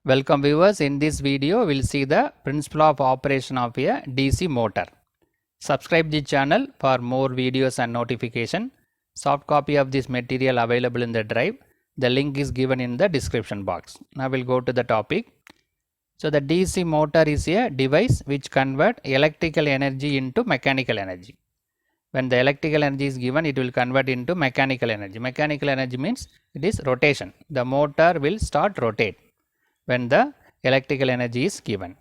Welcome viewers, in this video we will see the principle of operation of a DC motor. Subscribe the channel for more videos and notification. Soft copy of this material available in the drive. The link is given in the description box. Now we will go to the topic. So the DC motor is a device which convert electrical energy into mechanical energy. When the electrical energy is given, it will convert into mechanical energy. Mechanical energy means it is rotation. The motor will start rotate when the electrical energy is given.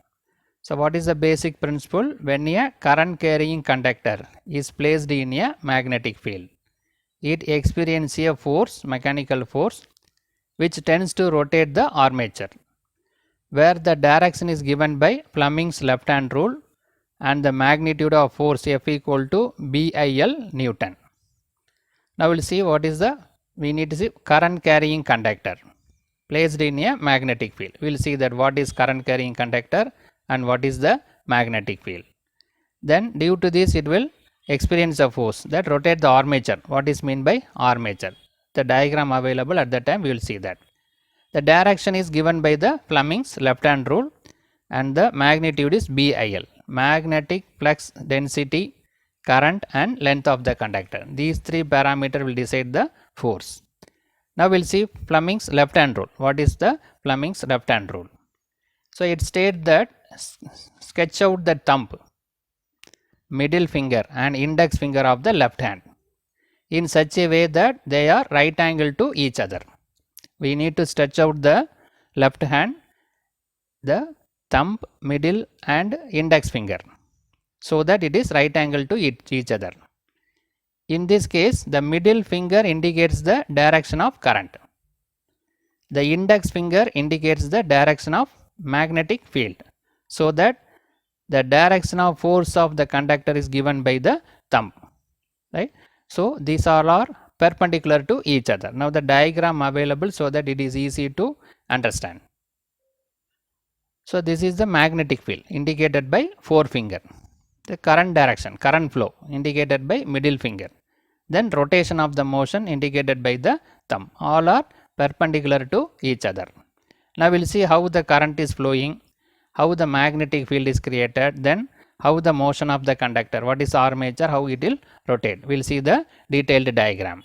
So what is the basic principle? When a current carrying conductor is placed in a magnetic field, it experiences a force, mechanical force, which tends to rotate the armature, where the direction is given by Fleming's left hand rule and the magnitude of force F equal to BIL Newton. Now we will see what is we need to see current carrying conductor placed in a magnetic field. We will see that what is current carrying conductor and what is the magnetic field. Then due to this it will experience a force that rotate the armature. What is meant by armature? The diagram available at that time we will see that. The direction is given by the Fleming's left hand rule and the magnitude is BIL, magnetic flux density, current and length of the conductor. These three parameters will decide the force. Now we will see Fleming's left hand rule. What is the Fleming's left hand rule? So it states that sketch out the thumb, middle finger and index finger of the left hand in such a way that they are right angle to each other. We need to stretch out the left hand, the thumb, middle and index finger so that it is right angle to each other. In this case, the middle finger indicates the direction of current. The index finger indicates the direction of magnetic field, so that the direction of force of the conductor is given by the thumb. Right? So these all are perpendicular to each other. Now the diagram available so that it is easy to understand. So this is the magnetic field indicated by forefinger. The current direction, current flow indicated by middle finger. Then rotation of the motion indicated by the thumb. All are perpendicular to each other. Now we will see how the current is flowing, how the magnetic field is created, then how the motion of the conductor, what is armature, how it will rotate. We will see the detailed diagram.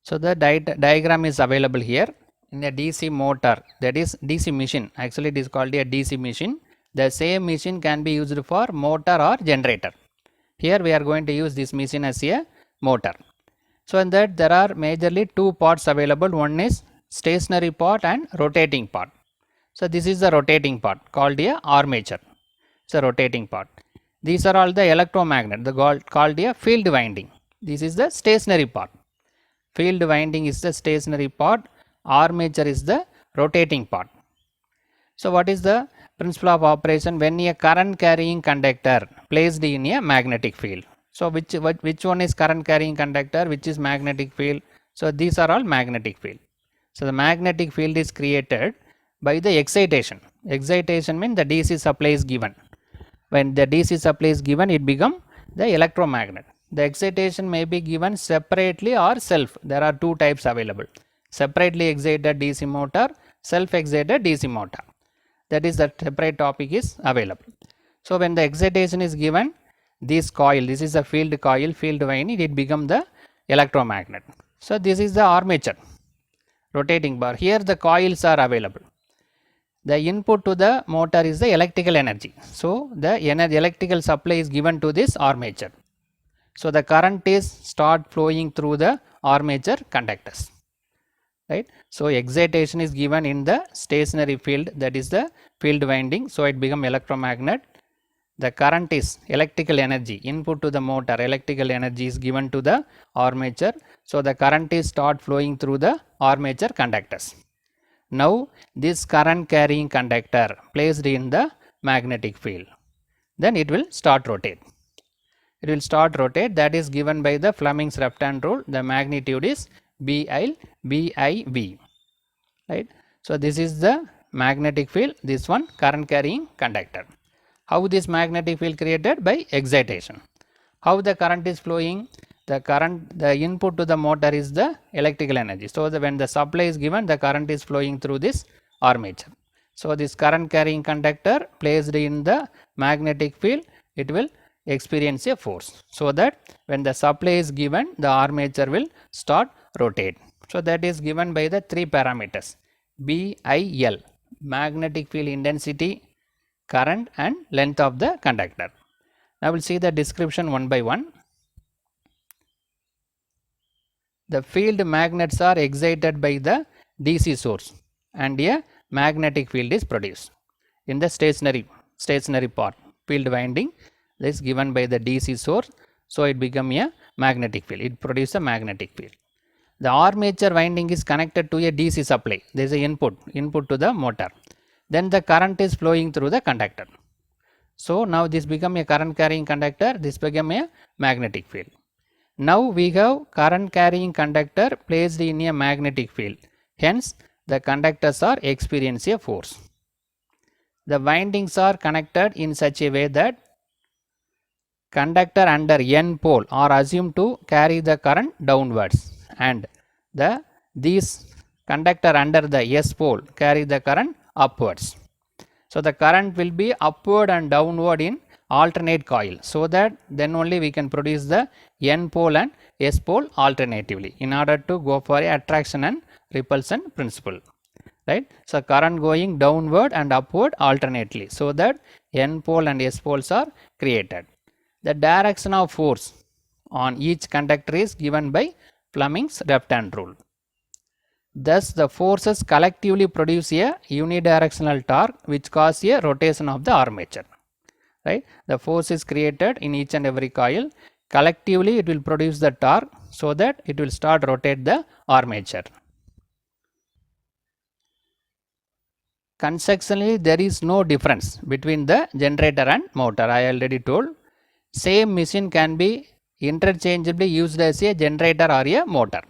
So the diagram is available here. In a DC motor, that is DC machine, actually it is called a DC machine. The same machine can be used for motor or generator. Here we are going to use this machine as a motor. So in that there are majorly two parts available. One is stationary part and rotating part. So this is the rotating part called a armature. It's a rotating part. These are all the electromagnet, called a field winding. This is the stationary part. Field winding is the stationary part. Armature is the rotating part. So what is the principle of operation when a current carrying conductor placed in a magnetic field? So which one is current carrying conductor, which is magnetic field? So these are all magnetic field. So the magnetic field is created by the excitation. Excitation means the DC supply is given. When the DC supply is given, it becomes the electromagnet. The excitation may be given separately or self. There are two types available. Separately excited DC motor, self excited DC motor. That is the separate topic is available. So when the excitation is given, this coil, this is a field coil, field winding, it becomes the electromagnet. So this is the armature, rotating bar. Here the coils are available. The input to the motor is the electrical energy. So the electrical supply is given to this armature. So the current is start flowing through the armature conductors. Right. So excitation is given in the stationary field, that is the field winding. So it becomes electromagnet. The current is electrical energy, input to the motor, electrical energy is given to the armature. So the current is start flowing through the armature conductors. Now this current carrying conductor placed in the magnetic field, then it will start rotate. It will start rotate, that is given by the Fleming's left hand rule. The magnitude is BIV. Right. So this is the magnetic field, this one current carrying conductor. How this magnetic field created? By excitation. How the current is flowing? the current, the input to the motor is the electrical energy. So, when the supply is given, the current is flowing through this armature. So, this current carrying conductor placed in the magnetic field, it will experience a force. So, that when the supply is given, the armature will start rotate. So, that is given by the three parameters BIL, magnetic field intensity, current and length of the conductor. Now, we will see the description one by one. The field magnets are excited by the DC source and a magnetic field is produced. In the stationary part, field winding is given by the DC source, so it becomes a magnetic field, it produces a magnetic field. The armature winding is connected to a DC supply, there is a input to the motor, then the current is flowing through the conductor. So, now this become a current carrying conductor, this become a magnetic field. Now, we have current carrying conductor placed in a magnetic field, hence the conductors are experiencing a force. The windings are connected in such a way that conductor under N pole are assumed to carry the current downwards and these conductor under the S pole carry the current upwards. So, the current will be upward and downward in alternate coil, so that then only we can produce the N pole and S pole alternatively in order to go for a attraction and repulsion principle, right. So, current going downward and upward alternately, so that N pole and S poles are created. The direction of force on each conductor is given by Fleming's left hand rule. Thus, the forces collectively produce a unidirectional torque which causes a rotation of the armature, right. The force is created in each and every coil, collectively it will produce the torque, so that it will start rotate the armature. Conceptually, there is no difference between the generator and motor, I already told. Same machine can be interchangeably used as a generator or a motor,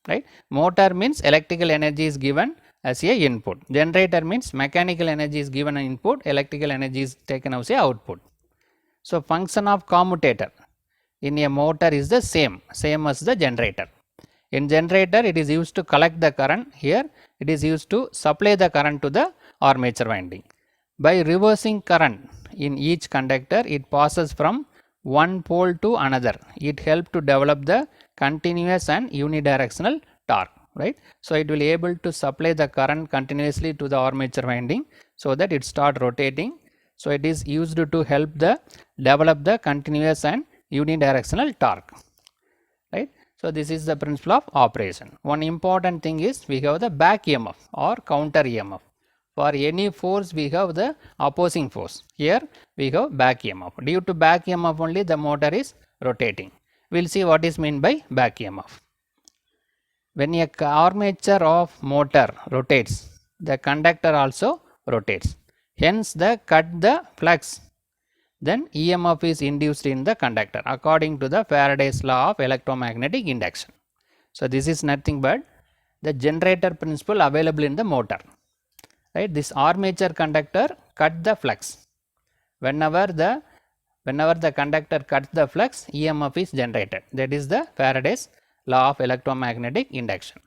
right. Motor means electrical energy is given as a input, generator means mechanical energy is given an input, electrical energy is taken as a output. So, function of commutator in a motor is the same as the generator. In generator, it is used to collect the current, here it is used to supply the current to the armature winding. By reversing current in each conductor, it passes from one pole to another, it helps to develop the continuous and unidirectional torque, right. So, it will able to supply the current continuously to the armature winding, so that it start rotating. So, it is used to help the develop the continuous and unidirectional torque, right. So, this is the principle of operation. One important thing is we have the back EMF or counter EMF. For any force we have the opposing force, here we have back EMF. Due to back EMF only the motor is rotating. We will see what is meant by back EMF. When a armature of motor rotates, the conductor also rotates, hence the cut the flux, then EMF is induced in the conductor according to the Faraday's law of electromagnetic induction. So, this is nothing but the generator principle available in the motor, right. This armature conductor cut the flux, whenever the conductor cuts the flux, EMF is generated, that is the Faraday's law of electromagnetic induction.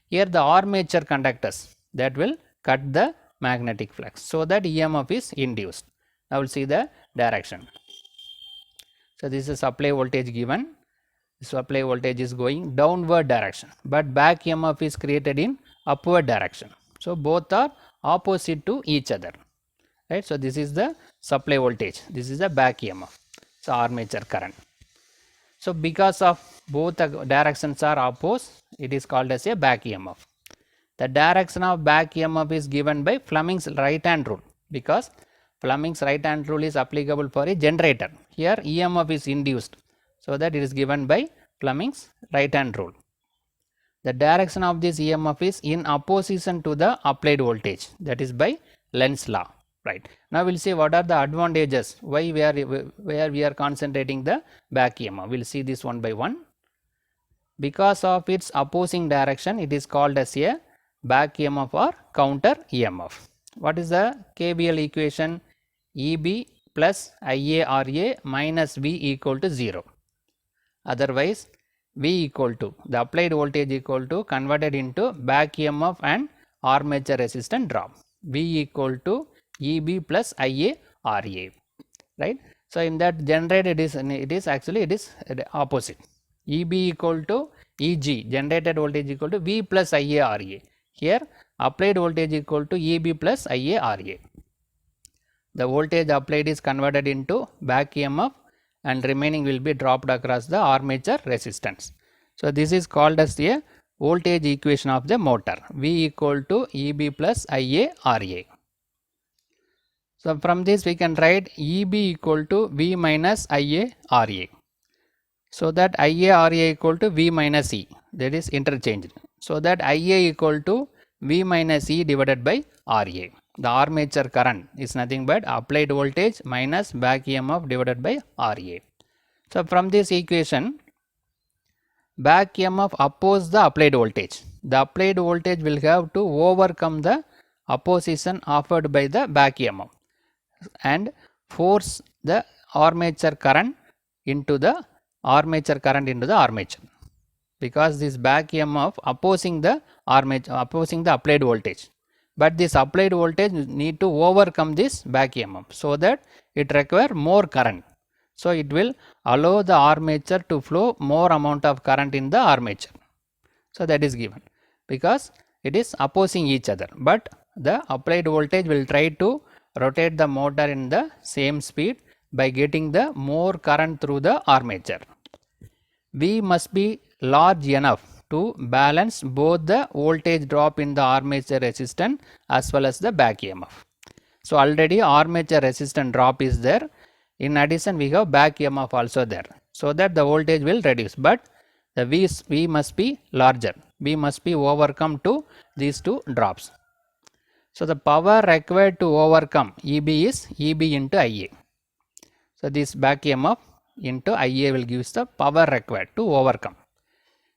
Here the armature conductors that will cut the magnetic flux, so that EMF is induced. Now, we will see the direction. So, this is supply voltage given, supply voltage is going downward direction, but back EMF is created in upward direction. So, both are opposite to each other, right. So, this is the supply voltage, this is the back EMF, so armature current. So, because of both the directions are opposite, it is called as a back EMF. The direction of back EMF is given by Fleming's right hand rule, because Fleming's right hand rule is applicable for a generator. Here EMF is induced, so that it is given by Fleming's right hand rule. The direction of this EMF is in opposition to the applied voltage, that is by Lenz's law, right. Now, we will see what are the advantages, why we are concentrating the back EMF. We will see this one by one. Because of its opposing direction, it is called as a back EMF or counter EMF. What is the KVL equation? EB plus IARA minus V equal to 0. Otherwise, V equal to the applied voltage equal to converted into back EMF and armature resistance drop. V equal to EB plus IA RA, right. So, in that generated it is actually it is opposite. EB equal to EG, generated voltage equal to V plus IA RA. Here applied voltage equal to EB plus IA RA. The voltage applied is converted into back EMF and remaining will be dropped across the armature resistance. So, this is called as a voltage equation of the motor, V equal to EB plus IA RA. So, from this we can write EB equal to V minus IA RA. So, that IA RA equal to V minus E, that is interchanged. So, that IA equal to V minus E divided by RA. The armature current is nothing but applied voltage minus back EMF divided by RA. So, from this equation, back EMF oppose the applied voltage. The applied voltage will have to overcome the opposition offered by the back EMF and force the armature current into the armature, because this back EMF opposing the applied voltage, but this applied voltage need to overcome this back EMF, so that it require more current. So, it will allow the armature to flow more amount of current in the armature. So, that is given because it is opposing each other, but the applied voltage will try to rotate the motor in the same speed by getting the more current through the armature. V must be large enough to balance both the voltage drop in the armature resistance as well as the back EMF. So, already armature resistance drop is there. In addition, we have back EMF also there, so that the voltage will reduce, but the V must be larger. V must be overcome to these two drops. So, the power required to overcome EB is EB into IA. So, this back EMF into IA will give us the power required to overcome.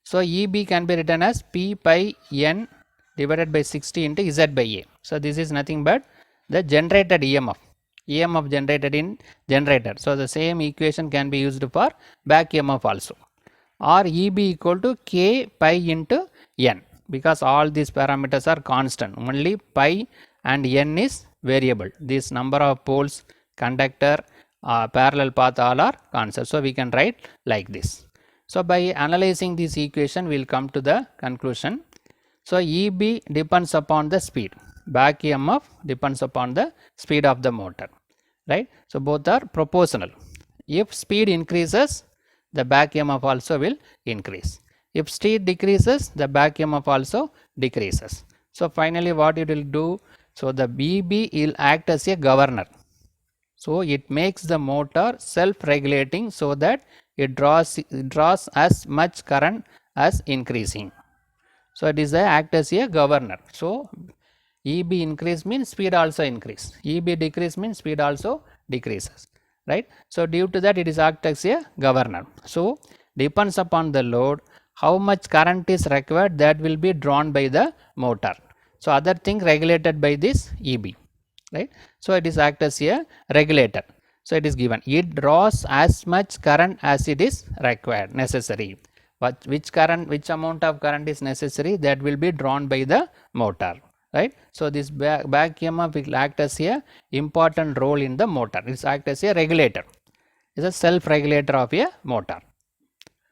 So, EB can be written as P pi N divided by 60 into Z by A. So, this is nothing but the generated EMF generated in generator. So, the same equation can be used for back EMF also, or EB equal to K pi into N, because all these parameters are constant, only pi and N is variable. This number of poles, conductor, parallel path all are constant. So, we can write like this. So, by analyzing this equation we will come to the conclusion. So, EB depends upon the speed, back EMF depends upon the speed of the motor, right. So, both are proportional. If speed increases, the back EMF also will increase. If speed decreases, the back EMF also decreases. So, finally what it will do? So, the EB will act as a governor. So, it makes the motor self-regulating, so that it draws as much current as increasing. So, it is act as a governor. So, EB increase means speed also increase, EB decrease means speed also decreases, right. So, due to that it is act as a governor. So, depends upon the load, how much current is required, that will be drawn by the motor. So, other thing regulated by this EB, right. So, it is act as a regulator. So, it is given, it draws as much current as it is required, necessary. But which amount of current is necessary, that will be drawn by the motor, right. So, this back EMF will act as a important role in the motor. It act as a regulator, it is a self regulator of a motor.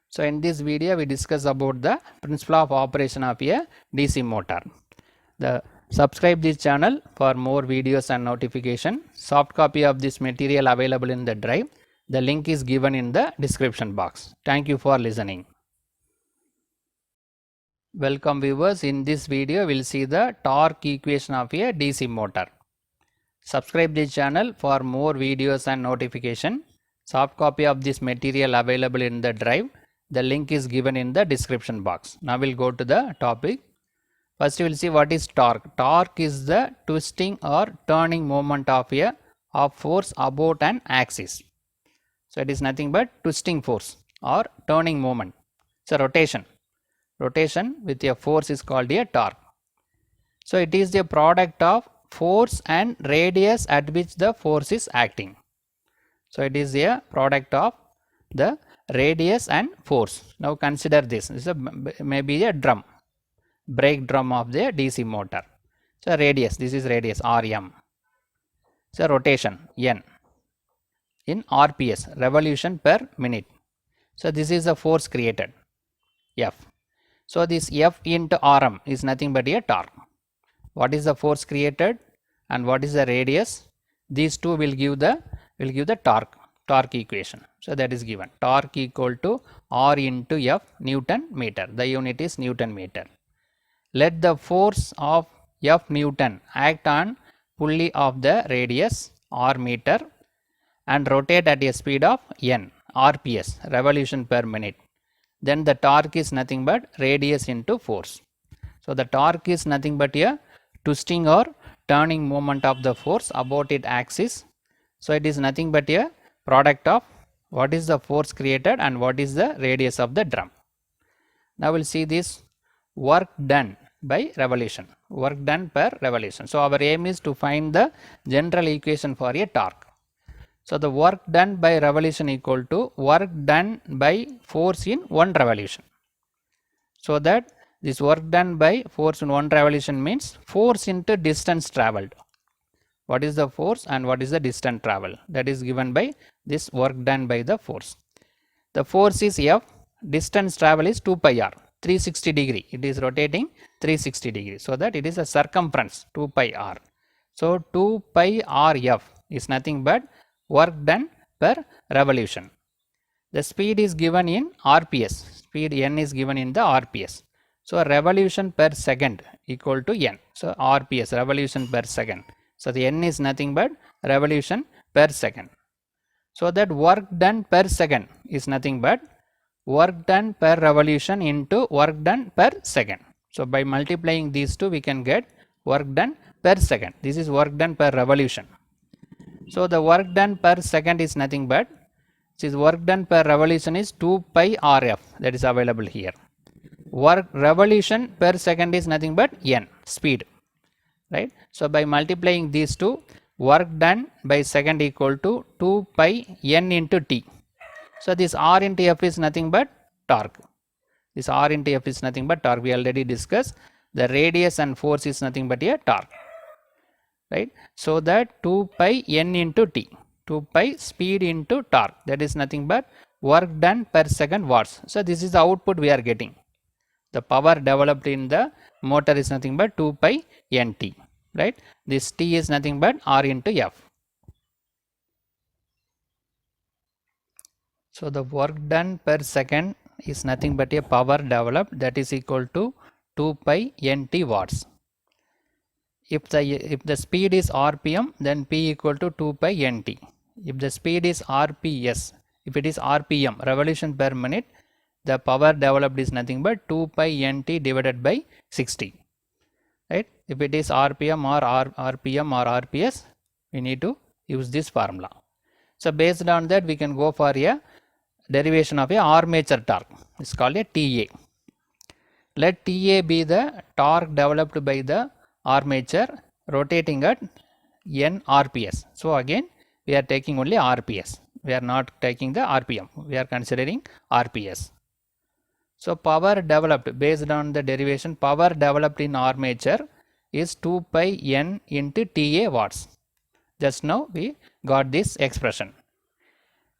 So, in this video we discuss about the principle of operation of a DC motor. Subscribe this channel for more videos and notification. Soft copy of this material available in the drive. The link is given in the description box. Thank you for listening. Welcome viewers, in this video we will see the torque equation of a DC motor. Subscribe this channel for more videos and notification. Soft copy of this material available in the drive. The link is given in the description box. Now we will go to the topic. First we will see what is torque. Torque is the twisting or turning moment of force about an axis. So, it is nothing but twisting force or turning moment. So, rotation with a force is called a torque. So, it is the product of force and radius at which the force is acting. So, it is a product of the radius and force. Now consider this. This is maybe a drum, brake drum of the DC motor. So radius, this is radius Rm. So rotation N in RPS, revolution per minute. So this is the force created, F. So this F into Rm is nothing but a torque. What is the force created and what is the radius? These two will give the torque equation. So that is given. Torque equal to R into F Newton meter. The unit is Newton meter. Let the force of F Newton act on pulley of the radius R meter and rotate at a speed of N RPS, revolution per minute. Then the torque is nothing but radius into force. So the torque is nothing but a twisting or turning moment of the force about its axis. So it is nothing but a product of what is the force created and what is the radius of the drum. Now we'll see this work done by revolution, work done per revolution. So our aim is to find the general equation for a torque. So the work done by revolution equal to work done by force in one revolution. So that this work done by force in one revolution means force into distance traveled. What is the force and what is the distance travel? That is given by this work done by the force. The force is F, distance travel is 2 pi r, 360 degree. It is rotating 360 degree. So that it is a circumference 2 pi r. So 2 pi r F is nothing but work done per revolution. The speed is given in RPS. Speed N is given in the RPS. So revolution per second equal to N. So RPS, revolution per second. So the N is nothing but revolution per second. So that work done per second is nothing but work done per revolution into work done per second. So by multiplying these two we can get work done per second. This is work done per revolution. So the work done per second is nothing but work done per revolution is 2 pi rf, that is available here. Work revolution per second is nothing but N, speed, right? So by multiplying these two, work done by second equal to 2 pi N into T. So this R into F is nothing but torque. This R into F is nothing but torque. We already discussed. The radius and force is nothing but a torque, right? So that 2 pi N into T, 2 pi speed into torque, that is nothing but work done per second watts. So this is the output we are getting. The power developed in the motor is nothing but 2 pi Nt, right? This T is nothing but R into F. So the work done per second is nothing but a power developed, that is equal to 2 pi Nt watts. If the speed is RPM, then P equal to 2 pi Nt. If the speed is RPS, if it is RPM, revolution per minute, the power developed is nothing but 2 pi Nt divided by 60, right? If it is RPM or RPM or RPS, we need to use this formula. So based on that, we can go for a derivation of a armature torque. It's called a TA. Let TA be the torque developed by the armature rotating at n RPS. So again, we are taking only RPS. We are not taking the RPM. We are considering RPS. So power developed based on the derivation, power developed in armature is 2 pi N into TA watts. Just now we got this expression.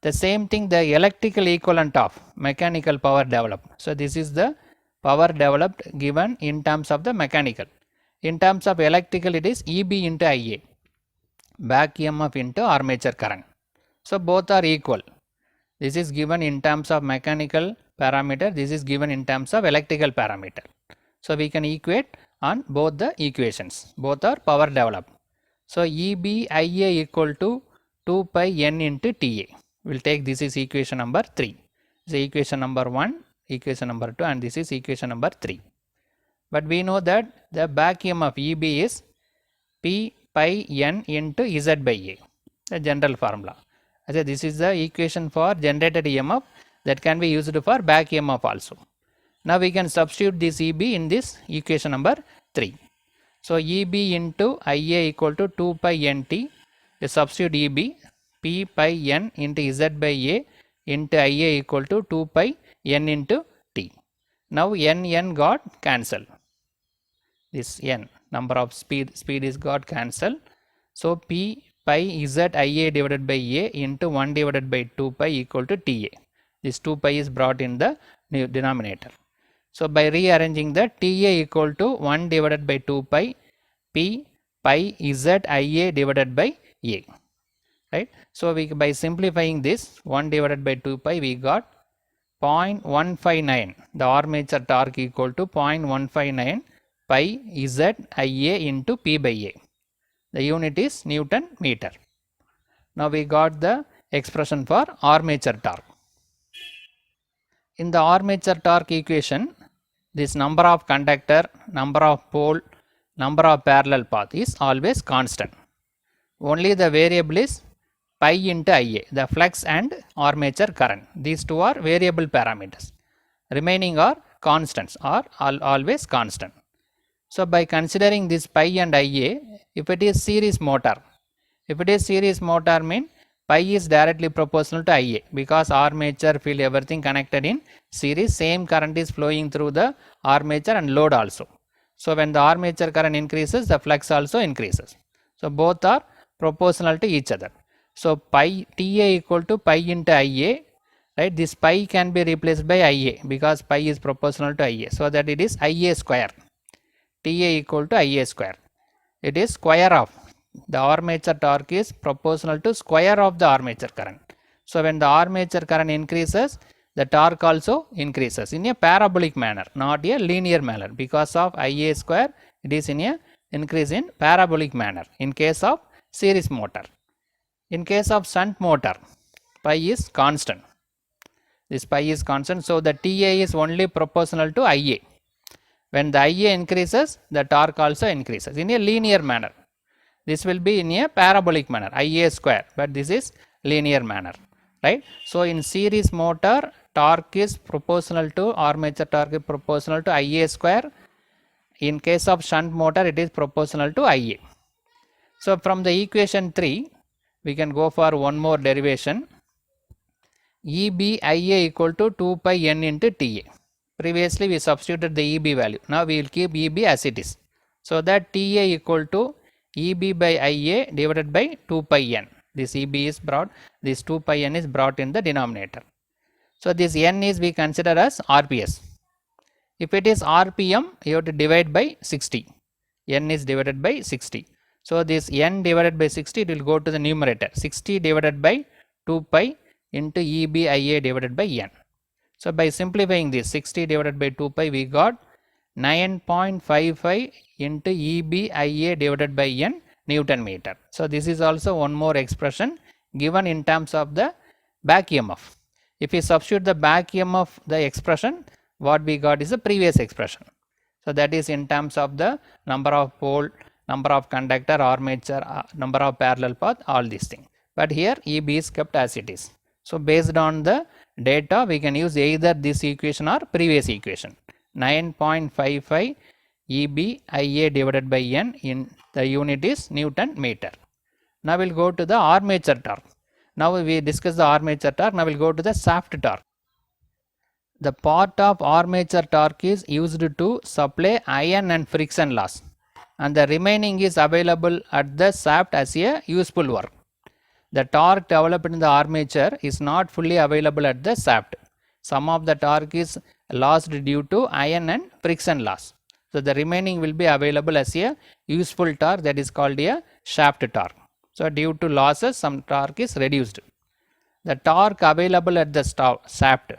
The same thing, the electrical equivalent of mechanical power developed. So this is the power developed given in terms of the mechanical. In terms of electrical, it is EB into IA, back EMF into armature current. So both are equal. This is given in terms of mechanical parameter, this is given in terms of electrical parameter. So we can equate on both the equations. Both are power developed. So EBIA equal to 2 pi N into TA. We will take this is equation number 3. So equation number 1, equation number 2, and this is equation number 3. But we know that the back EMF EB is P pi N into Z by A, the general formula. So this is the equation for generated EMF that can be used for back EMF also. Now we can substitute this EB in this equation number 3. So EB into IA equal to 2 pi NT. You substitute EB, P pi N into Z by A into Ia equal to 2 pi n into t. Now n got cancelled. This n number of speed is got cancelled. So p pi z Ia divided by a into 1 divided by 2 pi equal to ta. This 2 pi is brought in the denominator. So by rearranging that, ta equal to 1 divided by 2 pi p pi z Ia divided by a. Right. So we, by simplifying this 1 divided by 2 pi, we got 0.159. The armature torque equal to 0.159 pi z Ia into p by a. The unit is Newton meter. Now we got the expression for armature torque. In the armature torque equation, this number of conductor, number of pole, number of parallel path is always constant. Only the variable is pi into Ia, the flux and armature current. These two are variable parameters. Remaining are constants, or always constant. So by considering this pi and Ia, if it is series motor, mean pi is directly proportional to Ia, because armature, field, everything connected in series, same current is flowing through the armature and load also. So when the armature current increases, the flux also increases. So both are proportional to each other. So pi Ta equal to pi into Ia, right? This pi can be replaced by Ia because pi is proportional to Ia, so that it is Ia square. Ta equal to Ia square. It is square of the armature torque is proportional to square of the armature current. So when the armature current increases, the torque also increases in a parabolic manner, not a linear manner. Because of Ia square, it is in a increase in parabolic manner in case of series motor. In case of shunt motor, pi is constant. This pi is constant, so the Ta is only proportional to Ia. When the Ia increases, the torque also increases in a linear manner. This will be in a parabolic manner, Ia square, but this is linear manner, right? So in series motor, torque is proportional to armature torque is proportional to Ia square. In case of shunt motor, it is proportional to Ia. So from the equation 3, we can go for one more derivation. EB Ia equal to 2 pi n into Ta. Previously we substituted the EB value. Now we will keep EB as it is. So that Ta equal to EB by Ia divided by 2 pi n. This EB is brought, this 2 pi n is brought in the denominator. So this n is we consider as RPS. If it is RPM, you have to divide by 60. N is divided by 60. So this n divided by 60, it will go to the numerator. 60 divided by 2 pi into EB Ia divided by n. So by simplifying this 60 divided by 2 pi, we got 9.55 into EB Ia divided by n Newton meter. So this is also one more expression given in terms of the back EMF. If we substitute the back EMF, the expression what we got is the previous expression. So that is in terms of the number of pole, number of conductor, armature, number of parallel path, all these things. But here EB is kept as it is. So based on the data, we can use either this equation or previous equation. 9.55 EB Ia divided by n, in the unit is Newton meter. Now we'll go to the armature torque. Now we discuss the armature torque. Now we'll go to the shaft torque. The part of armature torque is used to supply iron and friction loss, and the remaining is available at the shaft as a useful work. The torque developed in the armature is not fully available at the shaft. Some of the torque is lost due to iron and friction loss. So the remaining will be available as a useful torque, that is called a shaft torque. So due to losses, some torque is reduced. The torque available at the shaft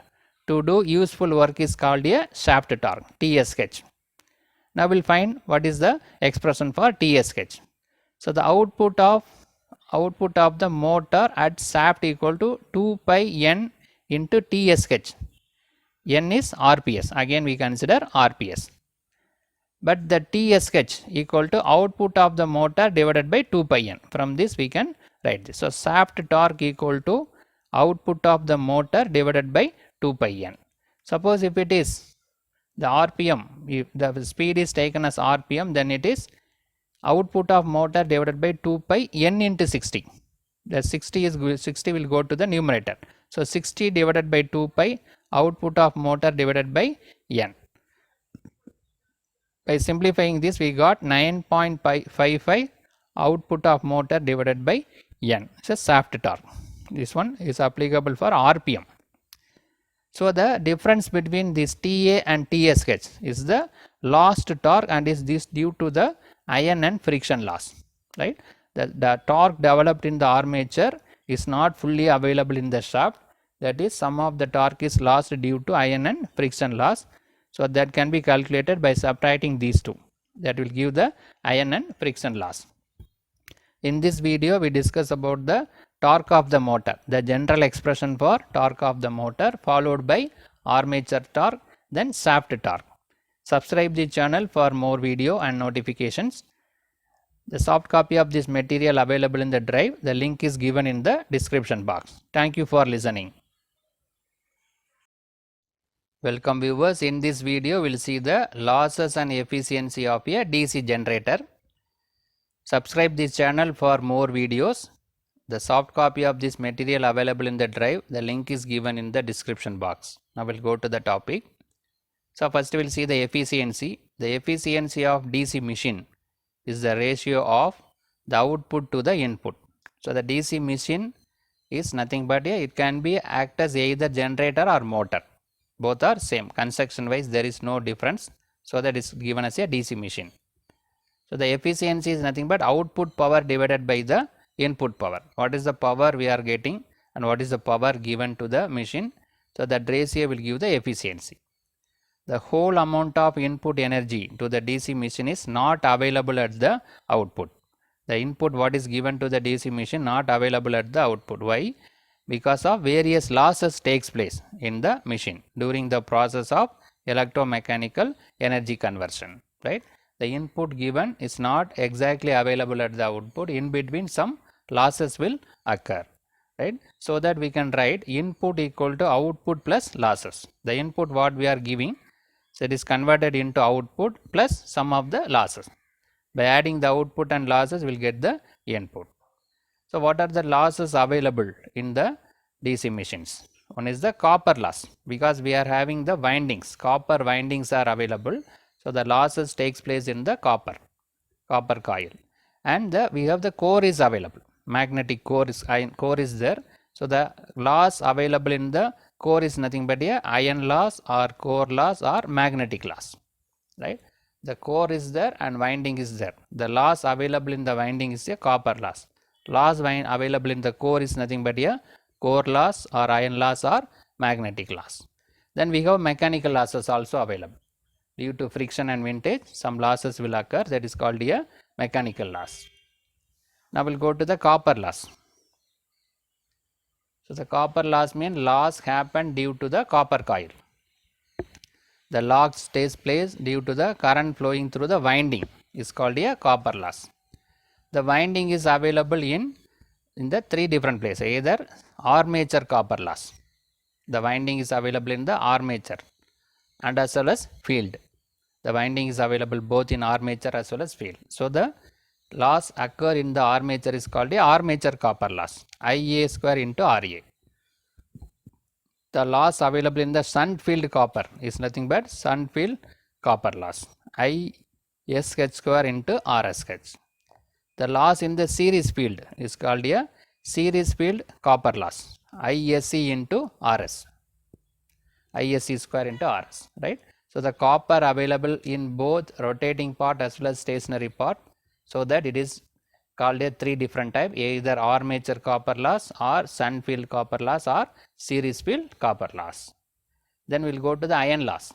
to do useful work is called a shaft torque, TSH. Now we'll find what is the expression for TSH. So the output of the motor at shaft equal to 2 pi n into TSH. N is RPS. Again we consider RPS. But the TSH equal to output of the motor divided by 2 pi n. From this we can write this. So shaft torque equal to output of the motor divided by 2 pi n. Suppose if it is the RPM, if the speed is taken as RPM, then it is output of motor divided by 2 pi n into 60. The 60 will go to the numerator. So So 60 divided by 2 pi, output of motor divided by N. By simplifying this, we got 9.55 output of motor divided by N. It's a shaft torque. This one is applicable for RPM. So the difference between this TA and TSH is the lost torque, and is this due to the iron and friction loss, right? The torque developed in the armature is not fully available in the shaft. That is, some of the torque is lost due to iron and friction loss. So that can be calculated by subtracting these two. That will give the iron and friction loss. In this video, we discuss about the torque of the motor, the general expression for torque of the motor, followed by armature torque, then shaft torque. Subscribe the channel for more video and notifications. The soft copy of this material available in the drive. The link is given in the description box. Thank you for listening. Welcome viewers. In this video, we will see the losses and efficiency of a DC generator. Subscribe this channel for more videos. The soft copy of this material available in the drive. The link is given in the description box. Now we'll go to the topic. So first we'll see the efficiency. The efficiency of DC machine is the ratio of the output to the input. So the DC machine is nothing but it can be act as either generator or motor. Both are same. Construction wise there is no difference. So that is given as a DC machine. So the efficiency is nothing but output power divided by the input power. What is the power we are getting and what is the power given to the machine? So that ratio will give the efficiency. The whole amount of input energy to the DC machine is not available at the output. The input what is given to the DC machine not available at the output. Why? Because of various losses takes place in the machine during the process of electromechanical energy conversion, right? The input given is not exactly available at the output. In between some losses will occur, right? So that we can write input equal to output plus losses. The input what we are giving, so it is converted into output plus sum of the losses. By adding the output and losses, we will get the input. So what are the losses available in the DC machines? One is the copper loss, because we are having the windings. Copper windings are available. So the losses takes place in the copper coil, and we have the core is available. Magnetic core is there. So the loss available in the core is nothing but a iron loss or core loss or magnetic loss, right? The core is there and winding is there. The loss available in the winding is a copper loss. Loss available in the core is nothing but a core loss or iron loss or magnetic loss. Then we have mechanical losses also available. Due to friction and vintage, some losses will occur, that is called a mechanical loss. Now we'll go to the copper loss. So the copper loss means loss happened due to the copper coil. The loss takes place due to the current flowing through the winding is called a copper loss. The winding is available in the three different places. Either armature copper loss. The winding is available in the armature and as well as field. The winding is available both in armature as well as field. So the loss occur in the armature is called a armature copper loss, Ia square into Ra. The loss available in the shunt field copper is nothing but shunt field copper loss, Ish square into Rsh. The loss in the series field is called a series field copper loss, Isc into Rs, Isc square into Rs, right? So the copper available in both rotating part as well as stationary part, so that it is called a three different type, either armature copper loss or shunt field copper loss or series field copper loss. Then we will go to the iron loss.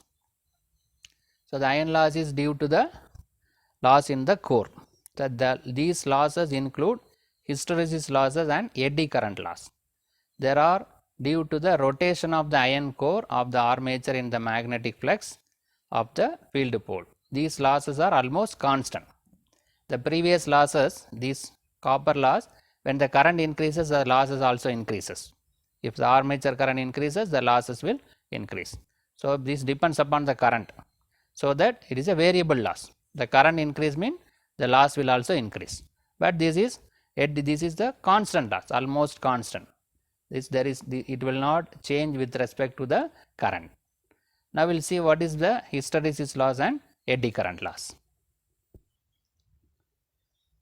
So the iron loss is due to the loss in the core. So these losses include hysteresis losses and eddy current loss. There are due to the rotation of the iron core of the armature in the magnetic flux of the field pole. These losses are almost constant. The previous losses, this copper loss, when the current increases, the losses also increases. If the armature current increases, the losses will increase. So this depends upon the current. So that it is a variable loss. The current increase means the loss will also increase. But this is the constant loss, almost constant. It will not change with respect to the current. Now we will see what is the hysteresis loss and eddy current loss.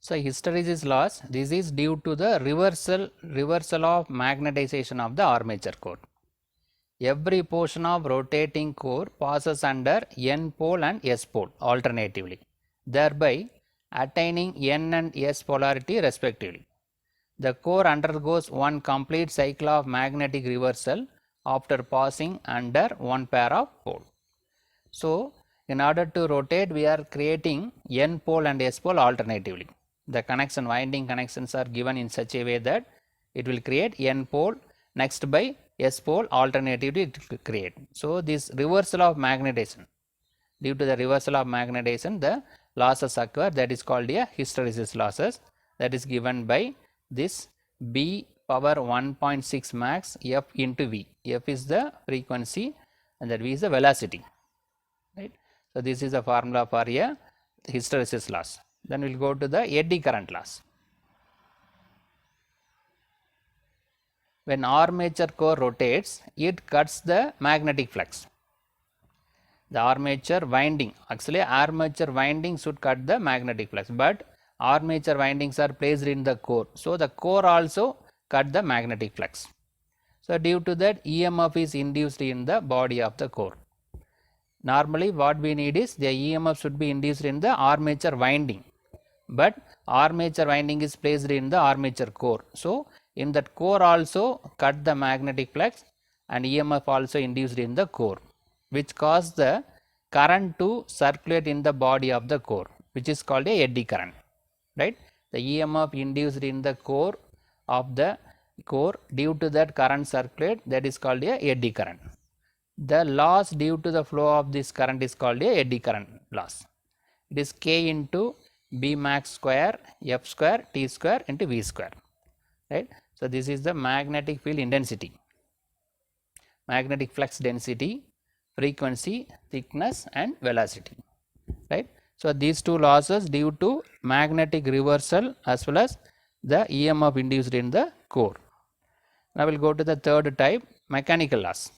So hysteresis loss, this is due to the reversal of magnetization of the armature core. Every portion of rotating core passes under N pole and S pole alternatively, thereby attaining N and S polarity respectively. The core undergoes one complete cycle of magnetic reversal after passing under one pair of pole. So, in order to rotate, we are creating N pole and S pole alternatively. The winding connections are given in such a way that it will create N pole, next by S pole alternatively it will create. So, this reversal of magnetization, due to the reversal of magnetization, the losses occur, that is called a hysteresis losses, that is given by this B power 1.6 max F into V. F is the frequency and that V is the velocity, right. So, this is the formula for a hysteresis loss. Then we will go to the eddy current loss. When armature core rotates, it cuts the magnetic flux. The armature winding, actually armature winding should cut the magnetic flux, but armature windings are placed in the core. So, the core also cut the magnetic flux. So, due to that EMF is induced in the body of the core. Normally what we need is the EMF should be induced in the armature winding, but armature winding is placed in the armature core. So, in that core also cut the magnetic flux and EMF also induced in the core, which cause the current to circulate in the body of the core, which is called a eddy current, right. The EMF induced in the core of the core, due to that current circulate, that is called a eddy current. The loss due to the flow of this current is called a eddy current loss. It is K into B max square F square T square into V square, right. So, this is the magnetic field intensity, magnetic flux density, frequency, thickness and velocity, right. So, these two losses due to magnetic reversal as well as the EMF induced in the core. Now, we will go to the third type, mechanical loss.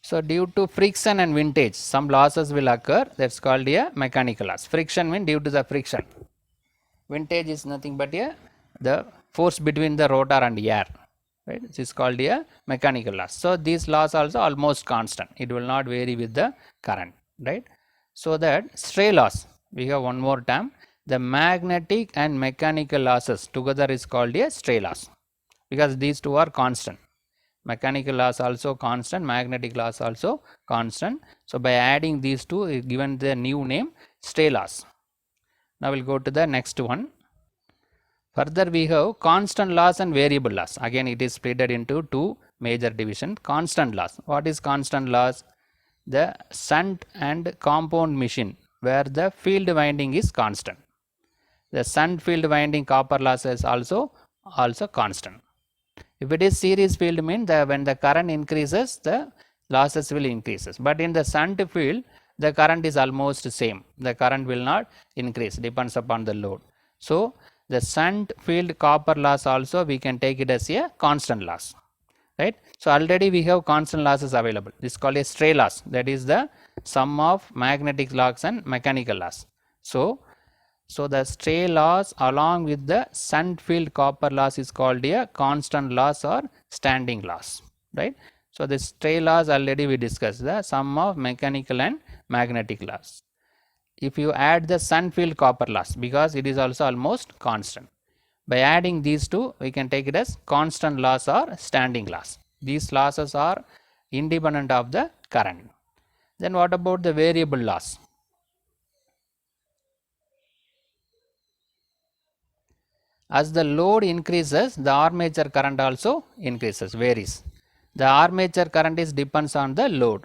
So, due to friction and windage, some losses will occur, that is called a mechanical loss. Friction means due to the friction, windage is nothing but the force between the rotor and air, right. This is called a mechanical loss. So, these loss also almost constant, it will not vary with the current, right. So, that stray loss, we have one more term, the magnetic and mechanical losses together is called a stray loss, because these two are constant. Mechanical loss also constant, magnetic loss also constant. So, by adding these two, given the new name stray loss. Now, we will go to the next one. Further, we have constant loss and variable loss. Again, it is split into two major divisions. Constant loss. What is constant loss? The shunt and compound machine where the field winding is constant. The shunt field winding copper loss is also constant. If it is series field, means when the current increases, the losses will increases. But in the shunt field, the current is almost same. The current will not increase, depends upon the load. So, the shunt field copper loss also we can take it as a constant loss, right. So, already we have constant losses available. This is called a stray loss, that is the sum of magnetic loss and mechanical loss. So, the stray loss along with the shunt field copper loss is called a constant loss or standing loss, right. So, the stray loss already we discussed, the sum of mechanical and magnetic loss. If you add the shunt field copper loss, because it is also almost constant, by adding these two we can take it as constant loss or standing loss. These losses are independent of the current. Then what about the variable loss? As the load increases, the armature current also increases, varies. The armature current depends on the load.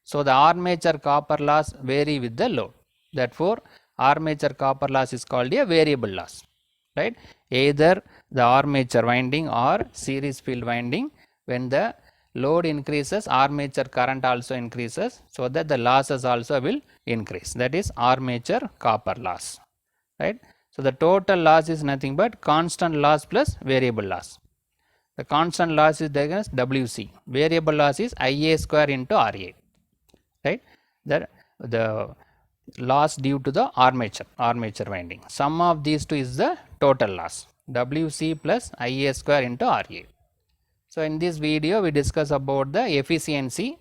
So, the armature copper loss vary with the load. Therefore, armature copper loss is called a variable loss, right. Either the armature winding or series field winding, when the load increases, armature current also increases, so that the losses also will increase, that is armature copper loss, right. So, the total loss is nothing but constant loss plus variable loss. The constant loss is taken as WC, variable loss is IA square into RA, right. The loss due to the armature winding. Sum of these two is the total loss, WC plus IA square into RA. So, in this video we discuss about the efficiency.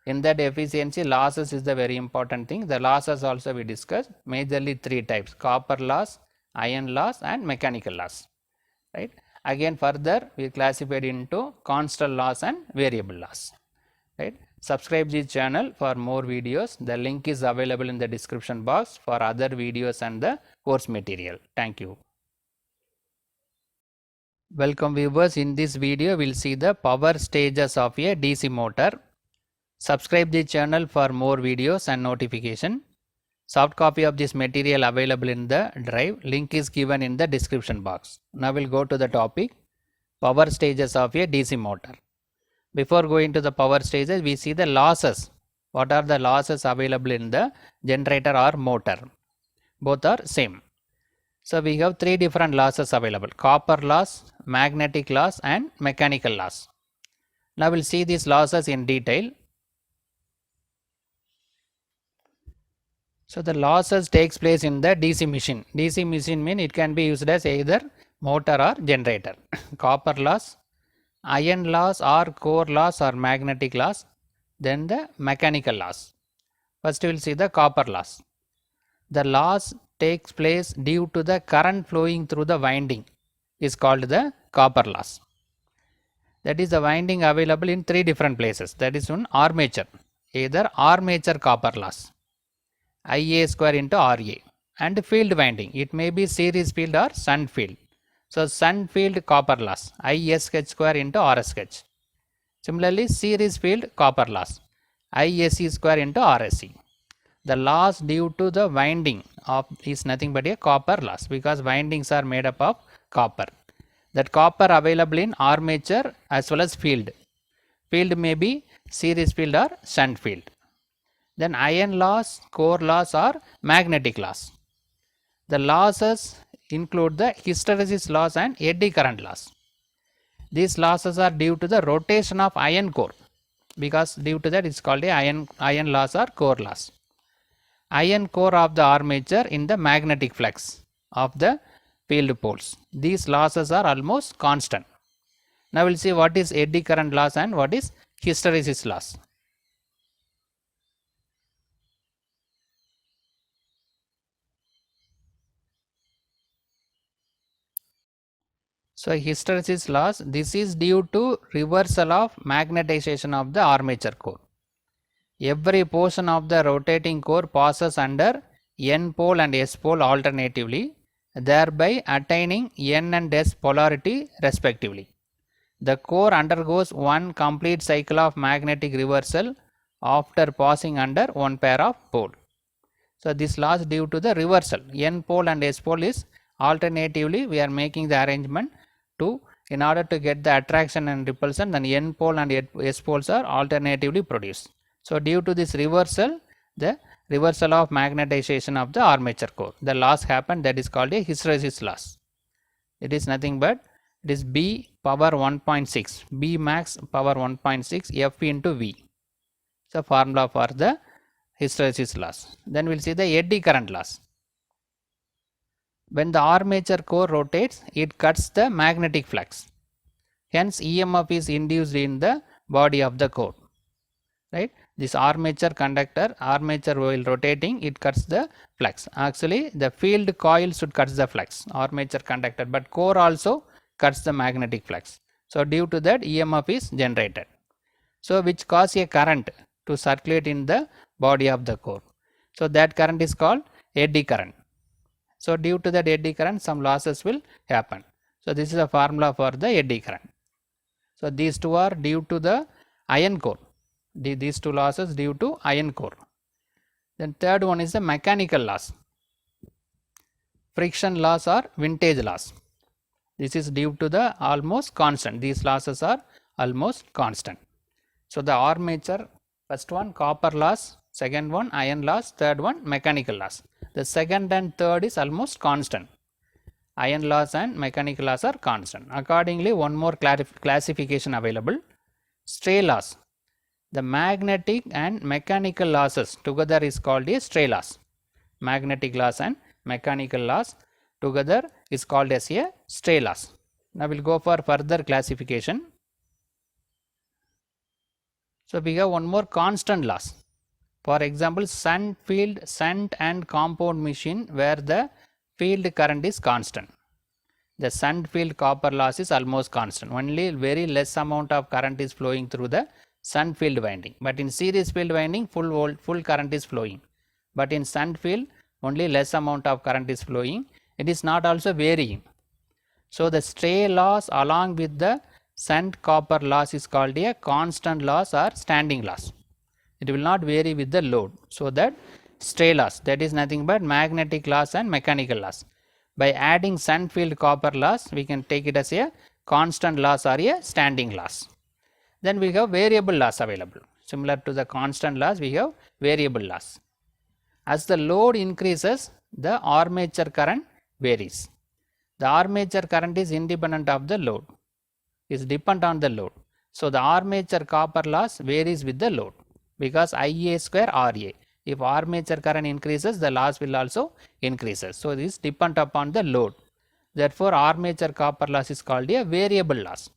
In that efficiency, losses is the very important thing. The losses also we discuss majorly three types: copper loss, iron loss and mechanical loss, right. Again further we classified into constant loss and variable loss, right. Subscribe this channel for more videos. The link is available in the description box for other videos and the course material. Thank you. Welcome viewers. In this video we will see the power stages of a DC motor. Subscribe the channel for more videos and notification. Soft copy of this material available in the drive. Link is given in the description box. Now we'll go to the topic, power stages of a DC motor. Before going to the power stages, we see the losses. What are the losses available in the generator or motor? Both are same. So we have three different losses available: copper loss, magnetic loss and mechanical loss. Now we'll see these losses in detail. So the losses takes place in the DC machine. DC machine mean it can be used as either motor or generator. Copper loss, iron loss or core loss or magnetic loss, then the mechanical loss. First we will see the copper loss. The loss takes place due to the current flowing through the winding is called the copper loss. That is the winding available in three different places. That is one armature, either armature copper loss, IA square into RA, and field winding. It may be series field or shunt field. So shunt field copper loss, ISH square into RSH. Similarly, series field copper loss, ISC square into RSC. The loss due to the winding of is nothing but a copper loss, because windings are made up of copper. That copper available in armature as well as field. Field may be series field or shunt field. Then iron loss, core loss or magnetic loss. The losses include the hysteresis loss and eddy current loss. These losses are due to the rotation of iron core, because due to that it is called a iron loss or core loss. Iron core of the armature in the magnetic flux of the field poles. These losses are almost constant. Now we will see what is eddy current loss and what is hysteresis loss. So hysteresis loss, this is due to reversal of magnetization of the armature core. Every portion of the rotating core passes under N pole and S pole alternatively, thereby attaining N and S polarity respectively. The core undergoes one complete cycle of magnetic reversal after passing under one pair of pole. So this loss due to the reversal, N pole and S pole is alternatively we are making the arrangement to, in order to get the attraction and repulsion, then N pole and S poles are alternatively produced. So due to this reversal, the reversal of magnetization of the armature core, the loss happened, that is called a hysteresis loss. It is nothing but it is B power 1.6, B max power 1.6 F into V. So formula for the hysteresis loss. Then we will see the eddy current loss. When the armature core rotates, it cuts the magnetic flux. Hence EMF is induced in the body of the core, right. This armature conductor, armature while rotating, it cuts the flux. Actually the field coil should cut the flux, armature conductor, but core also cuts the magnetic flux. So due to that EMF is generated, so which cause a current to circulate in the body of the core. So that current is called eddy current. So due to that eddy current, some losses will happen. So this is a formula for the eddy current. So these two are due to the iron core. These two losses due to iron core. Then third one is the mechanical loss, friction loss or vintage loss. This is due to the almost constant. These losses are almost constant. So the armature, first one copper loss, second one iron loss, third one mechanical loss. The second and third is almost constant. iron loss and mechanical loss are constant. Accordingly, one more classification available, stray loss. The magnetic and mechanical losses together is called a stray loss. Magnetic loss and mechanical loss together is called as a stray loss. Now we will go for further classification. So we have one more constant loss. For example, shunt and compound machine where the field current is constant. The shunt field copper loss is almost constant. Only very less amount of current is flowing through the shunt field winding. But in series field winding, full current is flowing. But in shunt field, only less amount of current is flowing. It is not also varying. So the stray loss along with the shunt copper loss is called a constant loss or standing loss. It will not vary with the load. So that stray loss, that is nothing but magnetic loss and mechanical loss. By adding shunt field copper loss, we can take it as a constant loss or a standing loss. Then we have variable loss available. Similar to the constant loss, we have variable loss. As the load increases, the armature current varies. The armature current is independent of the load, is dependent on the load. So the armature copper loss varies with the load because Ia square Ra. If armature current increases, the loss will also increases. So this depends upon the load. Therefore, armature copper loss is called a variable loss.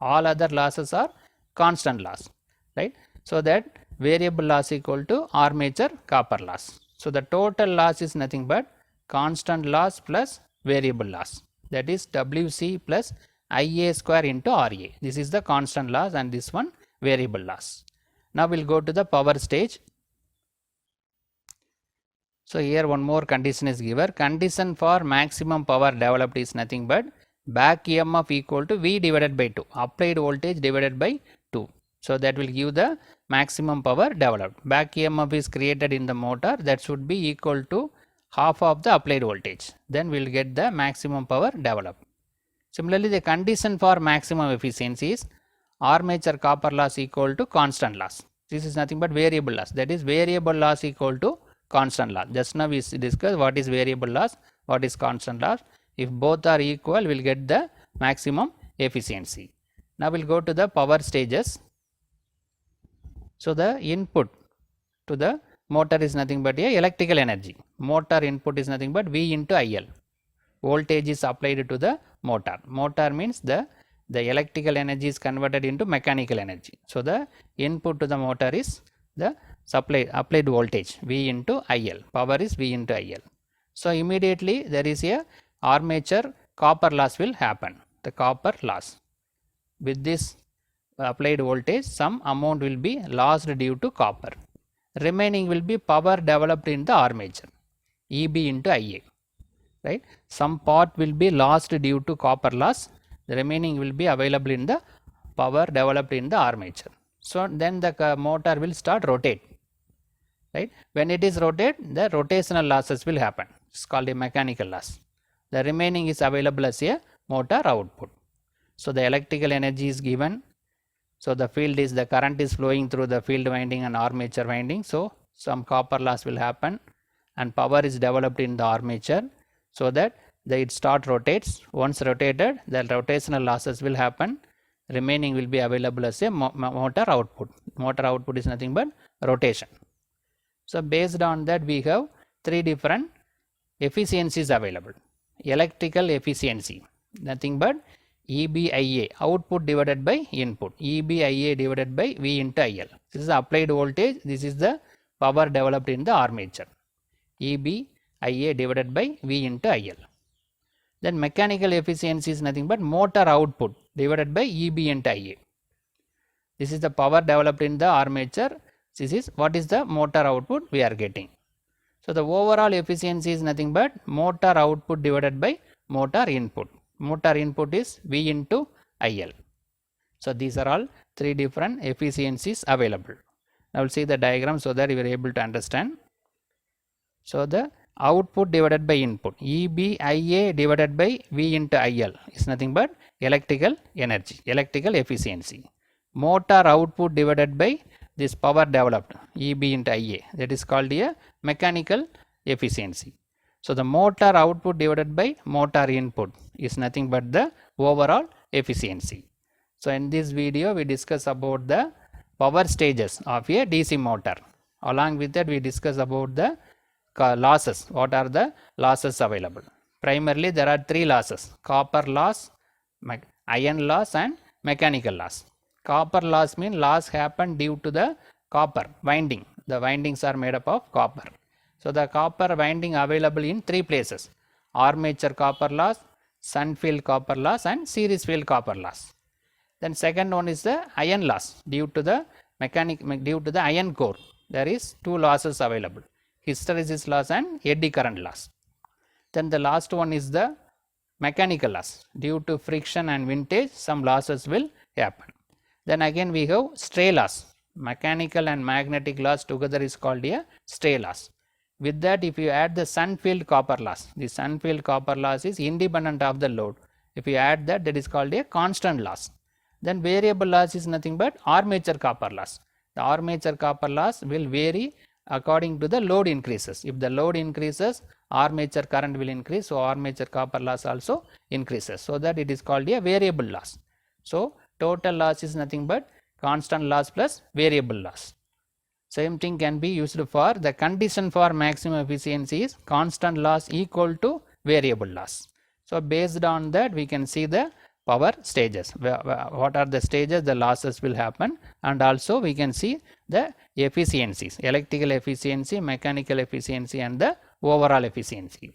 All other losses are constant loss, right? So that variable loss equal to armature copper loss. So the total loss is nothing but constant loss plus variable loss, that is Wc plus Ia square into Ra. This is the constant loss and this one variable loss. Now we will go to the power stage. So here one more condition is given. Condition for maximum power developed is nothing but back EMF equal to V divided by 2, applied voltage divided by 2. So that will give the maximum power developed. Back EMF is created in the motor, that should be equal to half of the applied voltage. Then we will get the maximum power developed. Similarly, the condition for maximum efficiency is armature copper loss equal to constant loss. This is nothing but variable loss, that is variable loss equal to constant loss. Just now we discussed what is variable loss, what is constant loss. If both are equal, we will get the maximum efficiency. Now we will go to the power stages. So the input to the motor is nothing but a electrical energy. Motor input is nothing but V into IL. Voltage is applied to the motor. Motor means the electrical energy is converted into mechanical energy. So the input to the motor is the applied voltage V into IL. Power is V into IL. So immediately there is a armature copper loss will happen. The copper loss. With this applied voltage, some amount will be lost due to copper. Remaining will be power developed in the armature, EB into Ia. Right? Some part will be lost due to copper loss. The remaining will be available in the power developed in the armature. So then the motor will start rotate. Right? When it is rotate, the rotational losses will happen. It's called a mechanical loss. The remaining is available as a motor output. So the electrical energy is given. So the field is, the current is flowing through the field winding and armature winding. So some copper loss will happen and power is developed in the armature, so that it start rotates. Once rotated, the rotational losses will happen. Remaining will be available as a motor output. Motor output is nothing but rotation. So based on that, we have three different efficiencies available. Electrical efficiency, nothing but EBIA, output divided by input. EBIA divided by V into IL. This is the applied voltage. This is the power developed in the armature. EBIA divided by V into IL. Then mechanical efficiency is nothing but motor output divided by EB into Ia. This is the power developed in the armature. This is what is the motor output we are getting. So the overall efficiency is nothing but motor output divided by motor input. Motor input is V into IL. So these are all three different efficiencies available. Now we'll see the diagram so that you are able to understand. So the output divided by input, EBIA divided by V into IL is nothing but electrical energy, electrical efficiency. Motor output divided by this power developed, EB into Ia, that is called a mechanical efficiency. So the motor output divided by motor input is nothing but the overall efficiency. So in this video we discuss about the power stages of a DC motor. Along with that we discuss about the losses. What are the losses available? Primarily there are three losses: copper loss, iron loss and mechanical loss. Copper loss means loss happened due to the copper winding. The windings are made up of copper. So the copper winding available in three places: armature copper loss, shunt field copper loss and series field copper loss. Then second one is the iron loss due to the iron core. There is two losses available: hysteresis loss and eddy current loss. Then the last one is the mechanical loss. Due to friction and windage, some losses will happen. Then again we have stray loss. Mechanical and magnetic loss together is called a stray loss. With that, if you add the shunt field copper loss, the shunt field copper loss is independent of the load. If you add that, that is called a constant loss. Then variable loss is nothing but armature copper loss. The armature copper loss will vary according to the load increases. If the load increases, armature current will increase, so armature copper loss also increases, so that it is called a variable loss. So total loss is nothing but constant loss plus variable loss. Same thing can be used for the condition for maximum efficiency is constant loss equal to variable loss. So based on that we can see the power stages. What are the stages the losses will happen, and also we can see the efficiencies: electrical efficiency, mechanical efficiency and the overall efficiency.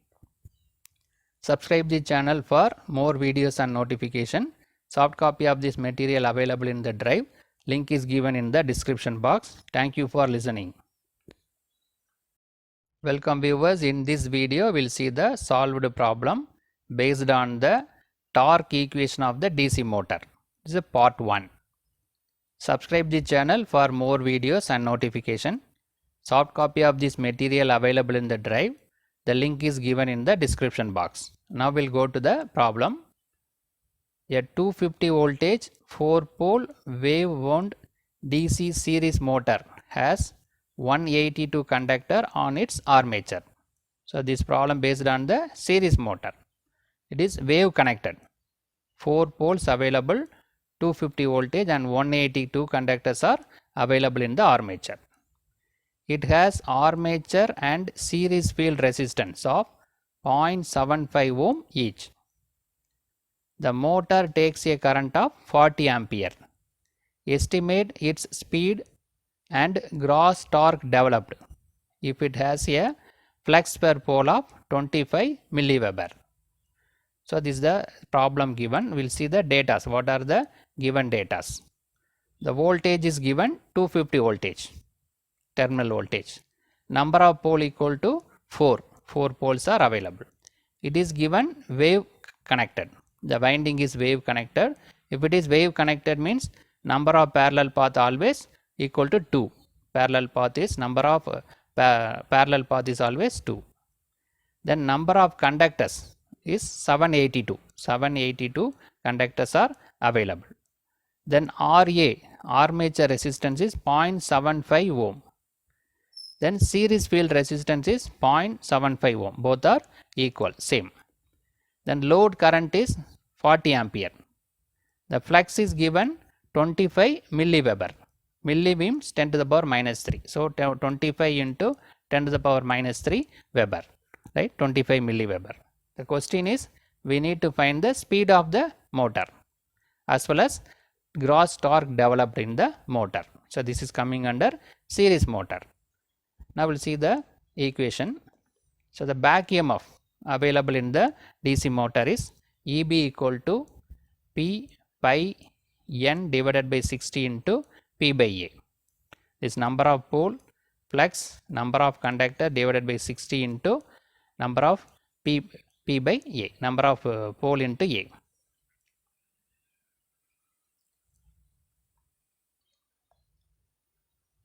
Subscribe the channel for more videos and notification. Soft copy of this material available in the drive. Link is given in the description box. Thank you for listening. Welcome viewers. In this video we will see the solved problem based on the torque equation of the DC motor. This is part 1. Subscribe the channel for more videos and notification. Soft copy of this material available in the drive. The link is given in the description box. Now we will go to the problem. A 250 voltage 4-pole wave wound DC series motor has 182 conductor on its armature. So this problem based on the series motor. It is wave connected. 4 poles available, 250 voltage and 182 conductors are available in the armature. It has armature and series field resistance of 0.75 ohm each. The motor takes a current of 40 ampere. Estimate its speed and gross torque developed if it has a flux per pole of 25 milliweber. So this is the problem given. We will see the data. What are the given data? The voltage is given 250 voltage, terminal voltage. Number of pole equal to 4. 4 poles are available. It is given wave connected. The winding is wave connected. If it is wave connected means number of parallel path always equal to 2. Parallel path is number of parallel path is always 2. Then number of conductors is 782. 782 conductors are available. Then RA, armature resistance is 0.75 ohm. Then series field resistance is 0.75 ohm. Both are equal, same. Then load current is 40 ampere. The flux is given 25 milliweber. Milli means 10 to the power minus 3. So 25 into 10 to the power minus 3 Weber, right? 25 milliweber. The question is we need to find the speed of the motor as well as gross torque developed in the motor. So this is coming under series motor. Now we will see the equation. So the back EMF available in the DC motor is EB equal to P pi N divided by 60 into P by A. This number of pole, flux, number of conductor divided by 60 into number of P by A, number of pole into A.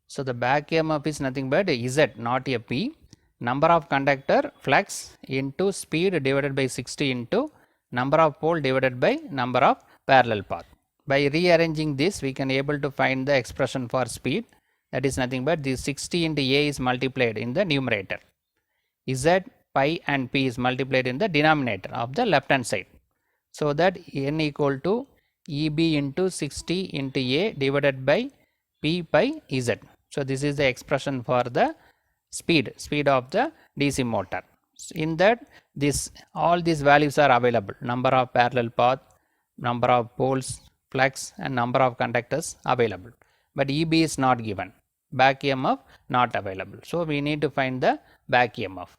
So the back EMF is nothing but Z, not a P. Number of conductor flux into speed divided by 60 into number of pole divided by number of parallel path. By rearranging this, we can able to find the expression for speed. That is nothing but this 60 into A is multiplied in the numerator. Z pi and p is multiplied in the denominator of the left hand side. So that n equal to EB into 60 into A divided by P by Z. So this is the expression for the speed of the DC motor. In that all these values are available: number of parallel path, number of poles, flux and number of conductors available, but EB is not given, back EMF not available. So we need to find the back EMF.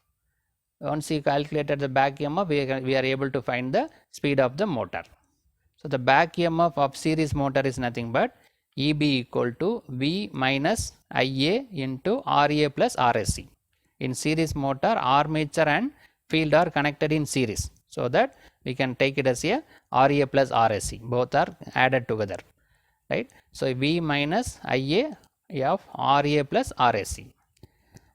Once we calculated the back EMF, we are able to find the speed of the motor. So the back EMF of series motor is nothing but EB equal to V minus IA into RA plus RSC. In series motor, armature and field are connected in series, so that we can take it as a RA plus RSC, both are added together, right. So V minus IA of RA plus RSC,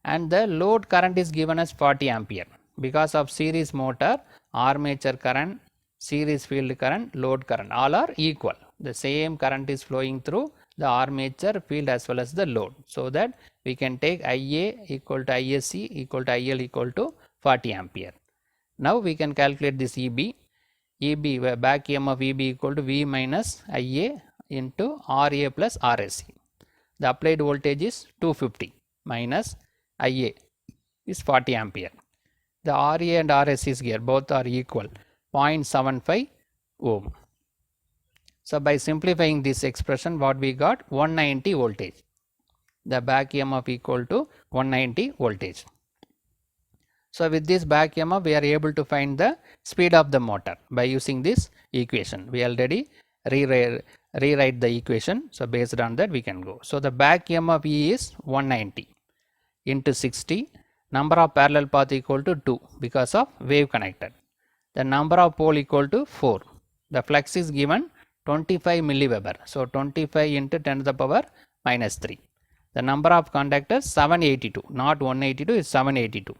and the load current is given as 40 ampere. Because of series motor, armature current, series field current, load current all are equal. The same current is flowing through the armature, field as well as the load. So that we can take IA equal to ISC equal to IL equal to 40 ampere. Now we can calculate this EB. EB, back EMF EB equal to V minus IA into RA plus RSC. The applied voltage is 250 minus IA is 40 ampere. The RA and RSC is here, both are equal, 0.75 ohm. So by simplifying this expression, what we got? 190 voltage. The back EMF equal to 190 voltage. So with this back EMF, we are able to find the speed of the motor by using this equation. We already rewrite the equation. So based on that we can go. So the back EMF E is 190 into 60. Number of parallel path equal to 2 because of wave connected. The number of pole equal to 4. The flux is given 25 milliweber. So 25 into 10 to the power minus 3. The number of conductors 782, not 182 is 782.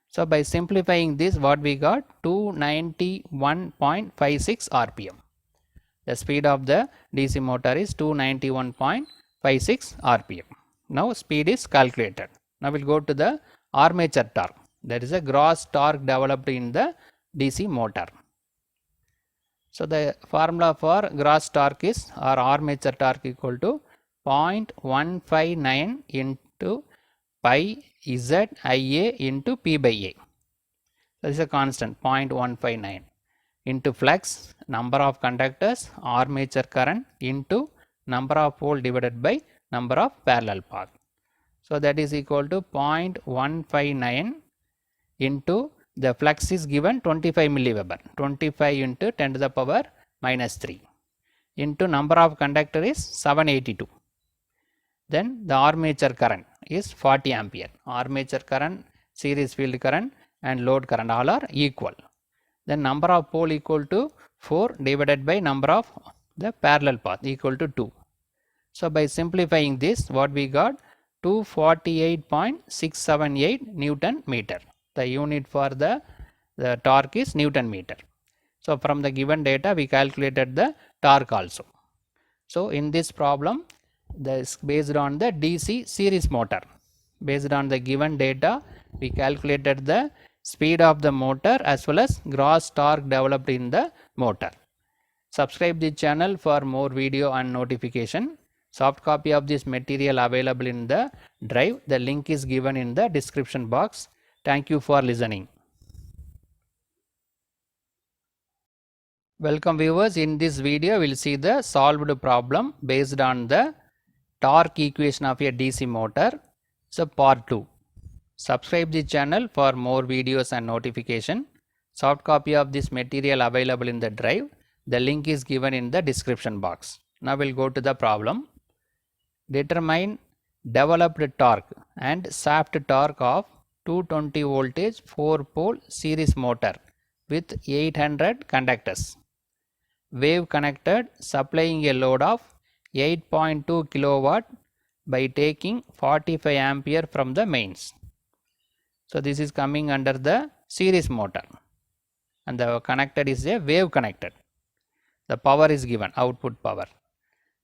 So by simplifying this, what we got? 291.56 RPM. The speed of the DC motor is 291.56 RPM. Now speed is calculated. Now we'll go to the armature torque. That is a gross torque developed in the DC motor. So the formula for gross torque is, or armature torque, equal to 0.159 into pi ZIA into P by A. That is a constant 0.159 into flux, number of conductors, armature current into number of pole divided by number of parallel path. So that is equal to 0.159 into the flux is given 25 milliweber, 25 into 10 to the power minus 3 into number of conductor is 782. Then the armature current is 40 ampere. Armature current, series field current and load current all are equal. Then number of pole equal to 4 divided by number of the parallel path equal to 2. So by simplifying this, what we got? 248.678 Newton meter. The unit for the torque is Newton meter. So from the given data, we calculated the torque also. So in this problem, this based on the DC series motor. Based on the given data, we calculated the speed of the motor as well as gross torque developed in the motor. Subscribe the channel for more video and notification. Soft copy of this material available in the drive. The link is given in the description box. Thank you for listening. Welcome viewers. In this video, we will see the solved problem based on the torque equation of a DC motor. So part 2. Subscribe the channel for more videos and notification. Soft copy of this material available in the drive. The link is given in the description box. Now we'll go to the problem. Determine developed torque and shaft torque of 220 voltage 4 pole series motor with 800 conductors. Wave connected, supplying a load of 8.2 kilowatt by taking 45 ampere from the mains. So this is coming under the series motor and the connected is a wave connected. The power is given, output power.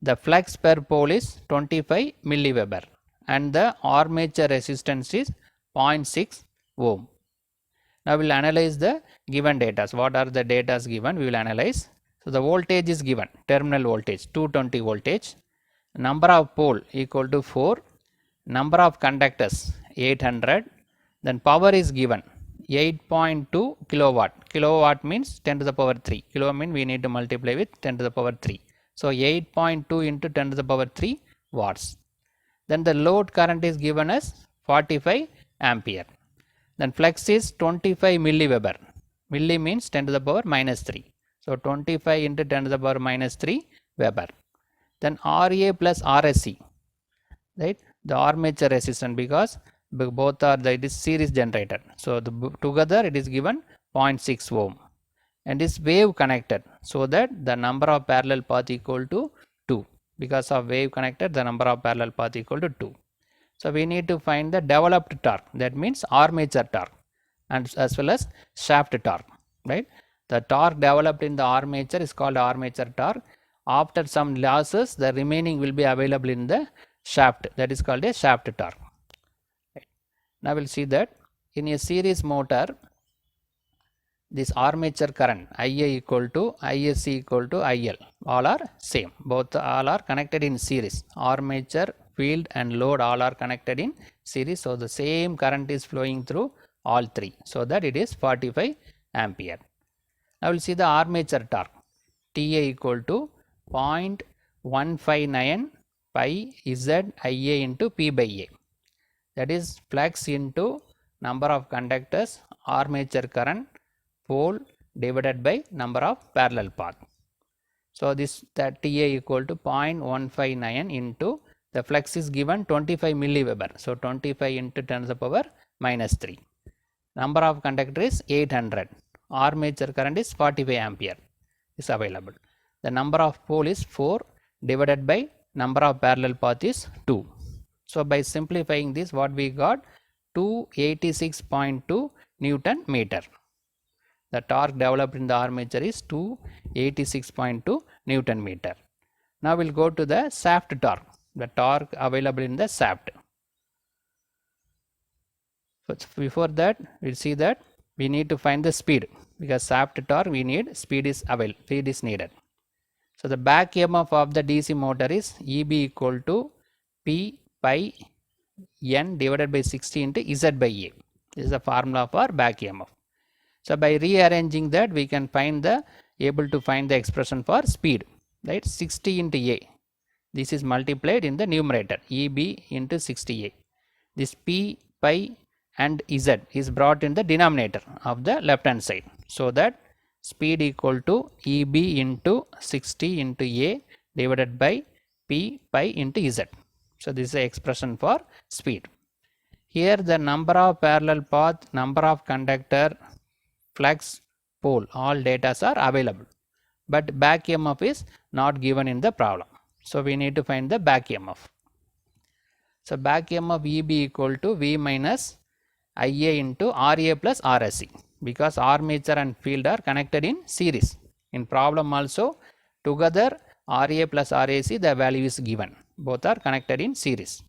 The flux per pole is 25 milliweber and the armature resistance is 0.6 ohm. Now we will analyze the given data. So what are the data given? We will analyze. So the voltage is given, terminal voltage 220 voltage, number of pole equal to 4, number of conductors 800, then power is given 8.2 kilowatt. Kilowatt means 10 to the power 3. Kilo mean we need to multiply with 10 to the power 3. So 8.2 into 10 to the power 3 watts. Then the load current is given as 45 ampere. Then flux is 25 milliweber. Milli means 10 to the power minus 3. So 25 into 10 to the power minus 3 Weber. Then Ra plus Rsc, right? The armature resistance, because both are it is series generator. So together it is given 0.6 ohm and is wave connected, so that the number of parallel path equal to 2. Because of wave connected, the number of parallel path equal to 2. So we need to find the developed torque, that means armature torque, and as well as shaft torque, right? The torque developed in the armature is called armature torque. After some losses, the remaining will be available in the shaft, that is called a shaft torque. Right. Now we'll see that in a series motor, this armature current Ia equal to Isc equal to IL, all are same, both all are connected in series. Armature, field and load all are connected in series, so the same current is flowing through all three, so that it is 45 ampere. Now we'll see the armature torque, Ta equal to 0.159 pi Zia into P by A, that is flux into number of conductors, armature current, pole divided by number of parallel path. So this that Ta equal to 0.159 into the flux is given 25 milliweber. So 25 into 10 to the power minus 3. Number of conductor is 800. Armature current is 45 ampere is available. The number of pole is 4 divided by number of parallel path is 2. So by simplifying this, what we got, 286.2 Newton meter. The torque developed in the armature is 286.2 Newton meter. Now we'll go to the shaft torque, the torque available in the shaft. So before that, we'll see that we need to find the speed, because shaft torque we need speed is needed. So the back EMF of the DC motor is Eb equal to P pi N divided by 60 into Z by A. This is the formula for back EMF. So by rearranging that, we can able to find the expression for speed, right? 60 into A. This is multiplied in the numerator, Eb into 60A. This P pi and Z is brought in the denominator of the left hand side, so that speed equal to Eb into 60 into A divided by P pi into Z. So this is the expression for speed. Here the number of parallel path, number of conductor, flux, pole, all data are available, but back EMF is not given in the problem. So we need to find the back EMF. So back EMF Eb equal to V minus Ia into Ra plus Rsc, because armature and field are connected in series. In problem also, together Ra plus Rac, the value is given, both are connected in series.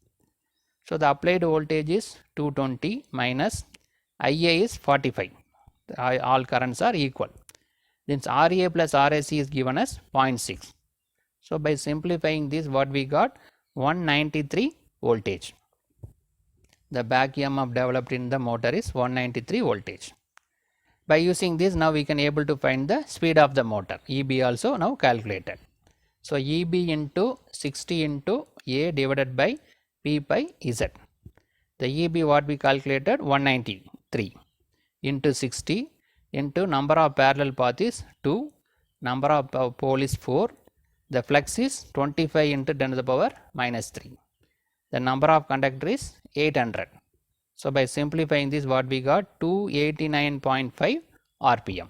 So the applied voltage is 220 minus Ia is 45. All currents are equal. Since Ra plus Rac is given as 0.6. So by simplifying this, what we got, 193 voltage. The back EMF developed in the motor is 193 voltage. By using this, now we can able to find the speed of the motor. Eb also now calculated. So Eb into 60 into A divided by P by Z. The Eb what we calculated, 193 into 60 into number of parallel path is 2, number of pole is 4, the flux is 25 into 10 to the power minus 3. The number of conductor is 800. So by simplifying this, what we got, 289.5 RPM.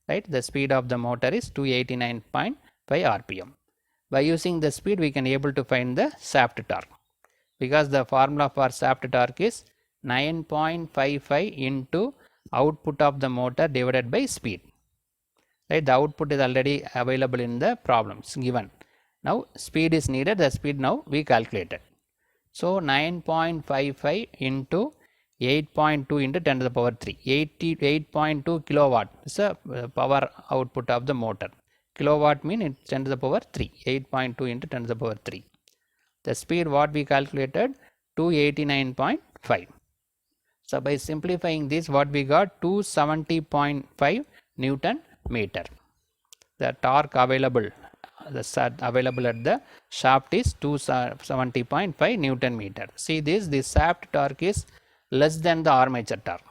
Right, the speed of the motor is 289.5 RPM. By using the speed, we can able to find the shaft torque, because the formula for shaft torque is 9.55 into output of the motor divided by speed. Right, the output is already available in the problems given. Now speed is needed, the speed now we calculated. So 9.55 into 8.2 into 10 to the power 3. 8.2 kilowatt is the power output of the motor. Kilowatt mean it's 10 to the power 3. 8.2 into 10 to the power 3. The speed what we calculated 289.5. So by simplifying this, what we got 270.5 Newton meter. The torque available, available at the shaft is 270.5 Newton meter. See this shaft torque is less than the armature torque.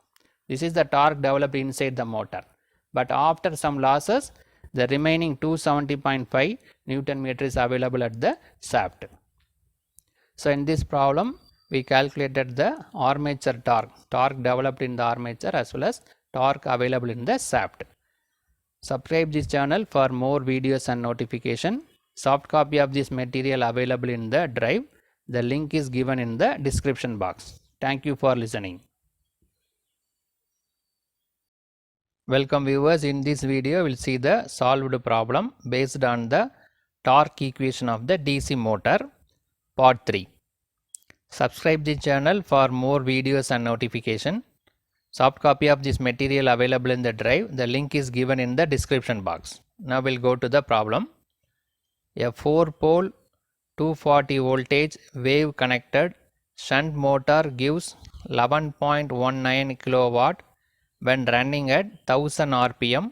This is the torque developed inside the motor. But after some losses, the remaining 270.5 Newton meter is available at the shaft. So in this problem, we calculated the armature torque developed in the armature as well as torque available in the shaft. Subscribe this channel for more videos and notification. Soft copy of this material available in the drive. The link is given in the description box. Thank you for listening. Welcome viewers. In this video, we'll see the solved problem based on the torque equation of the DC motor, part 3. Subscribe the channel for more videos and notification. Soft copy of this material available in the drive. The link is given in the description box. Now we'll go to the problem. A 4-pole 240 voltage wave connected shunt motor gives 11.19 kilowatt when running at 1000 rpm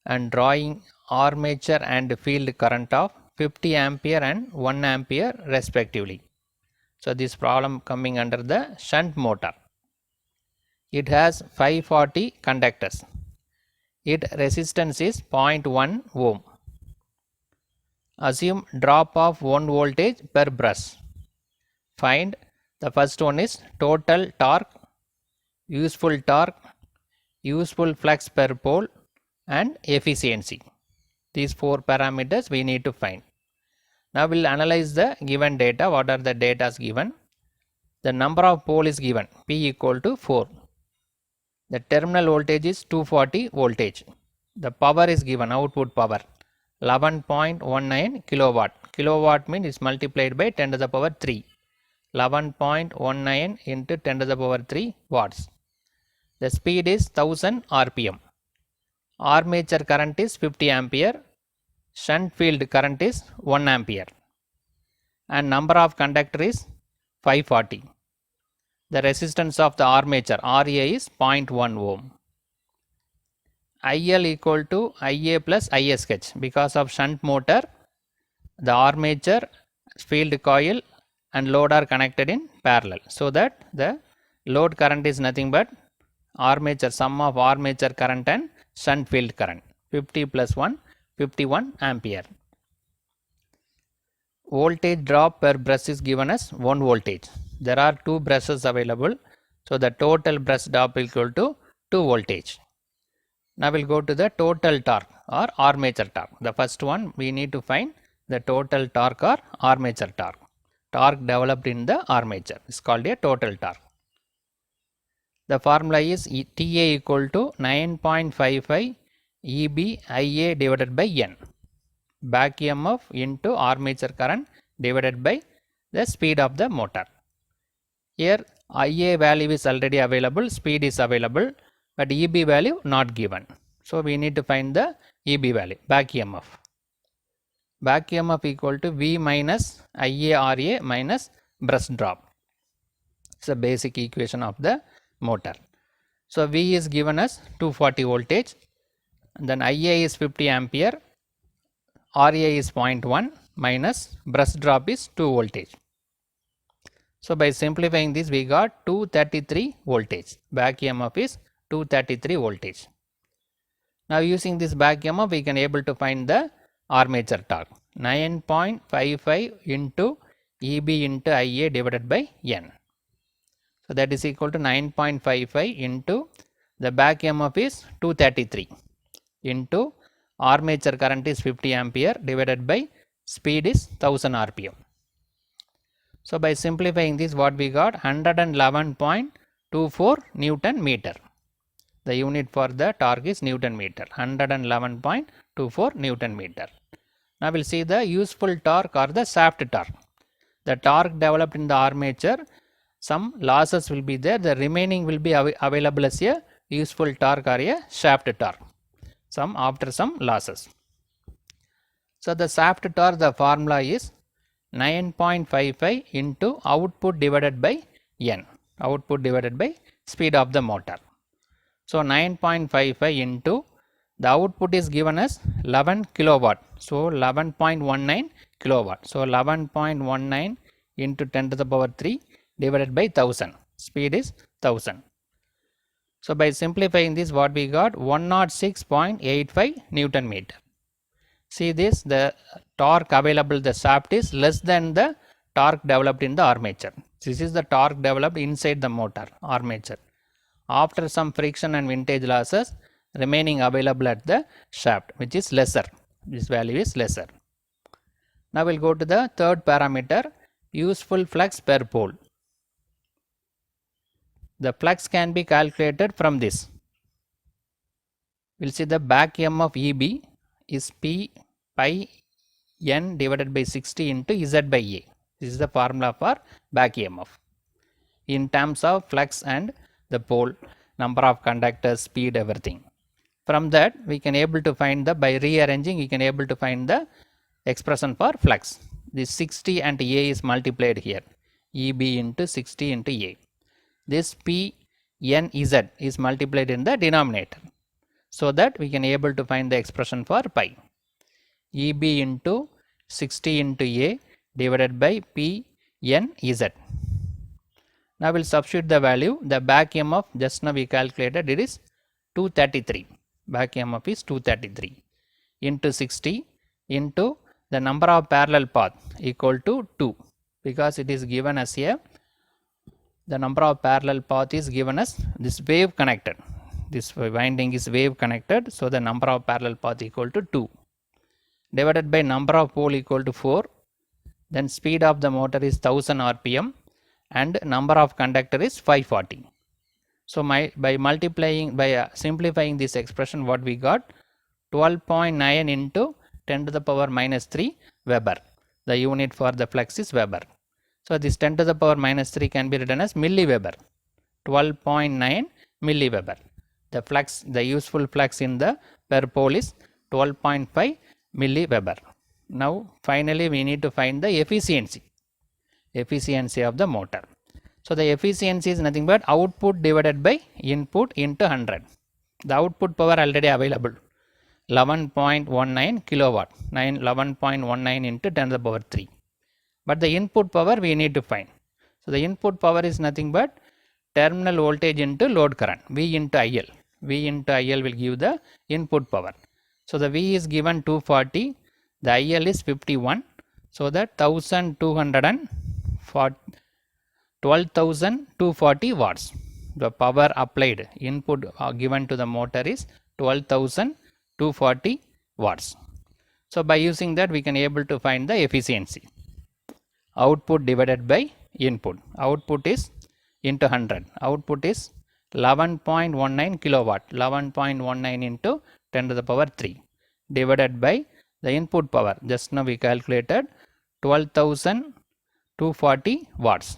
and drawing armature and field current of 50 ampere and 1 ampere respectively. So this problem coming under the shunt motor. It has 540 conductors. Its resistance is 0.1 ohm. Assume drop of 1 voltage per brush. Find the first one is total torque, useful flux per pole and efficiency. These 4 parameters we need to find. Now we'll analyze the given data. What are the data given? The number of pole is given, P equal to 4. The terminal voltage is 240 voltage. The power is given, output power 11.19 kilowatt. Kilowatt means is multiplied by 10 to the power 3. 11.19 into 10 to the power 3 watts. The speed is 1000 rpm. Armature current is 50 ampere. Shunt field current is 1 ampere. And number of conductor is 540. The resistance of the armature RA is 0.1 ohm. IL equal to IA plus ISH. Because of shunt motor, the armature, field coil and load are connected in parallel. So that the load current is nothing but armature, sum of armature current and shunt field current. 50 plus 1, 51 ampere. Voltage drop per brush is given as 1 voltage. There are 2 brushes available. So the total brush drop equal to 2 voltage. Now we'll go to the total torque or armature torque. The first one we need to find the total torque or armature torque. Torque developed in the armature is called a total torque. The formula is TA equal to 9.55 EB/IA divided by N. Back EMF into armature current divided by the speed of the motor. Here IA value is already available, speed is available, but EB value not given. So we need to find the EB value, back EMF. Back EMF equal to V minus IARA minus brush drop. It's a basic equation of the motor. So V is given as 240 voltage, then IA is 50 ampere, RA is 0.1 minus brush drop is 2 voltage. So by simplifying this, we got 233 voltage. Back EMF is 233 voltage. Now using this back EMF, we can able to find the armature torque. 9.55 into EB into IA divided by N. So that is equal to 9.55 into the back EMF is 233 into armature current is 50 ampere divided by speed is 1000 rpm. So by simplifying this, what we got 111.24 Newton meter. The unit for the torque is Newton meter, 111.24 Newton meter. Now we'll see the useful torque or the shaft torque. The torque developed in the armature some losses will be there. The remaining will be available as a useful torque or a shaft torque, after some losses. So the shaft torque, the formula is 9.55 into output divided by N, output divided by speed of the motor. So 9.55 into the output is given as 11 kilowatt. So 11.19 kilowatt. So 11.19 into 10 to the power 3 divided by 1000. Speed is 1000. So by simplifying this, what we got? 106.85 Newton meter. See this, the torque available the shaft is less than the torque developed in the armature. This is the torque developed inside the motor armature. After some friction and windage losses, remaining available at the shaft, which is lesser. This value is lesser. Now we'll go to the third parameter, useful flux per pole. The flux can be calculated from this. We'll see the back EMF EB is P pi N divided by 60 into Z by A. This is the formula for back EMF in terms of flux and the pole, number of conductors, speed, everything. From that we can able to find the, by rearranging we can able to find the expression for flux. This 60 and A is multiplied here, EB into 60 into A. This P N Z is multiplied in the denominator, so that we can able to find the expression for pi. EB into 60 into A divided by P N Z. Now we'll substitute the value. The back EMF just now we calculated, it is 233. Back EMF is 233 into 60 into the number of parallel path equal to 2, because it is given as a, the number of parallel path is given as this wave connected. This winding is wave connected, so the number of parallel path equal to 2 divided by number of pole equal to 4. Then speed of the motor is 1000 rpm and number of conductor is 540. So by multiplying, by simplifying this expression, what we got? 12.9 into 10 to the power minus 3 Weber. The unit for the flux is Weber. So this 10 to the power minus 3 can be written as milliweber. 12.9 milliweber. The flux, the useful flux in the per pole is 12.5 milliweber. Now finally we need to find the efficiency of the motor. So the efficiency is nothing but output divided by input into 100. The output power already available, 11.19 kilowatt, 11.19 into 10 to the power 3. But the input power we need to find. So the input power is nothing but terminal voltage into load current, V into IL. V into IL will give the input power. So the V is given 240, the IL is 51. So that 12,240 watts. The power applied, input given to the motor is 12,240 watts. So by using that we can able to find the efficiency. Output divided by input. Output is into 100. Output is 11.19 kilowatt. 11.19 into 10 to the power 3 divided by the input power. Just now we calculated 12,240 watts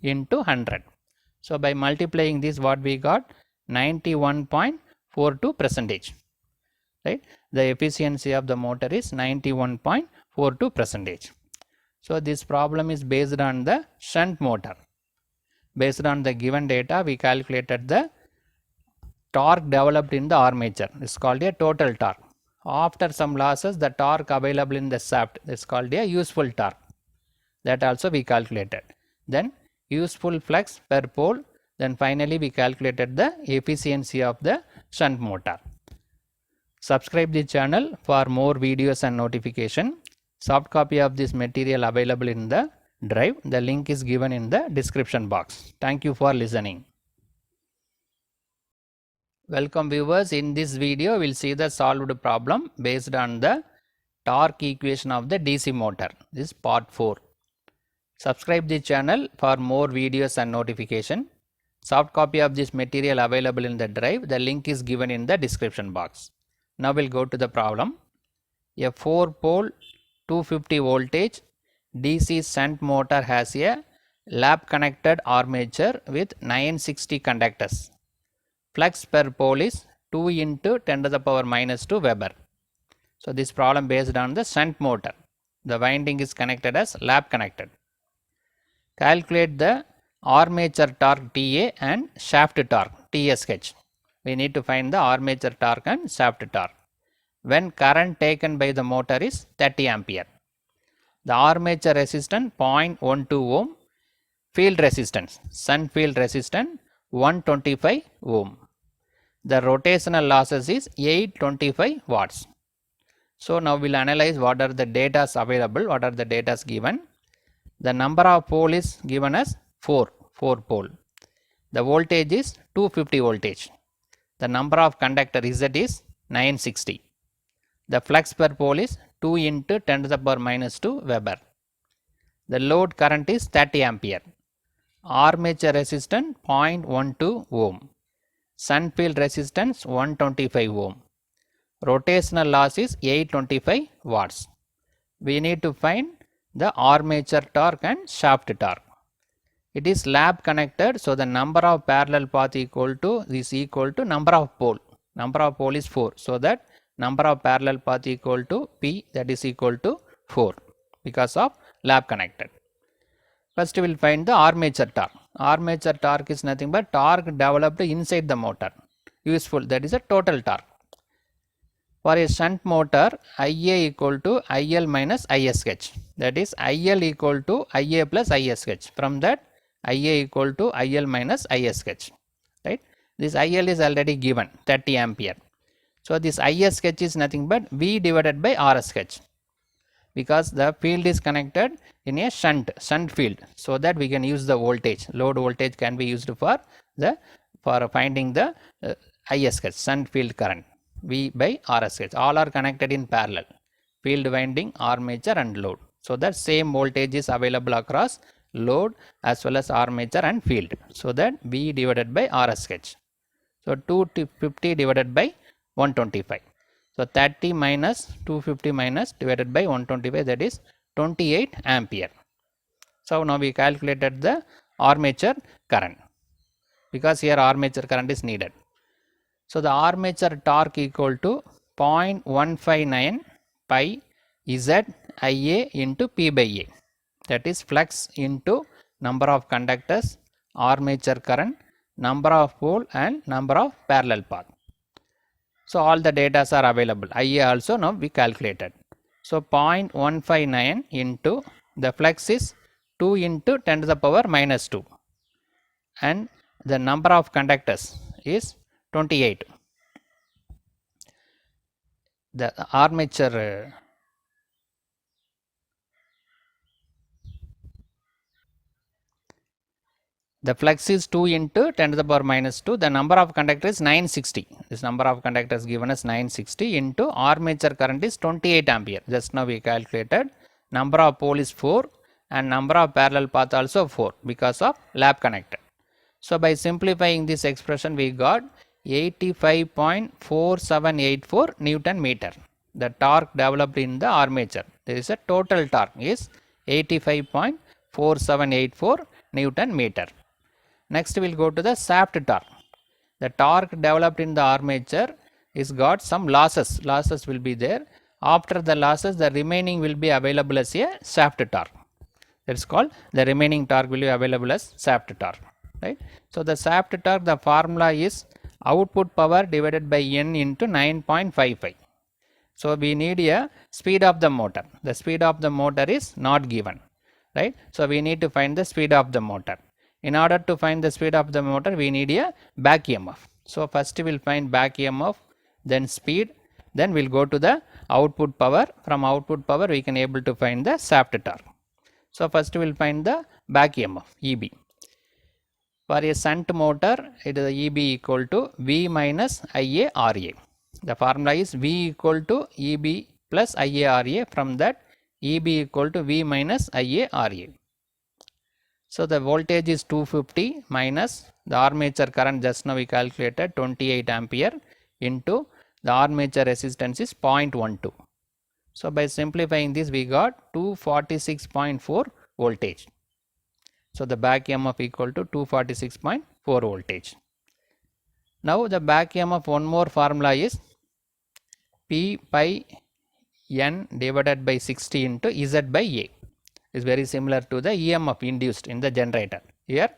into 100. So by multiplying this, what we got? 91.42 percentage. Right? The efficiency of the motor is 91.42 percentage. So this problem is based on the shunt motor. Based on the given data, we calculated the torque developed in the armature. It's called a total torque. After some losses, the torque available in the shaft is called a useful torque. That also we calculated. Then useful flux per pole. Then finally we calculated the efficiency of the shunt motor. Subscribe the channel for more videos and notification. Soft copy of this material available in the drive. The link is given in the description box. Thank you for listening. Welcome viewers. In this video we will see the solved problem based on the torque equation of the DC motor. This is part 4. Subscribe the channel for more videos and notification. Soft copy of this material available in the drive. The link is given in the description box. Now we'll go to the problem. A 4-pole 250 voltage DC shunt motor has a lap connected armature with 960 conductors. Flux per pole is 2 into 10 to the power minus 2 Weber. So this problem based on the shunt motor. The winding is connected as lap connected. Calculate the armature torque TA and shaft torque TSH. We need to find the armature torque and shaft torque when current taken by the motor is 30 ampere. The armature resistance 0.12 ohm, field resistance, shunt field resistance 125 ohm. The rotational losses is 825 watts. So now we'll analyze what are the data available, what are the data given. The number of pole is given as 4 pole. The voltage is 250 voltage. The number of conductor Z is 960. The flux per pole is 2 into 10 to the power minus 2 Weber. The load current is 30 ampere. Armature resistance 0.12 ohm. Shunt field resistance 125 ohm. Rotational loss is 825 watts. We need to find the armature torque and shaft torque. It is lap connected, so the number of parallel path is equal to number of pole. Number of pole is 4, so that number of parallel path equal to P, that is equal to 4 because of lap connected. First we will find the armature torque. Armature torque is nothing but torque developed inside the motor. Useful, that is a total torque. For a shunt motor, Ia equal to IL minus ISH. That is IL equal to Ia plus ISH. From that, Ia equal to IL minus ISH. Right? This IL is already given 30 ampere. So this ISH is nothing but V divided by RSH. Because the field is connected in a shunt field, so that we can use the voltage. Load voltage can be used for finding the ISH, shunt field current. V by RSH, all are connected in parallel, field winding, armature and load. So that same voltage is available across load as well as armature and field. So that V divided by RSH. So 250 divided by 125. So 30 minus 250 minus divided by 125, that is 28 ampere. So now we calculated the armature current, because here armature current is needed. So the armature torque equal to 0.159 pi Z Ia into P by A. That is flux into number of conductors, armature current, number of pole and number of parallel path. So all the data are available. Ia also now we calculated. So 0.159 into the flux is 2 into 10 to the power minus 2 and the number of conductors is 28. The armature the flux is 2 into 10 to the power minus 2. The number of conductors is 960. This number of conductors given as 960 into armature current is 28 ampere. Just now we calculated. Number of pole is 4 and number of parallel path also 4 because of lap connected. So by simplifying this expression, we got 85.4784 Newton meter. The torque developed in the armature, there is a total torque is 85.4784 Newton meter. Next we will go to the shaft torque. The torque developed in the armature is got some losses. Losses will be there. After the losses, the remaining will be available as a shaft torque. That is called the remaining torque will be available as shaft torque. Right? So the shaft torque, the formula is output power divided by N into 9.55. So we need a speed of the motor. The speed of the motor is not given. Right? So we need to find the speed of the motor. In order to find the speed of the motor, we need a back EMF. So first we will find back EMF, then speed, then we will go to the output power. From output power, we can able to find the shaft torque. So first we will find the back EMF, EB. For a shunt motor, it is EB equal to V minus Ia RA. The formula is V equal to EB plus Ia RA. From that, EB equal to V minus Ia RA. So the voltage is 250 minus the armature current, just now we calculated 28 ampere into the armature resistance is 0.12. So by simplifying this, we got 246.4 voltage. So the back EMF equal to 246.4 voltage. Now the back EMF, one more formula is P pi N divided by 60 into Z by A. Is very similar to the EMF induced in the generator. Here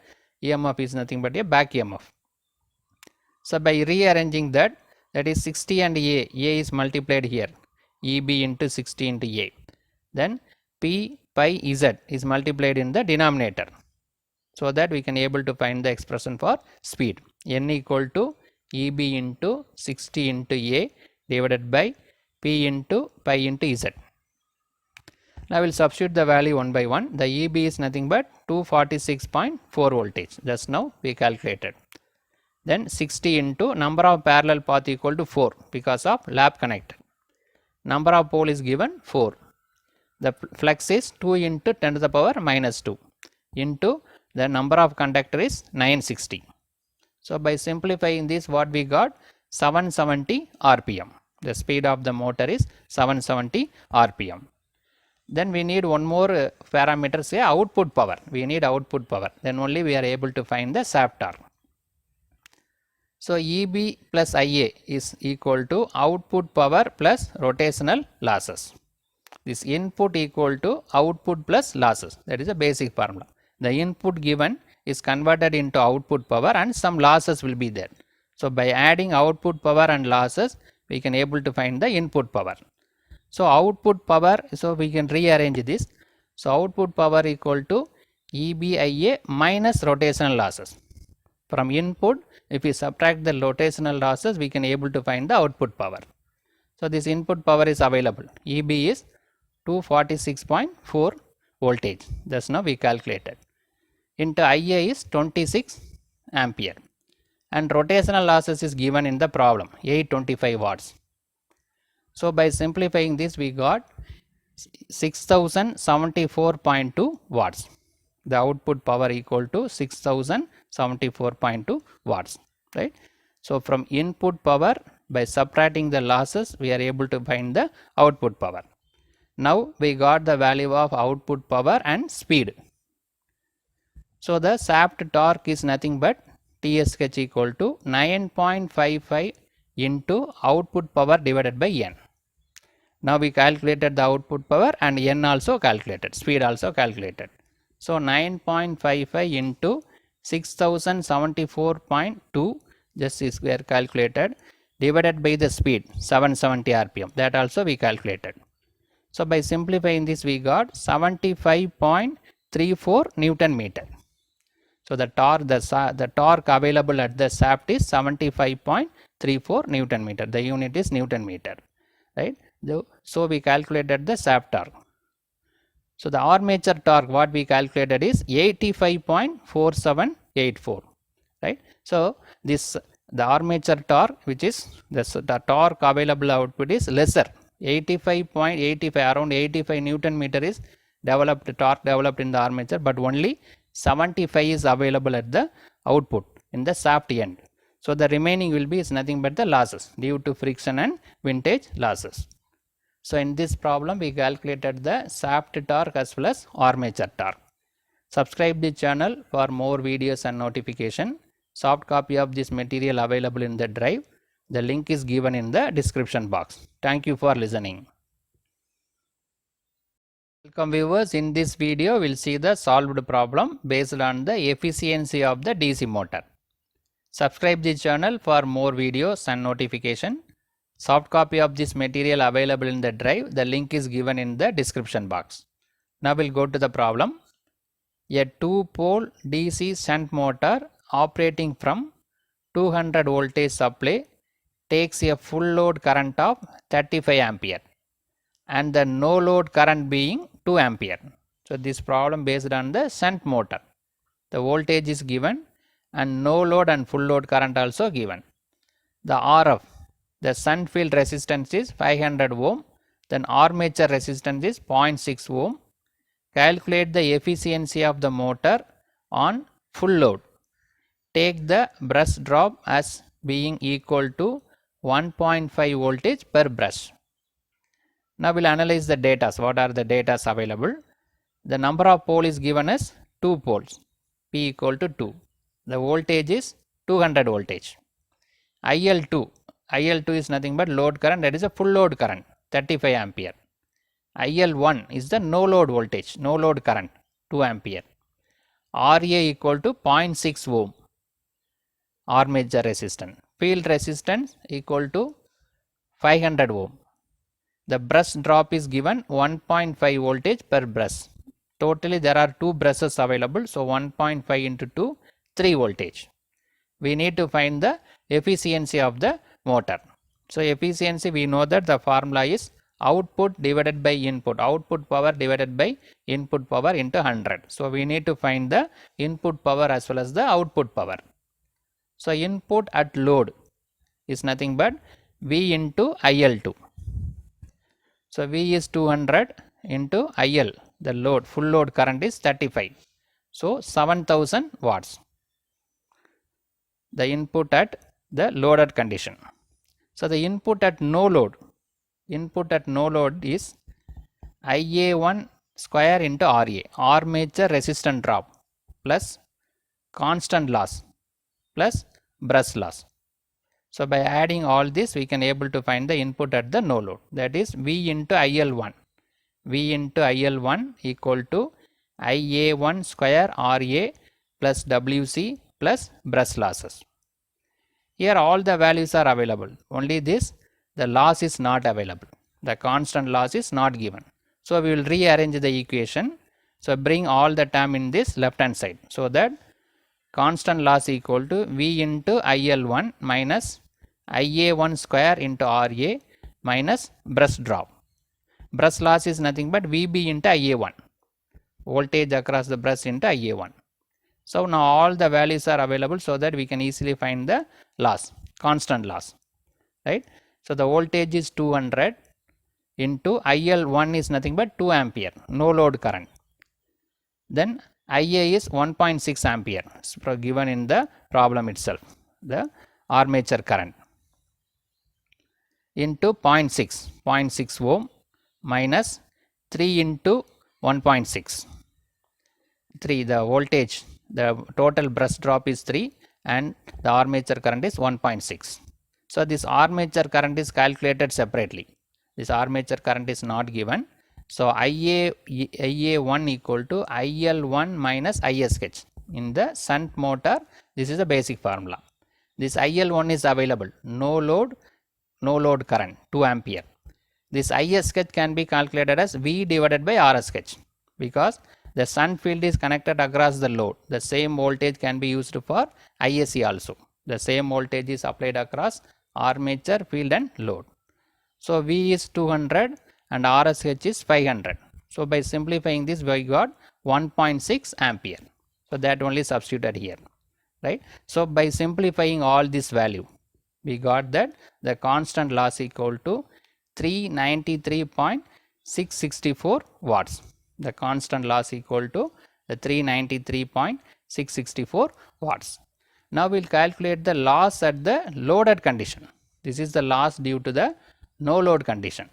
EMF is nothing but a back EMF. So by rearranging that is 60 and A is multiplied here, EB into 60 into A. Then P pi Z is multiplied in the denominator. So that we can able to find the expression for speed. N equal to EB into 60 into A divided by P into pi into Z. Now we will substitute the value one by one. The EB is nothing but 246.4 voltage. Just now we calculated. Then 60 into number of parallel path equal to 4 because of lap connected. Number of pole is given 4. The flux is 2 into 10 to the power minus 2 into the number of conductor is 960. So by simplifying this, what we got? 770 RPM. The speed of the motor is 770 RPM. Then we need one more parameter, say output power. We need output power. Then only we are able to find the shaft torque. So EB plus IA is equal to output power plus rotational losses. This input equal to output plus losses. That is a basic formula. The input given is converted into output power and some losses will be there. So by adding output power and losses, we can able to find the input power. So output power, so we can rearrange this. So output power equal to EBIA minus rotational losses. From input, if we subtract the rotational losses, we can able to find the output power. So this input power is available. EB is 246.4 voltage. Just now we calculated. Into IA is 26 ampere. And rotational losses is given in the problem, 825 watts. So by simplifying this, we got 6074.2 watts. The output power equal to 6074.2 watts, right? So from input power, by subtracting the losses, we are able to find the output power. Now we got the value of output power and speed. So the shaft torque is nothing but TSH equal to 9.55 into output power divided by N. Now we calculated the output power and N also calculated, speed also calculated. So 9.55 into 6074.2, just is where calculated, divided by the speed 770 RPM, that also we calculated. So by simplifying this, we got 75.34 Newton meter. So the torque available at the shaft is 75.34 Newton meter. The unit is Newton meter, right? So we calculated the shaft torque. So the armature torque, what we calculated is 85.4784, right? So this the armature torque, which is the torque available output is lesser, 85.85, around 85 Newton meter is torque developed in the armature, but only 75 is available at the output in the shaft end. So the remaining will be is nothing but the losses due to friction and windage losses. So in this problem, we calculated the shaft torque as well as armature torque. Subscribe the channel for more videos and notification. Soft copy of this material available in the drive. The link is given in the description box. Thank you for listening. Welcome viewers. In this video, we will see the solved problem based on the efficiency of the DC motor. Subscribe the channel for more videos and notification. Soft copy of this material available in the drive. The link is given in the description box. Now we'll go to the problem. A 2-pole DC shunt motor operating from 200 voltage supply takes a full load current of 35 ampere and the no load current being 2 ampere. So this problem based on the shunt motor. The voltage is given and no load and full load current also given. The RF, the shunt field resistance is 500 ohm, then armature resistance is 0.6 ohm. Calculate the efficiency of the motor on full load. Take the brush drop as being equal to 1.5 voltage per brush. Now we'll analyze the data. So what are the data available? The number of pole is given as 2 poles. P equal to 2. The voltage is 200 voltage. IL2, IL2 is nothing but load current, that is a full load current, 35 ampere. IL1 is the no load voltage, no load current, 2 ampere. RA equal to 0.6 ohm, armature resistance. Field resistance equal to 500 ohm. The brush drop is given 1.5 voltage per brush. Totally there are 2 brushes available, so 1.5 into 2, 3 voltage. We need to find the efficiency of the motor. So efficiency, we know that the formula is output divided by input, output power divided by input power into 100. So we need to find the input power as well as the output power. So input at load is nothing but V into IL2. So V is 200 into IL, the load, full load current is 35. So 7000 watts, the input at the loaded condition. So the input at no load is IA1 square into RA, armature resistance drop, plus constant loss plus brush loss. So by adding all this, we can able to find the input at the no load, that is V into IL1. V into IL1 equal to IA1 square RA plus WC plus brush losses. Here all the values are available, only this, the loss is not available, the constant loss is not given. So we will rearrange the equation. So bring all the term in this left hand side, so that constant loss equal to V into IL1 minus IA1 square into RA minus brush drop. Brush loss is nothing but VB into IA1, voltage across the brush into IA1. So now all the values are available, so that we can easily find the loss, constant loss, right? So the voltage is 200 into IL1 is nothing but 2 ampere, no load current. Then IA is 1.6 ampere, given in the problem itself, the armature current, into 0.6 ohm minus 3 into 1.6. 3, the voltage, the total brush drop is 3 and the armature current is 1.6. So this armature current is calculated separately. This armature current is not given. So IA1 equal to IL1 minus ISH. In the shunt motor, this is a basic formula. This IL1 is available, no load current, 2 ampere. This ISH can be calculated as V divided by RSH, because the shunt field is connected across the load. The same voltage can be used for ISC also. The same voltage is applied across armature, field and load. So V is 200 and RSH is 500. So by simplifying this, we got 1.6 ampere. So that only substituted here, right? So by simplifying all this value, we got that the constant loss equal to 393.664 watts. The constant loss equal to the 393.664 watts. Now we will calculate the loss at the loaded condition. This is the loss due to the no load condition.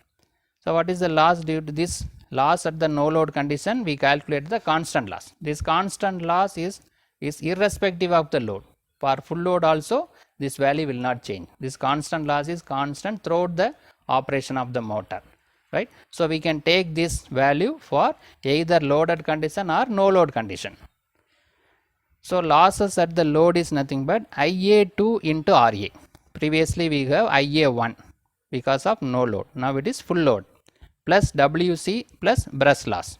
So what is the loss due to this loss at the no load condition? We calculate the constant loss. This constant loss is irrespective of the load. For full load also, this value will not change. This constant loss is constant throughout the operation of the motor, right? So we can take this value for either loaded condition or no load condition. So losses at the load is nothing but IA2 into RA. Previously we have IA1 because of no load. Now it is full load, plus WC plus brush loss.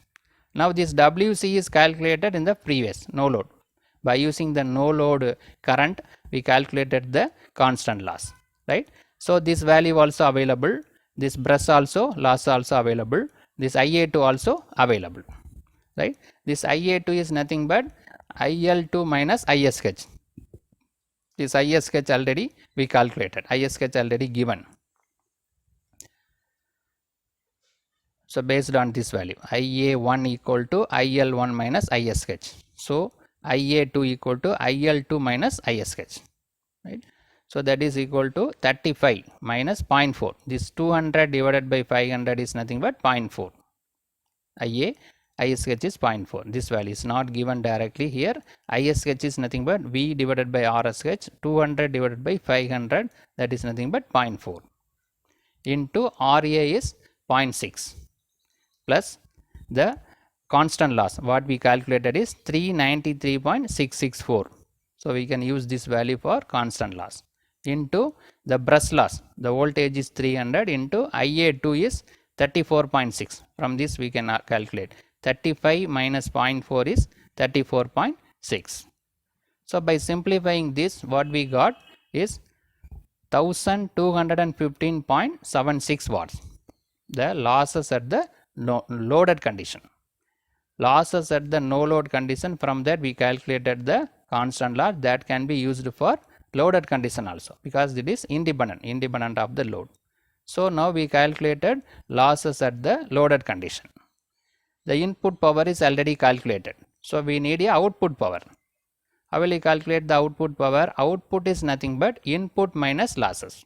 Now this WC is calculated in the previous no load. By using the no load current, we calculated the constant loss, right? So this value also available, this brush also, loss also available, this IA2 also available, right? This IA2 is nothing but IL2 minus ISH. This ISH already we calculated, ISH already given. So based on this value, IA1 equal to IL1 minus ISH. So IA2 equal to IL2 minus ISH, right? So that is equal to 35 minus 0.4. This 200 divided by 500 is nothing but 0.4. ISH is 0.4. This value is not given directly here. ISH is nothing but V divided by RSH, 200 divided by 500, that is nothing but 0.4, into RA is 0.6 plus the constant loss what we calculated is 393.664. So we can use this value for constant loss into the brush loss. The voltage is 300 into IA2 is 34.6. From this we can calculate 35 minus 0.4 is 34.6. So by simplifying this, what we got is 1215.76 watts. The losses at the loaded condition. Losses at the no load condition, from that we calculated the constant loss that can be used for loaded condition also, because it is independent of the load. So now we calculated losses at the loaded condition. The input power is already calculated. So we need a output power. How will you calculate the output power? Output is nothing but input minus losses.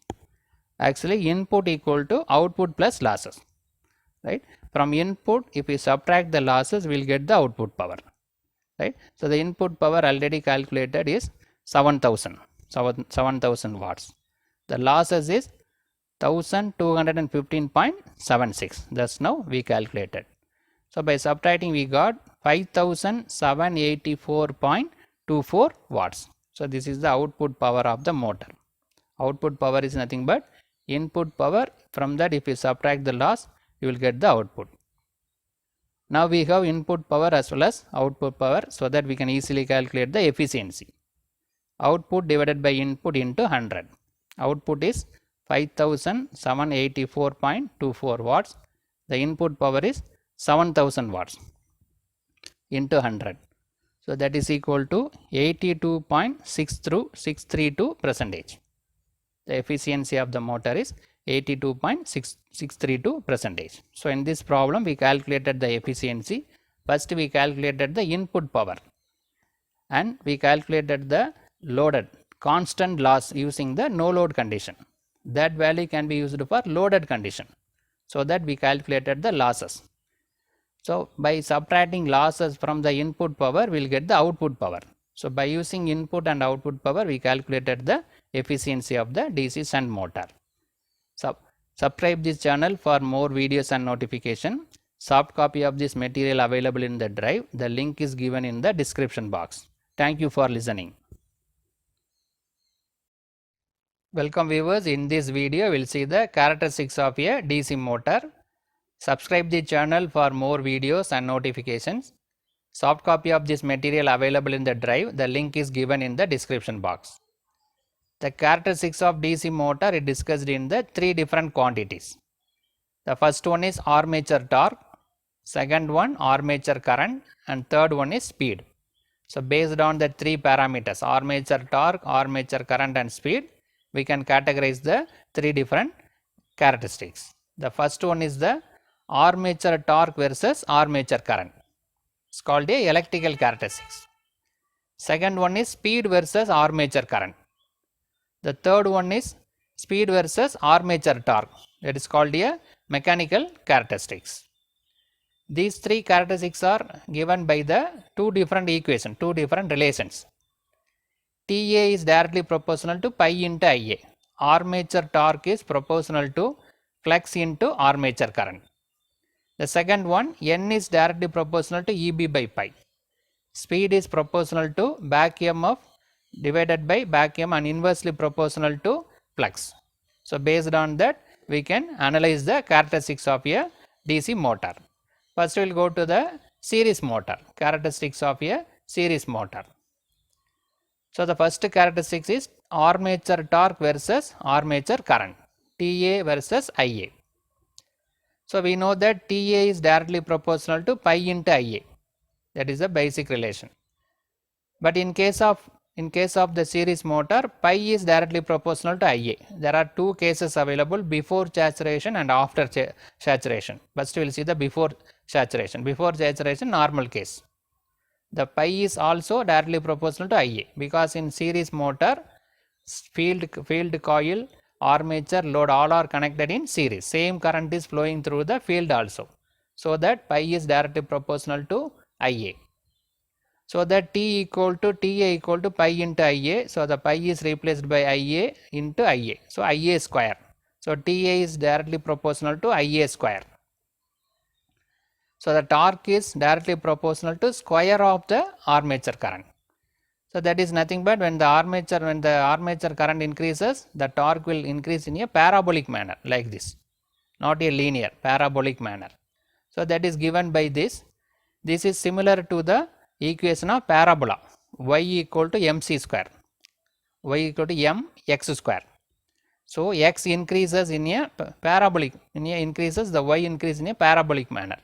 Actually input equal to output plus losses. Right? From input, if we subtract the losses, we will get the output power. Right? So the input power already calculated is 7,000 watts. The losses is 1215.76. That's now we calculated. So by subtracting we got 5784.24 watts. So this is the output power of the motor. Output power is nothing but input power. From that if you subtract the loss, you will get the output. Now we have input power as well as output power, so that we can easily calculate the efficiency. Output divided by input into 100. Output is 5784.24 watts. The input power is 7000 watts into 100. So that is equal to 82.632 percentage. The efficiency of the motor is 82.632 percentage. So in this problem we calculated the efficiency. First we calculated the input power and we calculated the loaded constant loss using the no load condition. That value can be used for loaded condition. So that we calculated the losses. So by subtracting losses from the input power, we will get the output power. So by using input and output power, we calculated the efficiency of the DC shunt motor. Subscribe this channel for more videos and notification. Soft copy of this material available in the drive. The link is given in the description box. Thank you for listening. Welcome viewers. In this video, we will see the characteristics of a DC motor. Subscribe the channel for more videos and notifications. Soft copy of this material available in the drive. The link is given in the description box. The characteristics of DC motor is discussed in the three different quantities. The first one is armature torque, second one armature current, and third one is speed. So based on the three parameters, armature torque, armature current and speed, we can categorize the three different characteristics. The first one is the armature torque versus armature current. It's called a electrical characteristics. Second one is speed versus armature current. The third one is speed versus armature torque. That is called a mechanical characteristics. These three characteristics are given by the two different equations, two different relations. TA is directly proportional to pi into Ia. Armature torque is proportional to flux into armature current. The second one, N is directly proportional to EB by pi. Speed is proportional to back EMF divided by back EMF and inversely proportional to flux. So based on that, we can analyze the characteristics of a DC motor. First we will go to the series motor, characteristics of a series motor. So the first characteristics is armature torque versus armature current, TA versus Ia. So we know that TA is directly proportional to pi into Ia. That is the basic relation. But in case of the series motor, pi is directly proportional to Ia. There are two cases available, before saturation and after saturation. First we will see the before saturation. Before saturation, normal case. The pi is also directly proportional to Ia, because in series motor, field coil, armature, load all are connected in series. Same current is flowing through the field also. so that pi is directly proportional to Ia. So that T equal to TA equal to pi into Ia. So the pi is replaced by Ia into Ia. So Ia square. So TA is directly proportional to Ia square. So the torque is directly proportional to square of the armature current. So that is nothing but when the armature current increases, the torque will increase in a parabolic manner like this, not a linear, parabolic manner. So that is given by this. This is similar to the equation of parabola, y equal to mc square, y equal to mx square. So x increases in a parabolic, the y increase in a parabolic manner.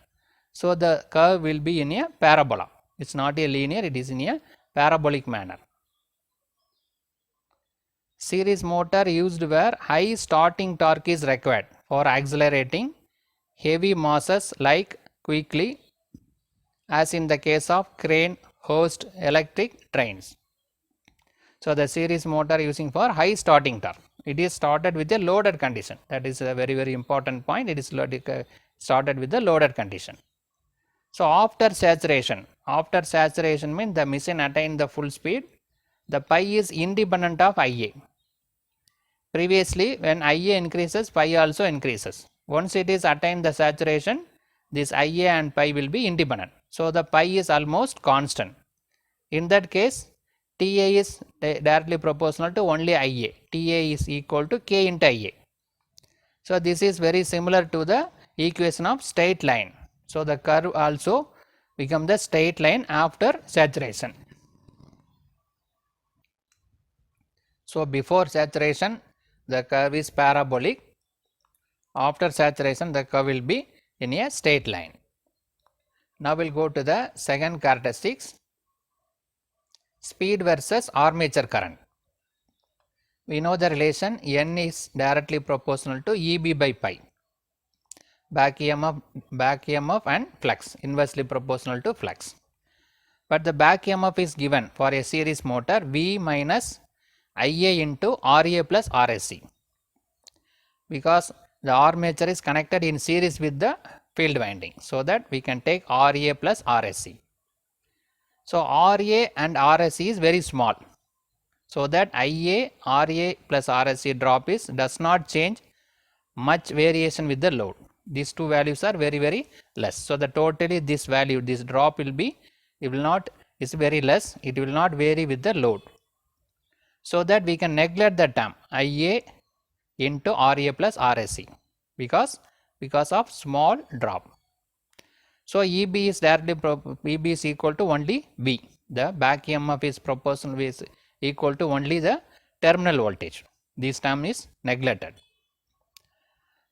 So the curve will be in a parabola. It is not a linear, it is in a parabolic manner. Series motor used where high starting torque is required for accelerating heavy masses like quickly, as in the case of crane, hosed, electric trains. So the series motor using for high starting torque. It is started with a loaded condition. That is a very important point. It is started with the loaded condition. So after saturation means the machine attained the full speed. The pi is independent of Ia. Previously, when Ia increases, pi also increases. Once it is attained the saturation, this Ia and pi will be independent. So the pi is almost constant. In that case, TA is directly proportional to only Ia. TA is equal to K into Ia. So this is very similar to the equation of straight line. So the curve also become the straight line after saturation. So before saturation, the curve is parabolic. After saturation, the curve will be in a straight line. Now we will go to the second characteristics, speed versus armature current. We know the relation N is directly proportional to EB by pi. Back EMF and flux, inversely proportional to flux. But the back EMF is given for a series motor V minus Ia into Ra plus Rsc, because the armature is connected in series with the field winding, so that we can take Ra plus Rsc. So Ra and Rsc is very small, so that Ia, Ra plus Rsc drop does not change much variation with the load. These two values are very less. So the totally this value, this drop will be, is very less, it will not vary with the load. So that we can neglect the term Ia into Ra plus Rsc because of small drop. So EB is EB is equal to only B. The back EMF is proportional is equal to only the terminal voltage. This term is neglected.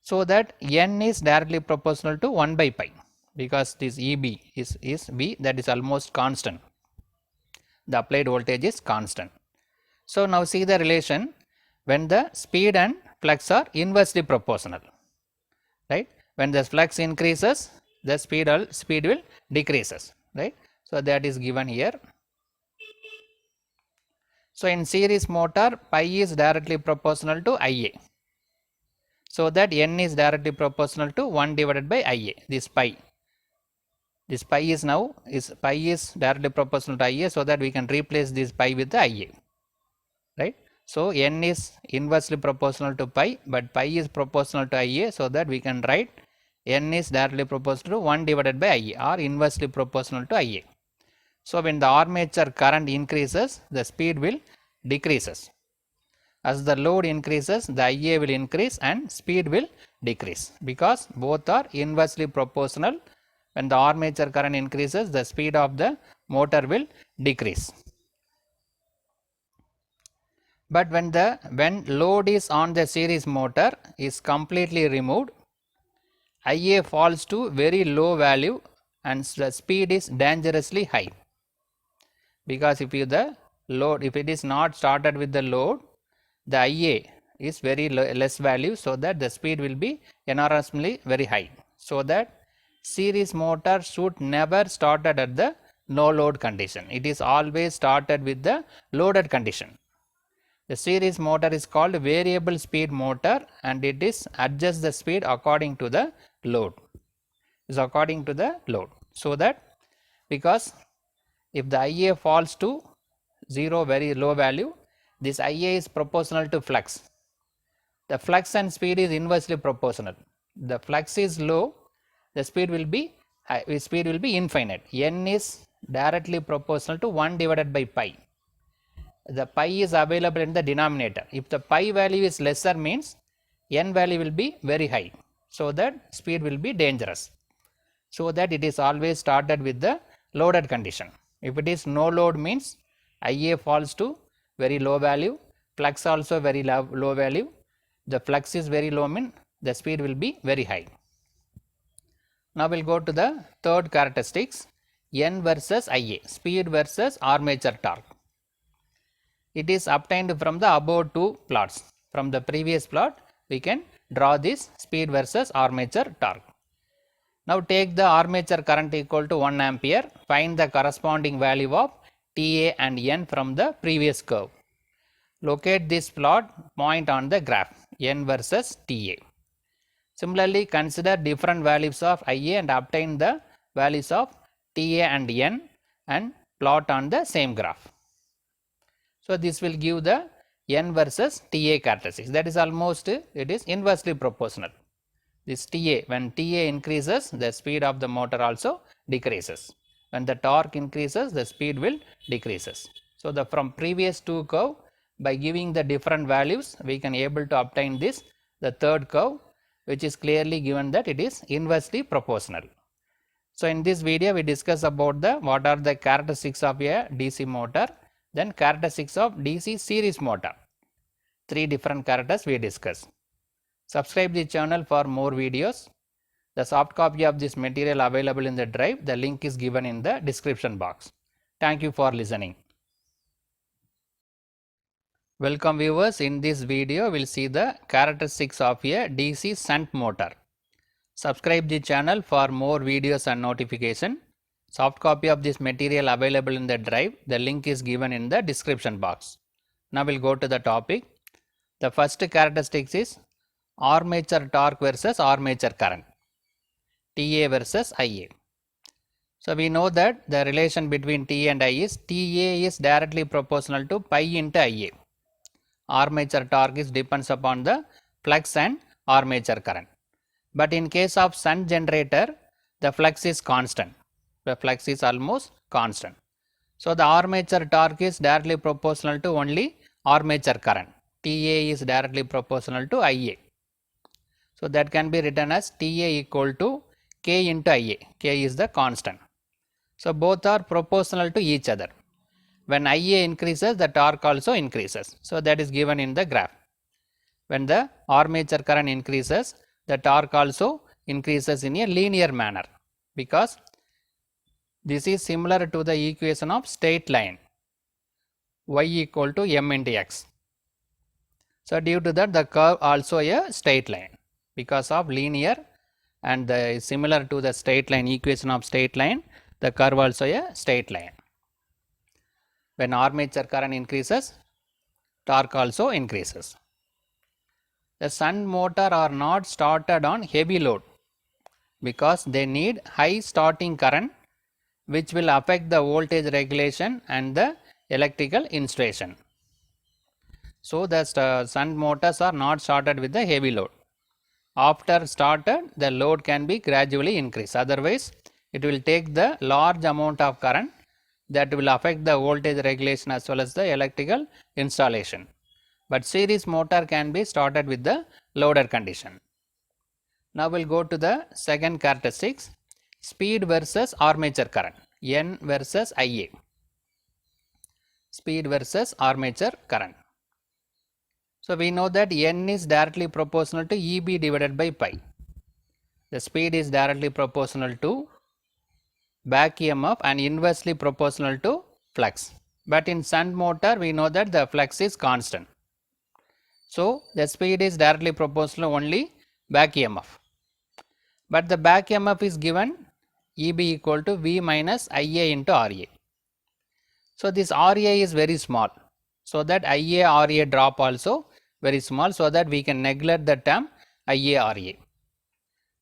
So that N is directly proportional to 1 by pi, because this EB is B, that is almost constant. The applied voltage is constant. So now see the relation when the speed and flux are inversely proportional, right? When the flux increases, the speed will decreases, right? So that is given here. So in series motor, pi is directly proportional to Ia. So that N is directly proportional to 1 divided by Ia, this pi. This pi is directly proportional to Ia, so that we can replace this pi with the Ia, right? So N is inversely proportional to pi, but pi is proportional to Ia, so that we can write N is directly proportional to 1 divided by Ia, or inversely proportional to Ia. So when the armature current increases, the speed will decreases. As the load increases, the Ia will increase and speed will decrease, because both are inversely proportional. When the armature current increases, the speed of the motor will decrease. But when load is on the series motor is completely removed, Ia falls to very low value and the speed is dangerously high, because if it is not started with the load, the Ia is very less value, so that the speed will be enormously very high. So that series motor should never started at the no load condition. It is always started with the loaded condition. The series motor is called variable speed motor, and it is adjust the speed according to the load. is according to the load. So that because if the Ia falls to 0 very low value, this Ia is proportional to flux. The flux and speed is inversely proportional. The flux is low, the speed will be high, speed will be infinite. N is directly proportional to 1 divided by pi. The pi is available in the denominator. If the pi value is lesser means n value will be very high. So that speed will be dangerous. So that it is always started with the loaded condition. If it is no load means Ia falls to very low value, flux also very low value. The flux is very low mean the speed will be very high. Now we will go to the third characteristics, N versus Ia, speed versus armature torque. It is obtained from the above two plots. From the previous plot we can draw this speed versus armature torque. Now take the armature current equal to 1 ampere, find the corresponding value of TA and N from the previous curve. Locate this plot point on the graph N versus TA. Similarly, consider different values of Ia and obtain the values of TA and N and plot on the same graph. So this will give the N versus TA characteristics. That is almost, it is inversely proportional. This TA, when TA increases, the speed of the motor also decreases. When the torque increases, the speed will decreases. So the from previous two curve, by giving the different values, we can able to obtain this, the third curve, which is clearly given that it is inversely proportional. So in this video, we discuss about the what are the characteristics of a DC motor, then characteristics of DC series motor. 3 different characters we discuss. Subscribe the channel for more videos. The soft copy of this material available in the drive. The link is given in the description box. Thank you for listening. Welcome viewers. In this video, we will see the characteristics of a DC shunt motor. Subscribe the channel for more videos and notification. Soft copy of this material available in the drive. The link is given in the description box. Now we will go to the topic. The first characteristics is armature torque versus armature current, TA versus Ia. So we know that the relation between TA and Ia is TA is directly proportional to pi into Ia. Armature torque is depends upon the flux and armature current. But in case of shunt generator, the flux is constant. The flux is almost constant. So the armature torque is directly proportional to only armature current. TA is directly proportional to Ia. So that can be written as TA equal to K into Ia. K is the constant. So both are proportional to each other. When Ia increases, the torque also increases. So that is given in the graph. When the armature current increases, the torque also increases in a linear manner, because this is similar to the equation of straight line, y equal to m into x. So due to that, the curve also a straight line because of linear, and similar to the straight line equation of straight line, the curve also a straight line. When armature current increases, torque also increases. The shunt motor are not started on heavy load because they need high starting current, which will affect the voltage regulation and the electrical installation. So the shunt motors are not started with the heavy load. After started, the load can be gradually increased. Otherwise, it will take the large amount of current that will affect the voltage regulation as well as the electrical installation. But series motor can be started with the loaded condition. Now we will go to the second characteristics, speed versus armature current, N versus Ia. Speed versus armature current. So we know that N is directly proportional to EB divided by pi. The speed is directly proportional to back EMF and inversely proportional to flux. But in shunt motor, we know that the flux is constant. So the speed is directly proportional only back EMF. But the back EMF is given EB equal to V minus Ia into RA. So this RA is very small. So that Ia RA drop also very small, so that we can neglect the term Ia RA.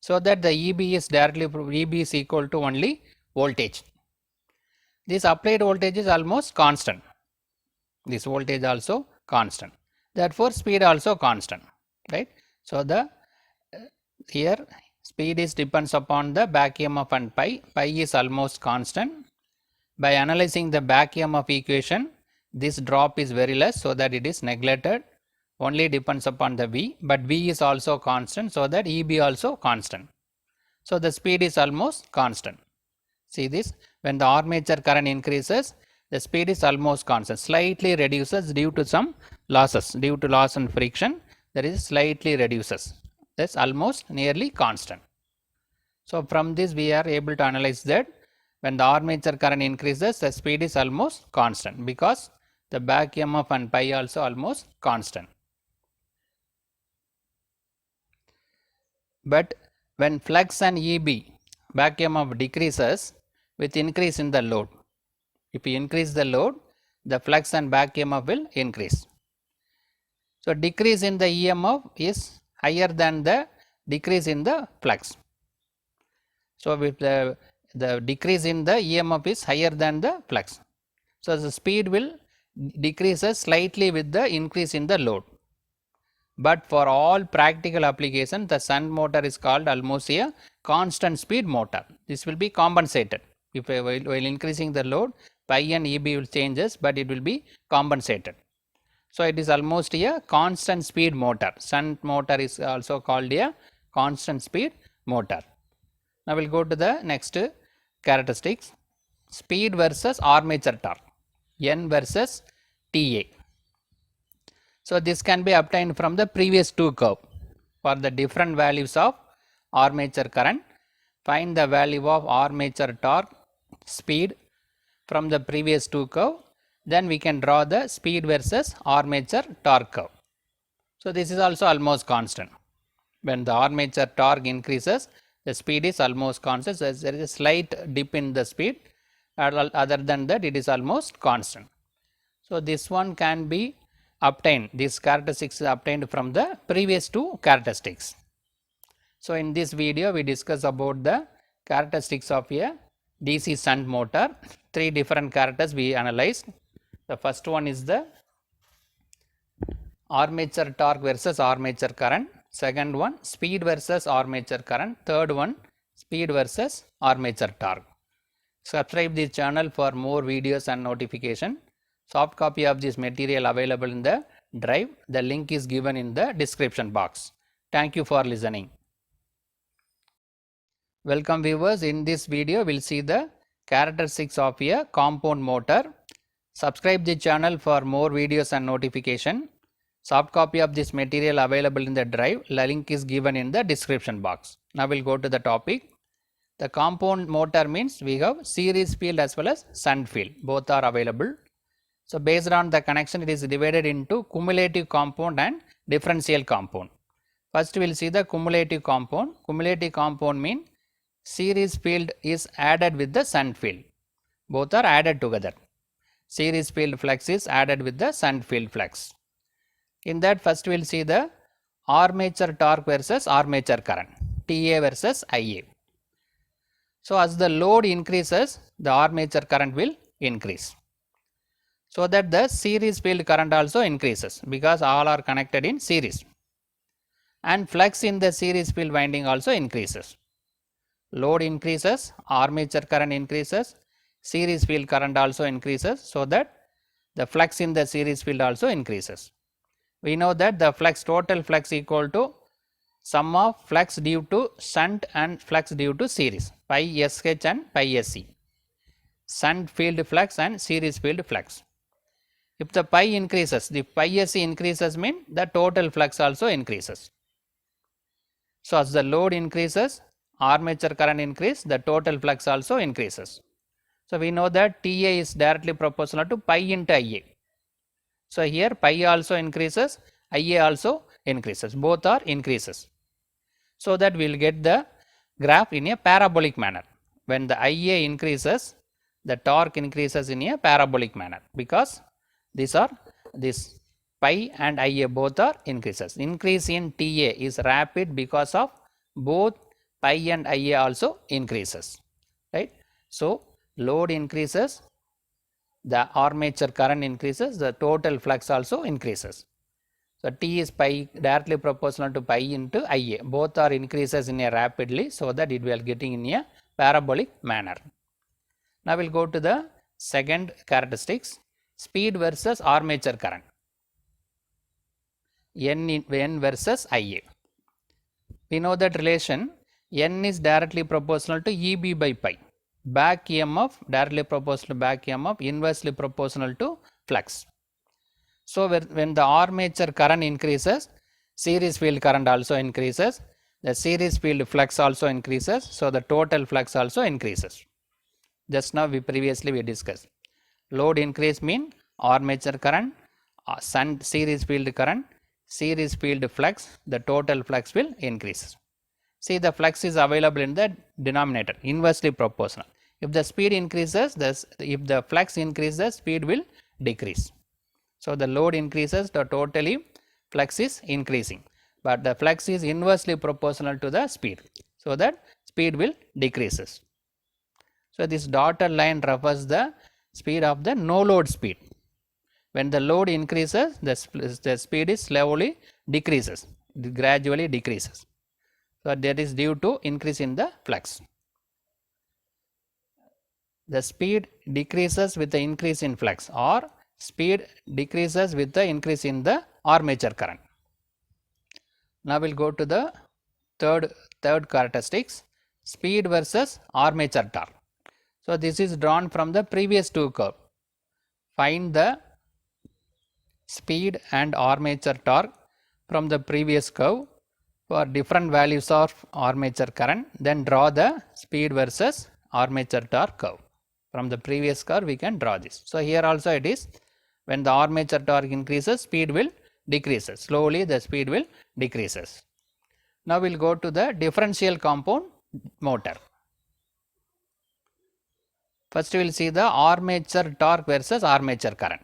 so that the EB is equal to only voltage. This applied voltage is almost constant. This voltage also constant. Therefore, speed also constant, right? So the here speed is depends upon the back EMF and pi. Pi is almost constant. By analyzing the back EMF equation, this drop is very less, so that it is neglected. Only depends upon the V, but V is also constant, so that EB also constant. So the speed is almost constant. See this, when the armature current increases, the speed is almost constant, slightly reduces due to some losses, due to loss and friction, there is slightly reduces, that's almost nearly constant. So from this we are able to analyze that when the armature current increases, the speed is almost constant, because the back EMF and pi also almost constant. But when flux and EB back EMF decreases with increase in the load, if you increase the load, the flux and back EMF will increase. So decrease in the EMF is higher than the decrease in the flux. So if the decrease in the EMF is higher than the flux, so the speed will decreases slightly with the increase in the load. But for all practical application, the shunt motor is called almost a constant speed motor. This will be compensated. If while increasing the load, pi and EB will changes, but it will be compensated. So it is almost a constant speed motor. Shunt motor is also called a constant speed motor. Now we will go to the next characteristics. Speed versus armature torque, N versus TA. So this can be obtained from the previous two curve. For the different values of armature current, find the value of armature torque, speed from the previous two curve, then we can draw the speed versus armature torque curve. So this is also almost constant. When the armature torque increases, the speed is almost constant. So there is a slight dip in the speed, other than that it is almost constant. So this one can be obtained, this characteristics is obtained from the previous two characteristics. So in this video we discuss about the characteristics of a DC shunt motor. Three different characters we analyzed. The first one is the armature torque versus armature current. Second one, speed versus armature current. Third one, speed versus armature torque. Subscribe this channel for more videos and notification. Soft copy of this material available in the drive. The link is given in the description box. Thank you for listening. Welcome viewers. In this video we will see the characteristics of a compound motor. Subscribe the channel for more videos and notification. Soft copy of this material available in the drive. The link is given in the description box. Now we will go to the topic. The compound motor means we have series field as well as shunt field. Both are available. So based on the connection, it is divided into cumulative compound and differential compound. First we will see the cumulative compound. Cumulative compound means series field is added with the shunt field. Both are added together. Series field flux is added with the shunt field flux. In that first we will see the armature torque versus armature current, TA versus IA. So as the load increases, the armature current will increase, so that the series field current also increases, because all are connected in series, and flux in the series field winding also increases. Load increases, armature current increases, series field current also increases, so that the flux in the series field also increases. We know that the flux, total flux equal to sum of flux due to shunt and flux due to series, pi SH and pi SC, shunt field flux and series field flux. If the pi increases, the pi SC increases mean the total flux also increases. So as the load increases, armature current increase, the total flux also increases. So we know that TA is directly proportional to pi into IA. So here pi also increases, IA also increases, both are increases. So that we will get the graph in a parabolic manner. When the IA increases, the torque increases in a parabolic manner, because these are this pi and IA both are increases. Increase in TA is rapid because of both pi and Ia also increases, right. So, load increases, the armature current increases, the total flux also increases. So, T is pi directly proportional to pi into Ia, both are increases in a rapidly, so that it will getting in a parabolic manner. Now, we will go to the second characteristics, speed versus armature current, N versus Ia. We know that relation N is directly proportional to Eb by pi, back EMF directly proportional to back EMF, inversely proportional to flux. So, when the armature current increases, series field current also increases, the series field flux also increases, so the total flux also increases. Just now we previously discussed. Load increase mean armature current, series field current, series field flux, the total flux will increase. See, the flux is available in the denominator, inversely proportional. If the speed increases, if the flux increases, speed will decrease. So, the load increases, the totally flux is increasing, but the flux is inversely proportional to the speed. So, that speed will decreases. So, this dotted line refers the speed of the no load speed. When the load increases, the speed is slowly decreases, it gradually decreases. So, that is due to increase in the flux. The speed decreases with the increase in flux, or speed decreases with the increase in the armature current. Now, we will go to the third characteristics, speed versus armature torque. So, this is drawn from the previous two curve. Find the speed and armature torque from the previous curve for different values of armature current, then draw the speed versus armature torque curve. From the previous curve we can draw this. So, here also it is, when the armature torque increases, speed will decreases, slowly the speed will decreases. Now, we will go to the differential compound motor. First we will see the armature torque versus armature current.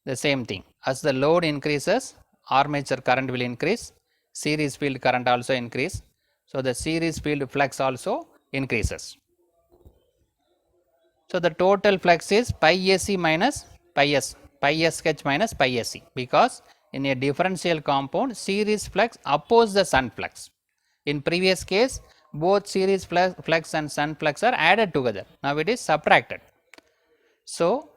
The same thing, as the load increases, armature current will increase, series field current also increase. So, the series field flux also increases. So, the total flux is pi AC minus pi S, pi SH minus pi SC, because in a differential compound, series flux oppose the shunt flux. In previous case, both series flux and shunt flux are added together. Now, it is subtracted. So,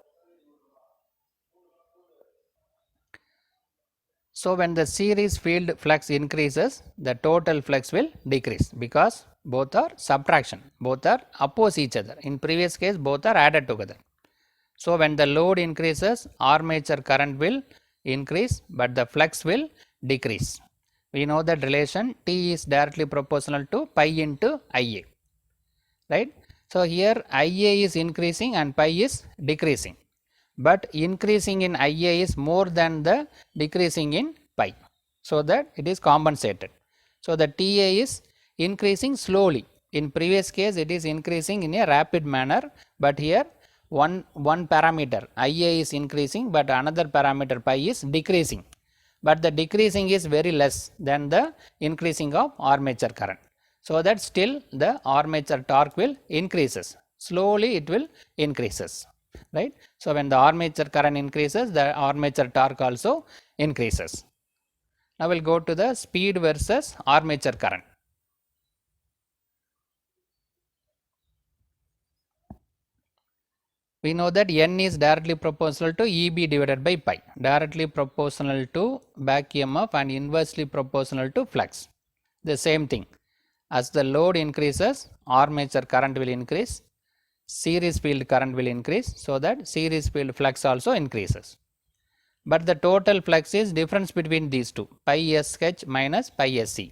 when the series field flux increases, the total flux will decrease, because both are subtraction, both are oppose each other. In previous case, both are added together. So, when the load increases, armature current will increase, but the flux will decrease. We know that relation T is directly proportional to pi into Ia, right. So, here Ia is increasing and pi is decreasing, but increasing in Ia is more than the decreasing in pi, so that it is compensated. So, the TA is increasing slowly. In previous case, it is increasing in a rapid manner, but here one parameter Ia is increasing, but another parameter pi is decreasing, but the decreasing is very less than the increasing of armature current. So, that still the armature torque will increases, slowly it will increases, right. So, when the armature current increases, the armature torque also increases. Now, we will go to the speed versus armature current. We know that N is directly proportional to Eb divided by pi, directly proportional to back EMF and inversely proportional to flux. The same thing, as the load increases, armature current will increase, series field current will increase, so that series field flux also increases. But the total flux is difference between these two, pi SH minus pi SC.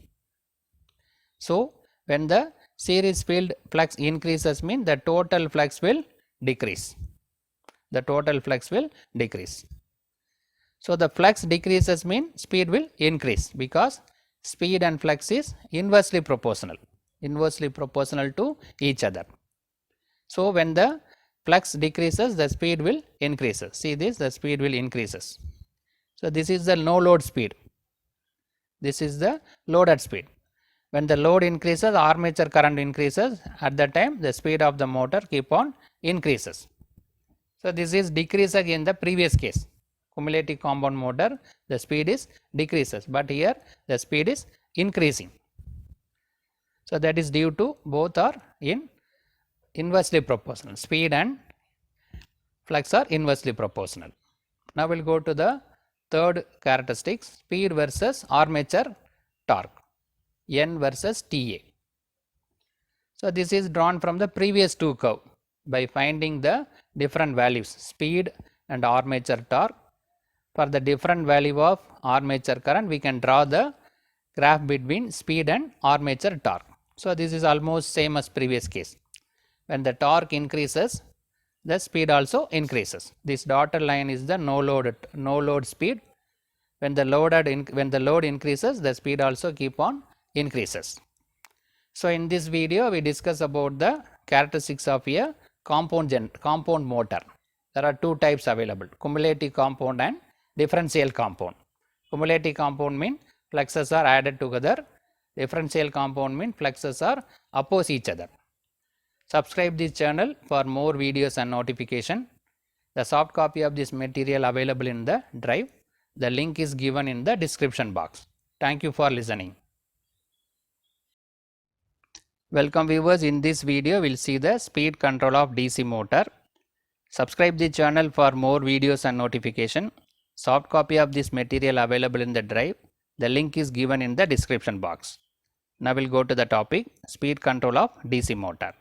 So, when the series field flux increases, mean the total flux will decrease, the total flux will decrease. So, the flux decreases mean speed will increase, because speed and flux is inversely proportional to each other. So, when the flux decreases, the speed will increases. See this, the speed will increases. So, this is the no load speed, this is the loaded speed. When the load increases, armature current increases. At that time, the speed of the motor keep on increases. So this is decreasing in the previous case. Cumulative compound motor, the speed is decreases, but here the speed is increasing. So that is due to both are in inversely proportional. Speed and flux are inversely proportional. Now we will go to the third characteristic, speed versus armature torque, N versus TA. So this is drawn from the previous two curve by finding the different values, speed and armature torque. For the different value of armature current, we can draw the graph between speed and armature torque. So this is almost same as previous case. When the torque increases, the speed also increases. This dotted line is the no load speed. When the load increases, the speed also keep on increases. So in this video, we discuss about the characteristics of a compound motor. There are two types available: cumulative compound and differential compound. Cumulative compound means fluxes are added together. Differential compound means fluxes are oppose each other. Subscribe this channel for more videos and notification. The soft copy of this material available in the drive. The link is given in the description box. Thank you for listening. Welcome viewers, in this video we will see the speed control of DC motor. Subscribe the channel for more videos and notification. Soft copy of this material available in the drive. The link is given in the description box. Now we will go to the topic, speed control of DC motor.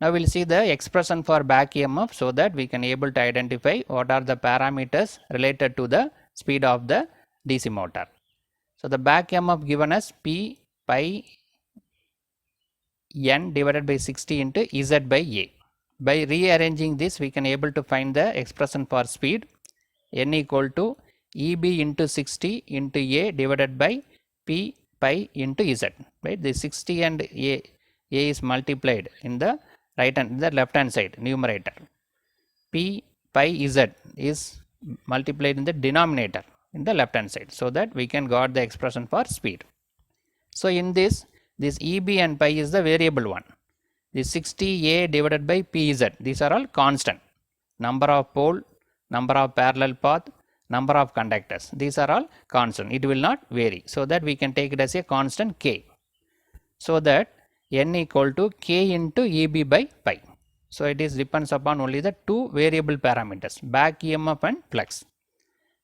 Now we will see the expression for back EMF so that we can able to identify what are the parameters related to the speed of the DC motor. So the back EMF given as P pi N divided by 60 into Z by A. By rearranging this, we can able to find the expression for speed, N equal to EB into 60 into A divided by P pi into Z. Right? The 60 and A is multiplied in the left hand side numerator. P pi Z is multiplied in the denominator in the left hand side, so that we can got the expression for speed. So in this EB and pi is the variable one. The 60A divided by PZ, these are all constant. Number of pole, number of parallel path, number of conductors, these are all constant. It will not vary, so that we can take it as a constant K. So that N equal to K into EB by pi. So it is depends upon only the two variable parameters, back EMF and flux.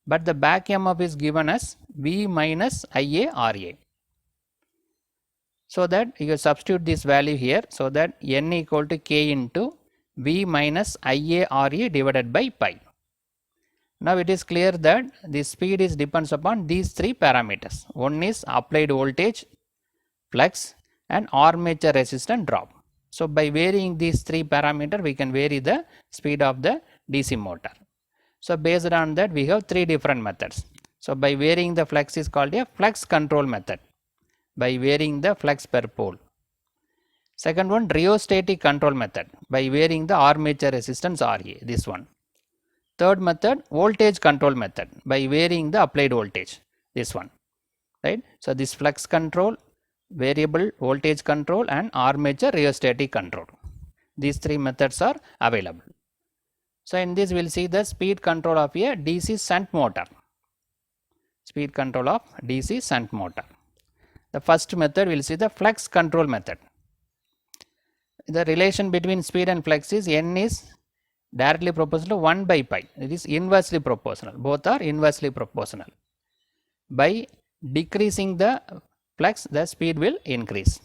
But the back EMF is given as V minus IA RA. So that you substitute this value here, so that N equal to K into V minus IA RA divided by pi. Now it is clear that the speed is depends upon these three parameters. One is applied voltage, flux and armature resistance drop. So by varying these three parameters, we can vary the speed of the DC motor. So based on that, we have three different methods. So by varying the flux is called a flux control method, by varying the flux per pole. Second one, rheostatic control method, by varying the armature resistance RA, this one. Third method, voltage control method, by varying the applied voltage, this one. Right? So this flux control, variable voltage control and armature rheostatic control. These three methods are available. So in this we will see the speed control of a DC shunt motor. Speed control of DC shunt motor. The first method we will see the flux control method. The relation between speed and flux is N is directly proportional to 1 by pi. It is inversely proportional. Both are inversely proportional. By decreasing the flux, the speed will increase.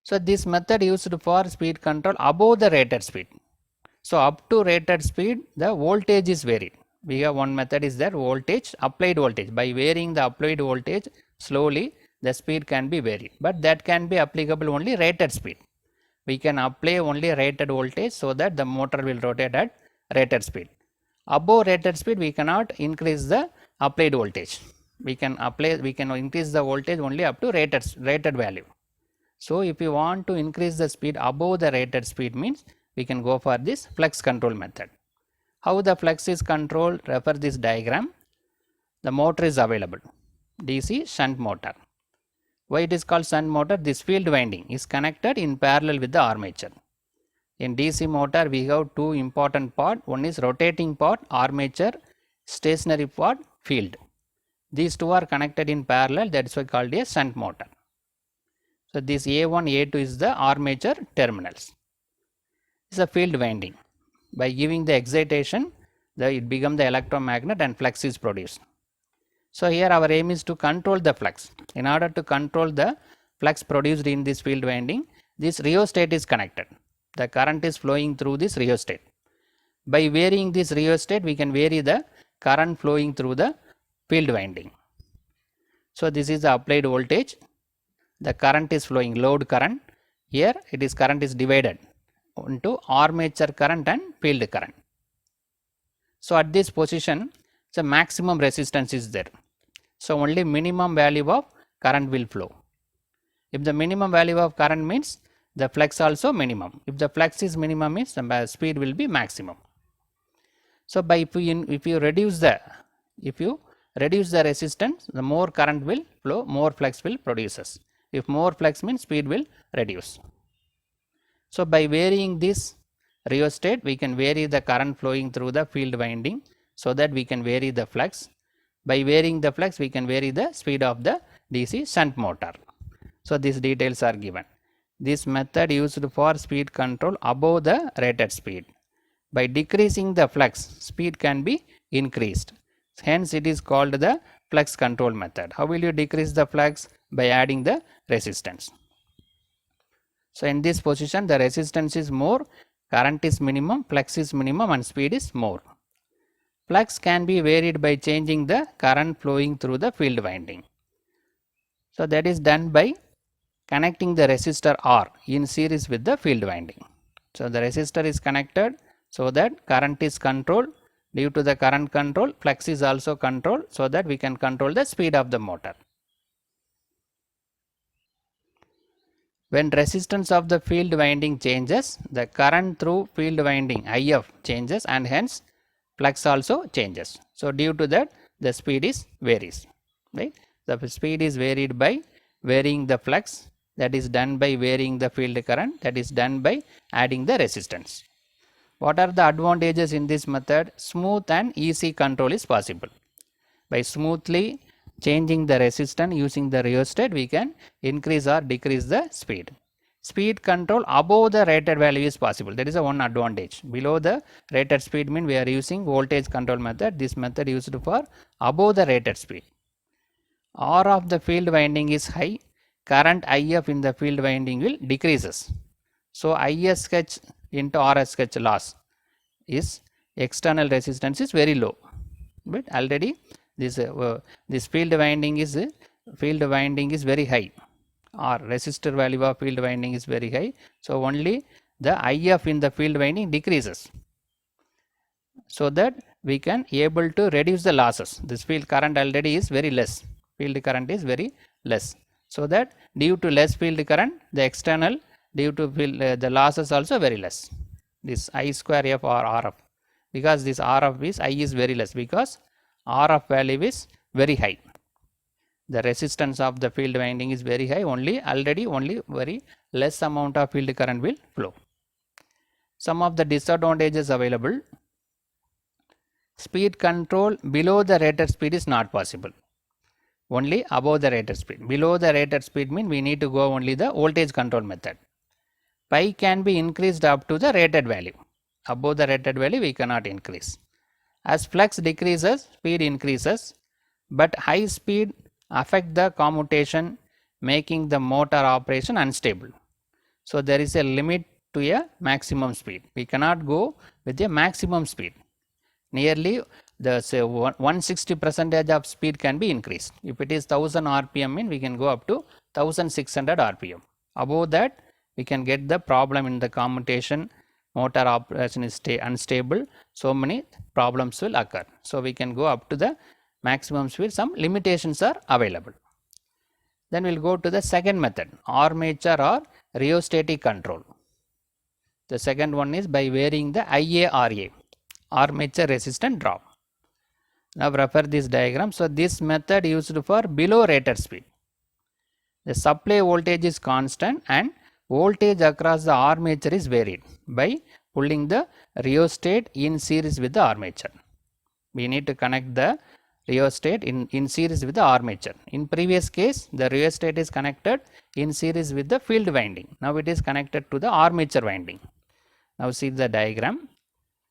So this method used for speed control above the rated speed. So up to rated speed, the voltage is varied. We have one method is there, voltage, applied voltage. By varying the applied voltage slowly, the speed can be varied, but that can be applicable only rated speed. We can apply only rated voltage, so that the motor will rotate at rated speed. Above rated speed, we cannot increase the applied voltage. We can increase the voltage only up to rated value. So if you want to increase the speed above the rated speed, means we can go for this flux control method. How the flux is controlled, refer this diagram. The motor is available, DC shunt motor. Why it is called shunt motor? This field winding is connected in parallel with the armature. In DC motor we have two important part. One is rotating part, armature, stationary part, field. These two are connected in parallel, that is why called a shunt motor. So this A1, A2 is the armature terminals. This is a field winding. By giving the excitation, it becomes the electromagnet and flux is produced. So here our aim is to control the flux. In order to control the flux produced in this field winding, this rheostat is connected. The current is flowing through this rheostat. By varying this rheostat, we can vary the current flowing through the field winding. So this is the applied voltage. The current is flowing, load current. Here it is current is divided into armature current and field current. So at this position, the maximum resistance is there. So only minimum value of current will flow. If the minimum value of current means the flux also minimum. If the flux is minimum means the speed will be maximum. So by if you reduce the resistance, the more current will flow, more flux will produces. If more flux means speed will reduce. So by varying this rheostat, we can vary the current flowing through the field winding, so that we can vary the flux. By varying the flux, we can vary the speed of the DC shunt motor. So these details are given. This method used for speed control above the rated speed. By decreasing the flux, speed can be increased. Hence it is called the flux control method. How will you decrease the flux? By adding the resistance. So in this position, the resistance is more, current is minimum, flux is minimum and speed is more. Flux can be varied by changing the current flowing through the field winding. So that is done by connecting the resistor R in series with the field winding. So the resistor is connected so that current is controlled. Due to the current control, flux is also controlled, so that we can control the speed of the motor. When resistance of the field winding changes, the current through field winding IF changes and hence flux also changes. So due to that, the speed is varies, right? The speed is varied by varying the flux, that is done by varying the field current, that is done by adding the resistance. What are the advantages in this method? Smooth and easy control is possible. By smoothly changing the resistance using the rheostat, we can increase or decrease the speed. Speed control above the rated value is possible. That is a one advantage. Below the rated speed mean we are using voltage control method. This method used for above the rated speed. R of the field winding is high. Current IF in the field winding will decreases. So ISH into RSH loss is external resistance is very low. But already this field winding is very high, or resistor value of field winding is very high. So only the IF in the field winding decreases, so that we can able to reduce the losses. This field current already is very less, field current is very less, so that due to less field current, the external due to field, the losses also very less. This I square F or RF, because this RF is I is very less, because RF value is very high. The resistance of the field winding is very high, only very less amount of field current will flow. Some of the disadvantages available. Speed control below the rated speed is not possible. Only above the rated speed. Below the rated speed mean we need to go only the voltage control method. Pi can be increased up to the rated value. Above the rated value we cannot increase. As flux decreases, speed increases, but high speed affect the commutation, making the motor operation unstable. So there is a limit to a maximum speed. We cannot go with a maximum speed. Nearly the say 160% of speed can be increased. If it is 1000 RPM mean we can go up to 1600 RPM. Above that we can get the problem in the commutation, motor operation is unstable, so many problems will occur. So we can go up to the maximum speed, some limitations are available. Then we will go to the second method, armature or rheostatic control. The second one is by varying the IARA, armature resistance drop. Now refer this diagram. So this method used for below rated speed. The supply voltage is constant and voltage across the armature is varied by pulling the rheostat in series with the armature. We need to connect the rheostat in series with the armature. In previous case, the rheostat is connected in series with the field winding. Now it is connected to the armature winding. Now see the diagram.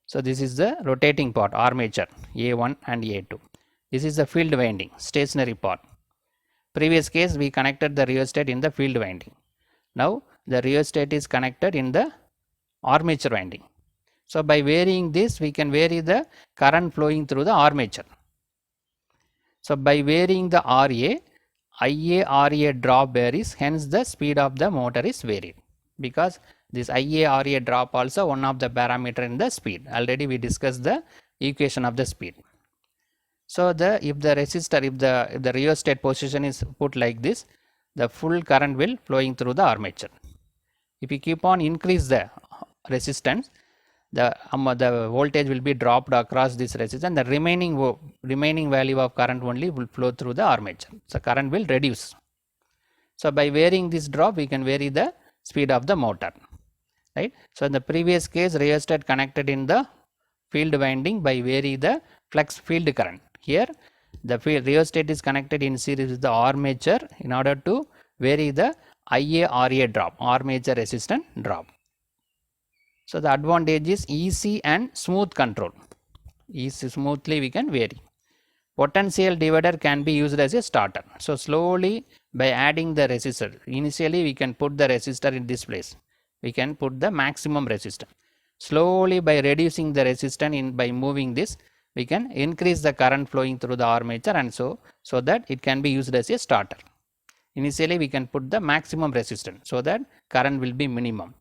So this is the rotating part, armature A1 and A2. This is the field winding, stationary part. Previous case we connected the rheostat in the field winding. Now the rheostat is connected in the armature winding. So by varying this, we can vary the current flowing through the armature. So by varying the RA, IA RA drop varies, hence the speed of the motor is varied. Because this IA RA drop also one of the parameter in the speed. Already we discussed the equation of the speed. So if the resistor, if the rheostat position is put like this, the full current will flowing through the armature. If you keep on increase the resistance, the voltage will be dropped across this resistance. The remaining value of current only will flow through the armature. So current will reduce. So by varying this drop, we can vary the speed of the motor. Right. So in the previous case, rheostat connected in the field winding by vary the flux field current. Here the rheostat is connected in series with the armature in order to vary the IA RA drop, armature resistance drop. So the advantage is easy and smooth control. Easy, smoothly we can vary. Potential divider can be used as a starter. So slowly by adding the resistor, initially we can put the resistor in this place. We can put the maximum resistance. Slowly by reducing the resistance by moving this, we can increase the current flowing through the armature, and so that it can be used as a starter. Initially we can put the maximum resistance so that current will be minimum.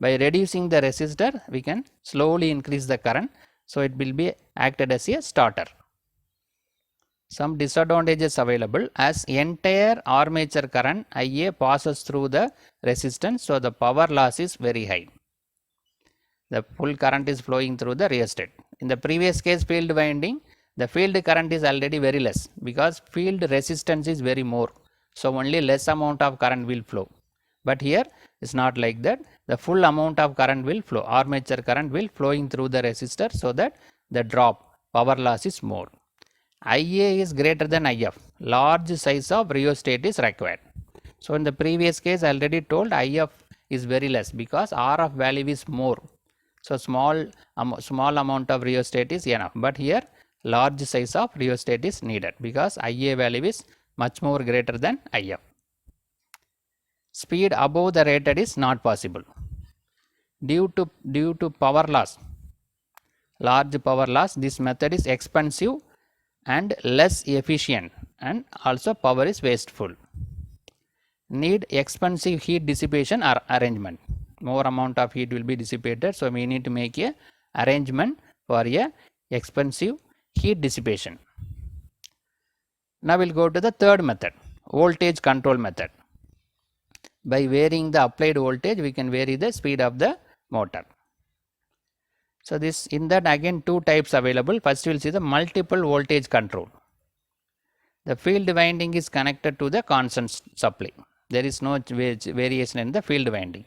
By reducing the resistor, we can slowly increase the current, so it will be acted as a starter. Some disadvantages available, as entire armature current IA passes through the resistance, so the power loss is very high. The full current is flowing through the rheostat. In the previous case, field winding, the field current is already very less because field resistance is very more. So only less amount of current will flow. But here it's not like that. The full amount of current will flow. Armature current will flowing through the resistor, so that the drop, power loss is more. IA is greater than IF. Large size of rheostat is required. So in the previous case, I already told IF is very less because RF value is more. So small amount of rheostat is enough. But here large size of rheostat is needed because IA value is much more greater than IF. Speed above the rated is not possible due to power loss. Large power loss. This method is expensive and less efficient, and also power is wasteful. Need expensive heat dissipation or arrangement. More amount of heat will be dissipated, so we need to make a arrangement for a expensive heat dissipation. Now we'll go to the third method, voltage control method. By varying the applied voltage, we can vary the speed of the motor. So this, in that again two types available. First we will see the multiple voltage control. The field winding is connected to the constant supply. There is no variation in the field winding.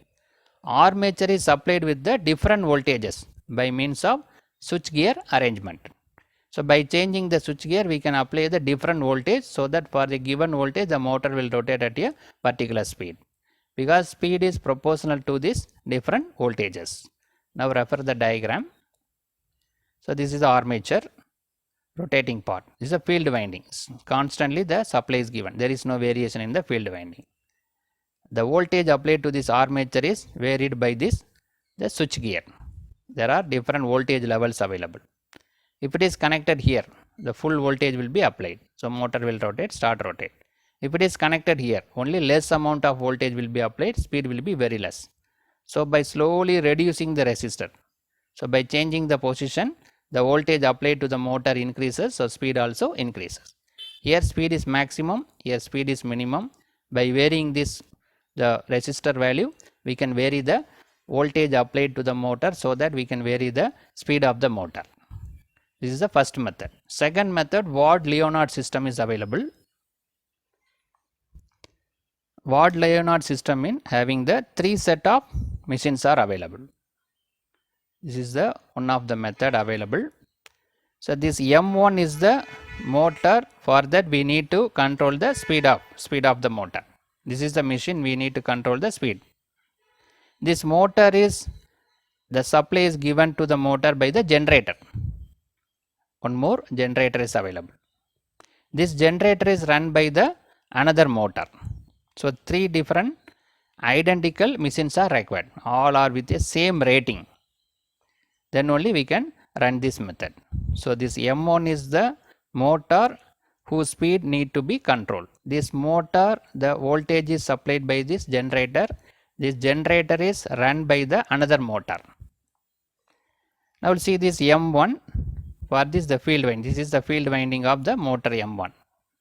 Armature is supplied with the different voltages by means of switch gear arrangement. So by changing the switch gear, we can apply the different voltage, so that for the given voltage the motor will rotate at a particular speed, because speed is proportional to these different voltages. Now refer the diagram. So this is the armature rotating part. This is a field windings. Constantly the supply is given. There is no variation in the field winding. The voltage applied to this armature is varied by the switch gear. There are different voltage levels available. If it is connected here, the full voltage will be applied. So motor will rotate, start rotate. If it is connected here, only less amount of voltage will be applied, speed will be very less. So by slowly reducing the resistor, so by changing the position, the voltage applied to the motor increases, so speed also increases. Here speed is maximum, here speed is minimum. By varying this, the resistor value, we can vary the voltage applied to the motor, so that we can vary the speed of the motor. This is the first method. Second method, Ward-Leonard system is available. Ward Leonard system in having the 3 set of machines are available. This is the one of the method available. So this M1 is the motor. For that we need to control the speed of the motor. This is the machine we need to control the speed. This motor is the supply is given to the motor by the generator. One more generator is available. This generator is run by the another motor. So 3 different identical machines are required. All are with the same rating. Then only we can run this method. So this M1 is the motor whose speed need to be controlled. This motor, the voltage is supplied by this generator. This generator is run by the another motor. Now we'll see this M1. For this the field winding. This is the field winding of the motor M1,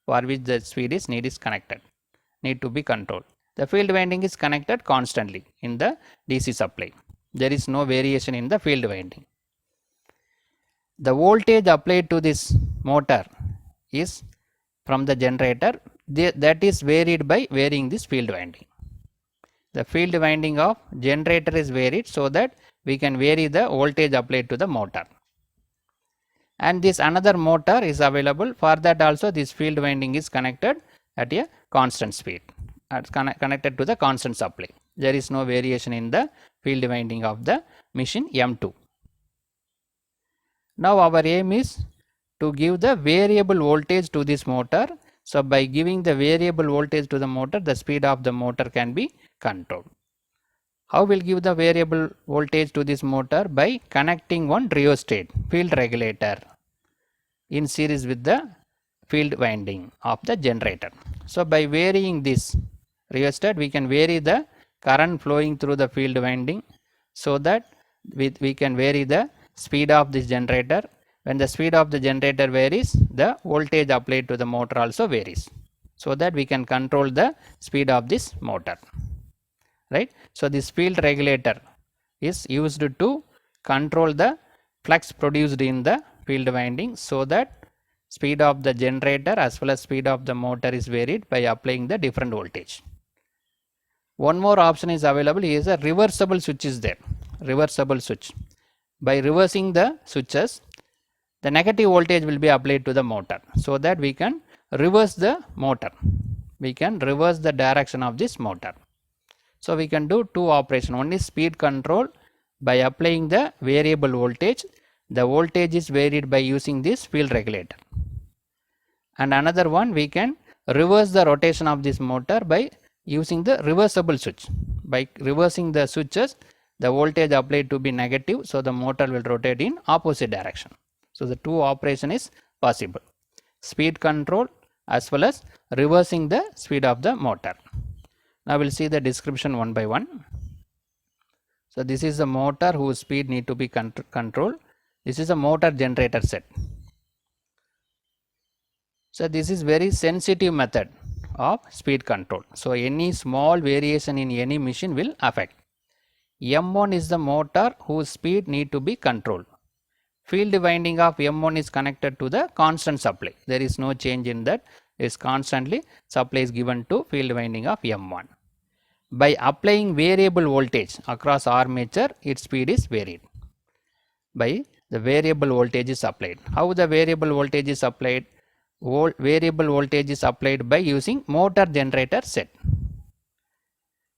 for which the speed is need to be controlled. The field winding is connected constantly in the DC supply. There is no variation in the field winding. The voltage applied to this motor is from the generator, that is varied by varying this field winding. The field winding of generator is varied so that we can vary the voltage applied to the motor. And this another motor is available. For that also this field winding is connected at a constant speed. It's connected to the constant supply. There is no variation in the field winding of the machine M2. Now our aim is to give the variable voltage to this motor. So by giving the variable voltage to the motor, the speed of the motor can be controlled. How will give the variable voltage to this motor? By connecting one rheostat, field regulator, in series with the field winding of the generator. So by varying this rheostat, we can vary the current flowing through the field winding, so that we can vary the speed of this generator. When the speed of the generator varies, the voltage applied to the motor also varies, so that we can control the speed of this motor. Right. So this field regulator is used to control the flux produced in the field winding, so that speed of the generator as well as speed of the motor is varied by applying the different voltage. One more option is available. Here is a reversible switch is there. Reversible switch. By reversing the switches, the negative voltage will be applied to the motor, so that we can reverse the motor. We can reverse the direction of this motor. So we can do two operations. One is speed control by applying the variable voltage. The voltage is varied by using this field regulator. And another one, we can reverse the rotation of this motor by using the reversible switch. By reversing the switches, the voltage applied to be negative, so the motor will rotate in opposite direction. So the two operation is possible. Speed control as well as reversing the speed of the motor. Now we will see the description one by one. So this is the motor whose speed need to be controlled. This is a motor generator set. So this is very sensitive method of speed control. So any small variation in any machine will affect. M1 is the motor whose speed need to be controlled. Field winding of M1 is connected to the constant supply. There is no change in that. Is constantly supply is given to field winding of M1. By applying variable voltage across armature, its speed is varied. By the variable voltage is applied. How the variable voltage is applied? Variable voltage is applied by using motor generator set.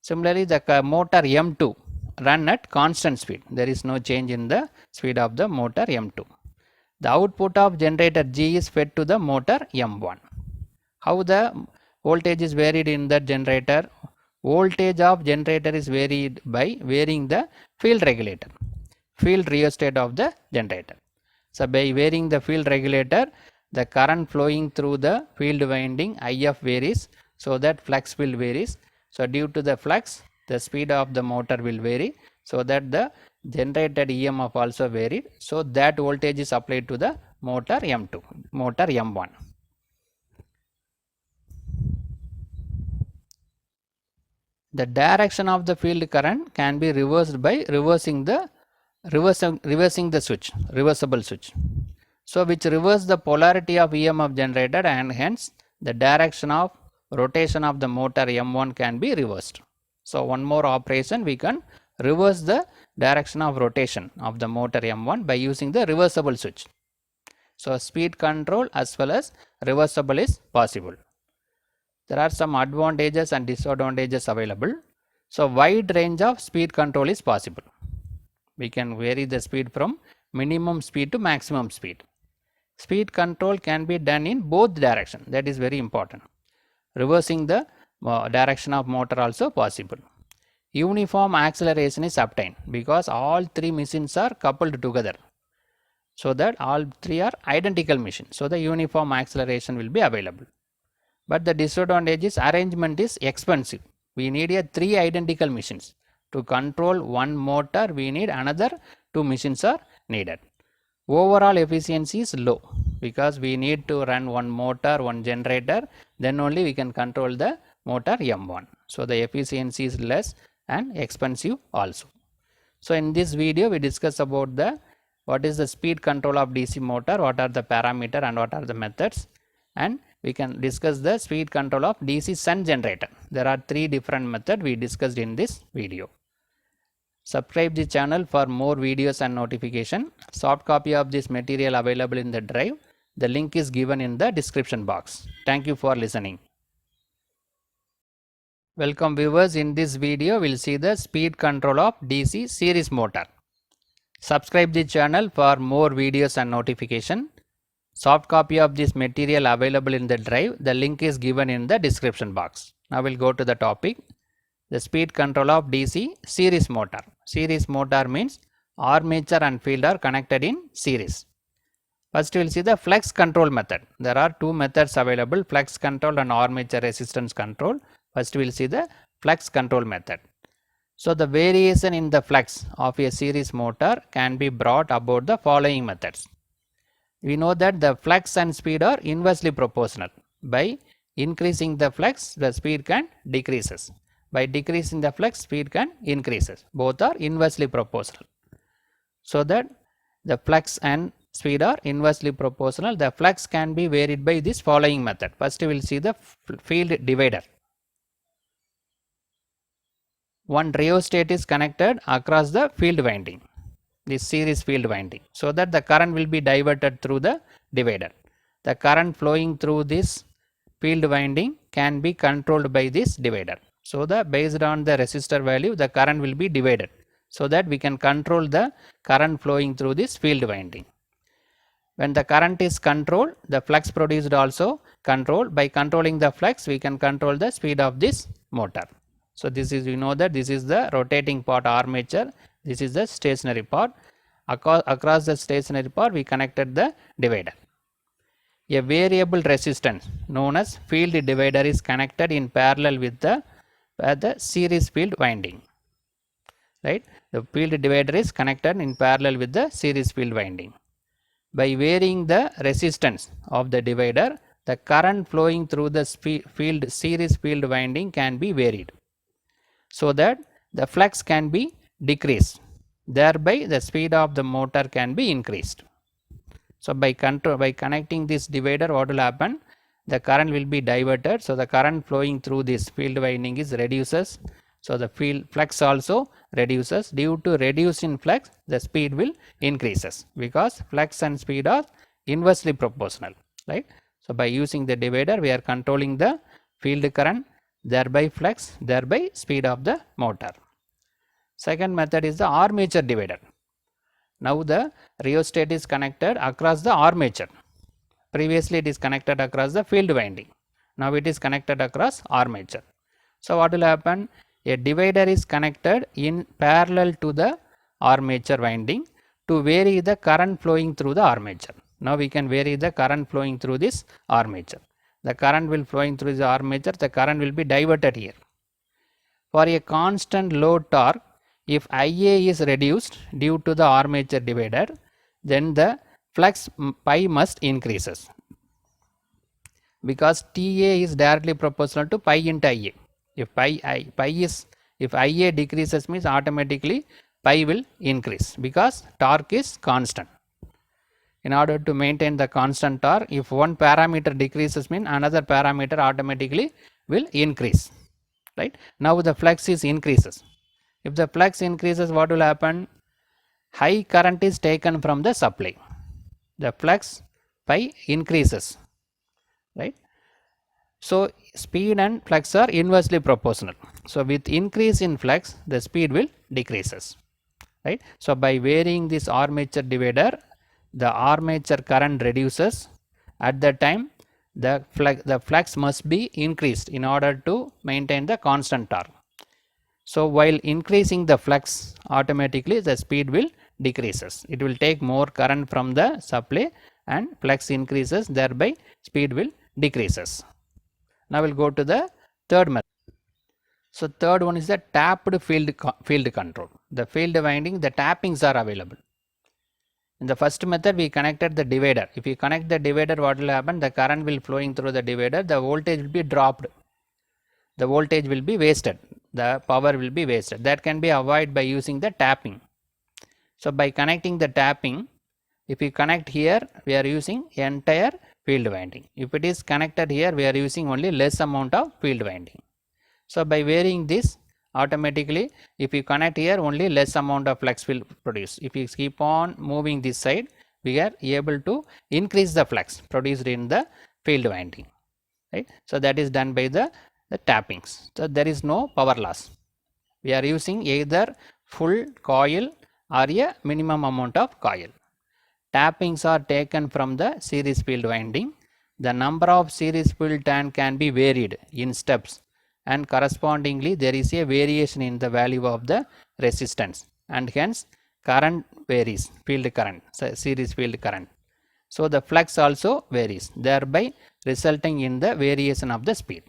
Similarly, the motor M2 run at constant speed. There is no change in the speed of the motor M2. The output of generator G is fed to the motor M1. How the voltage is varied in the generator? Voltage of generator is varied by varying the field regulator, field rheostat of the generator. So by varying the field regulator, the current flowing through the field winding IF varies, so that flux will varies. So due to the flux, the speed of the motor will vary, so that the generated EMF also varied. So that voltage is applied to the motor M2, motor M1. The direction of the field current can be reversed by reversing the switch, reversible switch. So which reverse the polarity of EMF generated, and hence the direction of rotation of the motor M1 can be reversed. So one more operation, we can reverse the direction of rotation of the motor M1 by using the reversible switch. So speed control as well as reversible is possible. There are some advantages and disadvantages available. So wide range of speed control is possible. We can vary the speed from minimum speed to maximum speed. Speed control can be done in both directions. That is very important. Reversing the direction of motor also possible. Uniform acceleration is obtained because all three machines are coupled together, so that all three are identical machines. So the uniform acceleration will be available. But the disadvantage is arrangement is expensive. We need a 3 identical machines. To control one motor, we need another 2 machines are needed. Overall efficiency is low because we need to run one motor, one generator, then only we can control the motor M1. So the efficiency is less and expensive also. So in this video we discuss about the what is the speed control of DC motor, what are the parameter and what are the methods, and we can discuss the speed control of DC shunt generator. There are 3 different methods we discussed in this video. Subscribe the channel for more videos and notification. Soft copy of this material available in the drive. The link is given in the description box. Thank you for listening. Welcome viewers, in this video we will see the speed control of DC series motor. Subscribe the channel for more videos and notification. Soft copy of this material available in the drive. The link is given in the description box. Now we'll go to the topic. The speed control of DC series motor. Series motor means armature and field are connected in series. First we will see the flux control method. There are 2 methods available, flux control and armature resistance control. First we will see the flux control method. So the variation in the flux of a series motor can be brought about the following methods. We know that the flux and speed are inversely proportional. By increasing the flux, the speed can decreases. By decreasing the flux, speed can increases. Both are inversely proportional. So that the flux and speed are inversely proportional. The flux can be varied by this following method. First we will see the field divider. One rheostat is connected across the field winding, this series field winding, so that the current will be diverted through the divider. The current flowing through this field winding can be controlled by this divider. So the based on the resistor value, the current will be divided, so that we can control the current flowing through this field winding. When the current is controlled, the flux produced also controlled. By controlling the flux, we can control the speed of this motor. So this is, we know that this is the rotating part armature, this is the stationary part. Across the stationary part we connected the divider. A variable resistance known as field divider is connected in parallel with the series field winding. Right? The field divider is connected in parallel with the series field winding. By varying the resistance of the divider, the current flowing through the series field winding can be varied, so that the flux can be decreased. Thereby the speed of the motor can be increased. So by connecting this divider, what will happen? The current will be diverted. So the current flowing through this field winding is reduces. So the field flux also reduces. Due to reduce in flux, the speed will increases because flux and speed are inversely proportional. Right? So by using the divider, we are controlling the field current, thereby flux, thereby speed of the motor. Second method is the armature divider. Now the rheostat is connected across the armature. Previously it is connected across the field winding. Now it is connected across armature. So what will happen? A divider is connected in parallel to the armature winding to vary the current flowing through the armature. Now we can vary the current flowing through this armature. The current will flowing through the armature, the current will be diverted here. For a constant load torque, if Ia is reduced due to the armature divider, then the flux pi must increases, because Ta is directly proportional to pi into Ia. If Ia decreases, means automatically pi will increase because torque is constant. In order to maintain the constant torque, if one parameter decreases, means another parameter automatically will increase, right? Now the flux is increases. If the flux increases, what will happen? High current is taken from the supply. The flux pi increases, right? So speed and flux are inversely proportional. So with increase in flux, the speed will decreases, right? So by varying this armature divider, the armature current reduces. At that time, the flux must be increased in order to maintain the constant torque. So while increasing the flux, automatically the speed will decreases. It will take more current from the supply and flux increases, thereby speed will decreases. Now we'll go to the third method. So third one is the tapped field control. The field winding, the tappings are available. In the first method, we connected the divider. If you connect the divider, what will happen? The current will flowing through the divider. The voltage will be dropped. The voltage will be wasted. The power will be wasted. That can be avoided by using the tapping. So by connecting the tapping, if you connect here, we are using entire field winding. If it is connected here, we are using only less amount of field winding. So by varying this, automatically if you connect here, only less amount of flux will produce. If you keep on moving this side, we are able to increase the flux produced in the field winding, right? So that is done by the tappings. So there is no power loss. We are using either full coil or a minimum amount of coil. Tappings are taken from the series field winding. The number of series field turn can be varied in steps, and correspondingly there is a variation in the value of the resistance, and hence current varies, field current, series field current. So the flux also varies, thereby resulting in the variation of the speed.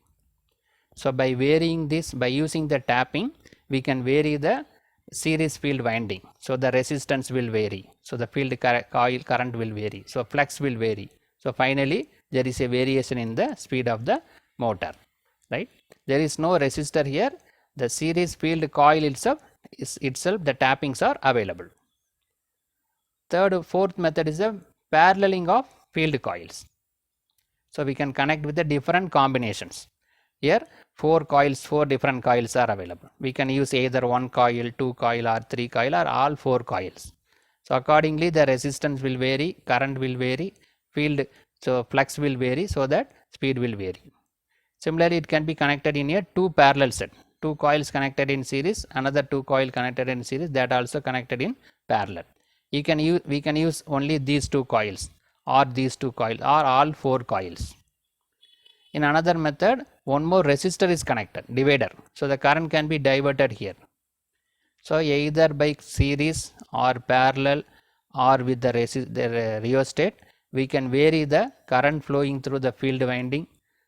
So by varying this, by using the tapping, we can vary the series field winding. So the resistance will vary. So the field coil current will vary. So flux will vary. So finally there is a variation in the speed of the motor, right? There is no resistor here. The series field coil itself the tappings are available. Fourth method is the paralleling of field coils. So we can connect with the different combinations. Here 4 different coils are available. We can use either 1 coil, 2 coil or 3 coil or all 4 coils. So accordingly the resistance will vary, current will vary, flux will vary, so that speed will vary. Similarly, it can be connected in a 2 parallel set. 2 coils connected in series, another 2 coil connected in series, that also connected in parallel. We can use only these 2 coils or these 2 coils or all 4 coils. In another method, one more resistor is connected, divider. So the current can be diverted here. So either by series or parallel or with the rheostat, we can vary the current flowing through the field winding,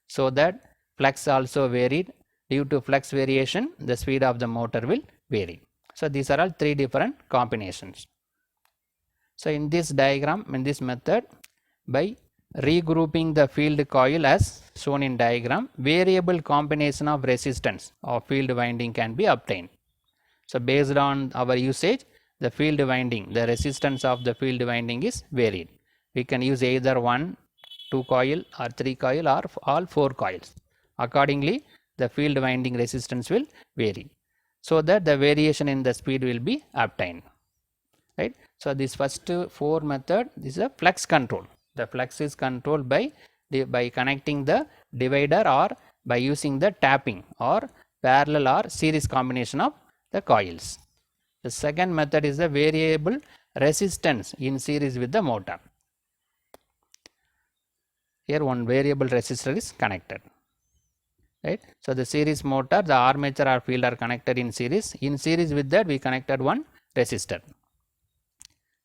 so that flux also varied. Due to flux variation, the speed of the motor will vary. So these are all 3 different combinations. So in this diagram, in this method, by regrouping the field coil as shown in diagram, variable combination of resistance of field winding can be obtained. So based on our usage, the field winding, the resistance of the field winding is varied. We can use either 1, 2 coil or 3 coil or all 4 coils. Accordingly, the field winding resistance will vary, so that the variation in the speed will be obtained, right? So this first 4 method, this is a flux control. The flux is controlled by connecting the divider or by using the tapping or parallel or series combination of the coils. The second method is the variable resistance in series with the motor. Here one variable resistor is connected, right? So the series motor, the armature or field are connected in series. In series with that, we connected one resistor.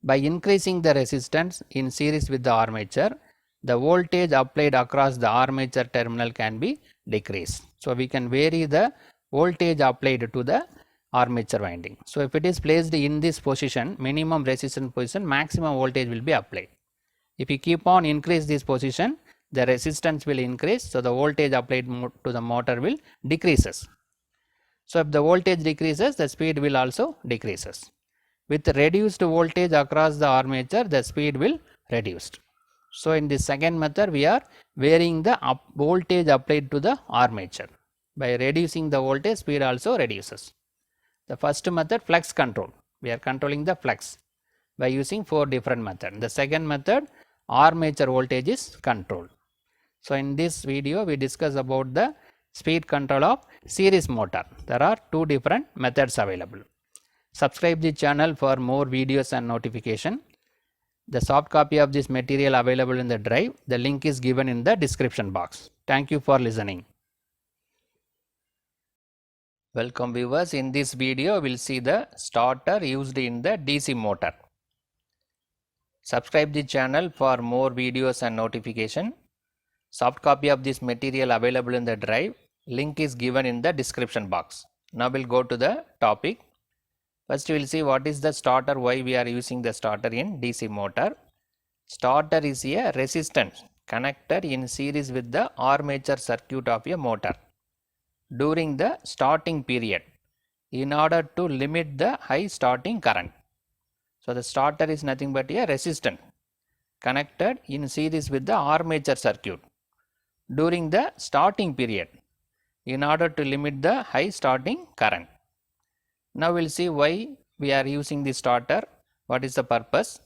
By increasing the resistance in series with the armature, the voltage applied across the armature terminal can be decreased. So we can vary the voltage applied to the armature winding. So if it is placed in this position, minimum resistance position, maximum voltage will be applied. If you keep on increase this position, the resistance will increase, so the voltage applied to the motor will decreases. So if the voltage decreases, the speed will also decreases. With reduced voltage across the armature, the speed will reduced. So in the second method, we are varying the voltage applied to the armature. By reducing the voltage, speed also reduces. The first method, flux control. We are controlling the flux by using 4 different methods. The second method, armature voltage is controlled. So in this video, we discuss about the speed control of series motor. There are 2 different methods available. Subscribe the channel for more videos and notification. The soft copy of this material available in the drive. The link is given in the description box. Thank you for listening. Welcome viewers. In this video, we will see the starter used in the DC motor. Subscribe the channel for more videos and notification. Soft copy of this material available in the drive. Link is given in the description box. Now we will go to the topic. First we will see what is the starter, why we are using the starter in DC motor. Starter is a resistance connected in series with the armature circuit of a motor during the starting period in order to limit the high starting current. So the starter is nothing but a resistance connected in series with the armature circuit during the starting period in order to limit the high starting current. Now we will see why we are using the starter, what is the purpose.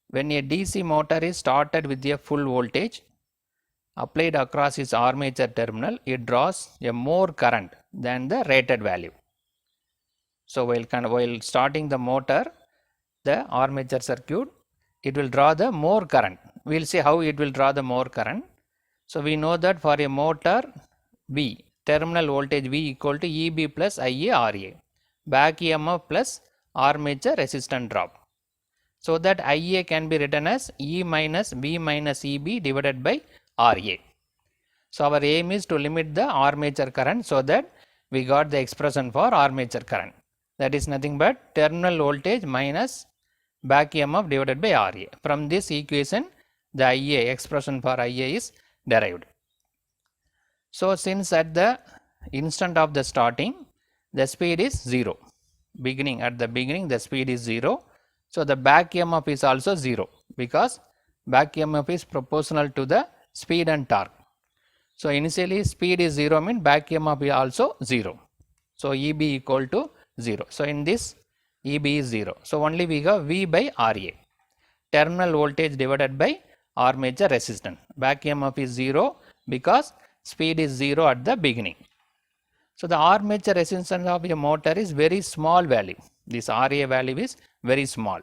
When a DC motor is started with a full voltage applied across its armature terminal, it draws a more current than the rated value. So while starting the motor, the armature circuit, it will draw the more current. We will see how it will draw the more current. So we know that for a motor, V, terminal voltage V equal to EB plus IA RA, back EMF plus armature resistance drop. So that IA can be written as E minus V minus EB divided by RA. So our aim is to limit the armature current, so that we got the expression for armature current. That is nothing but terminal voltage minus back EMF divided by RA. From this equation, the IA, expression for IA is derived. So since at the instant of the starting, the speed is 0. At the beginning the speed is 0. So the back EMF is also 0, because back EMF is proportional to the speed and torque. So initially speed is 0 means back EMF is also 0. So EB equal to 0. So in this EB is 0. So only we have V by RA, terminal voltage divided by armature resistance. Back EMF is 0 because speed is 0 at the beginning. So the armature resistance of a motor is very small value. This RA value is very small,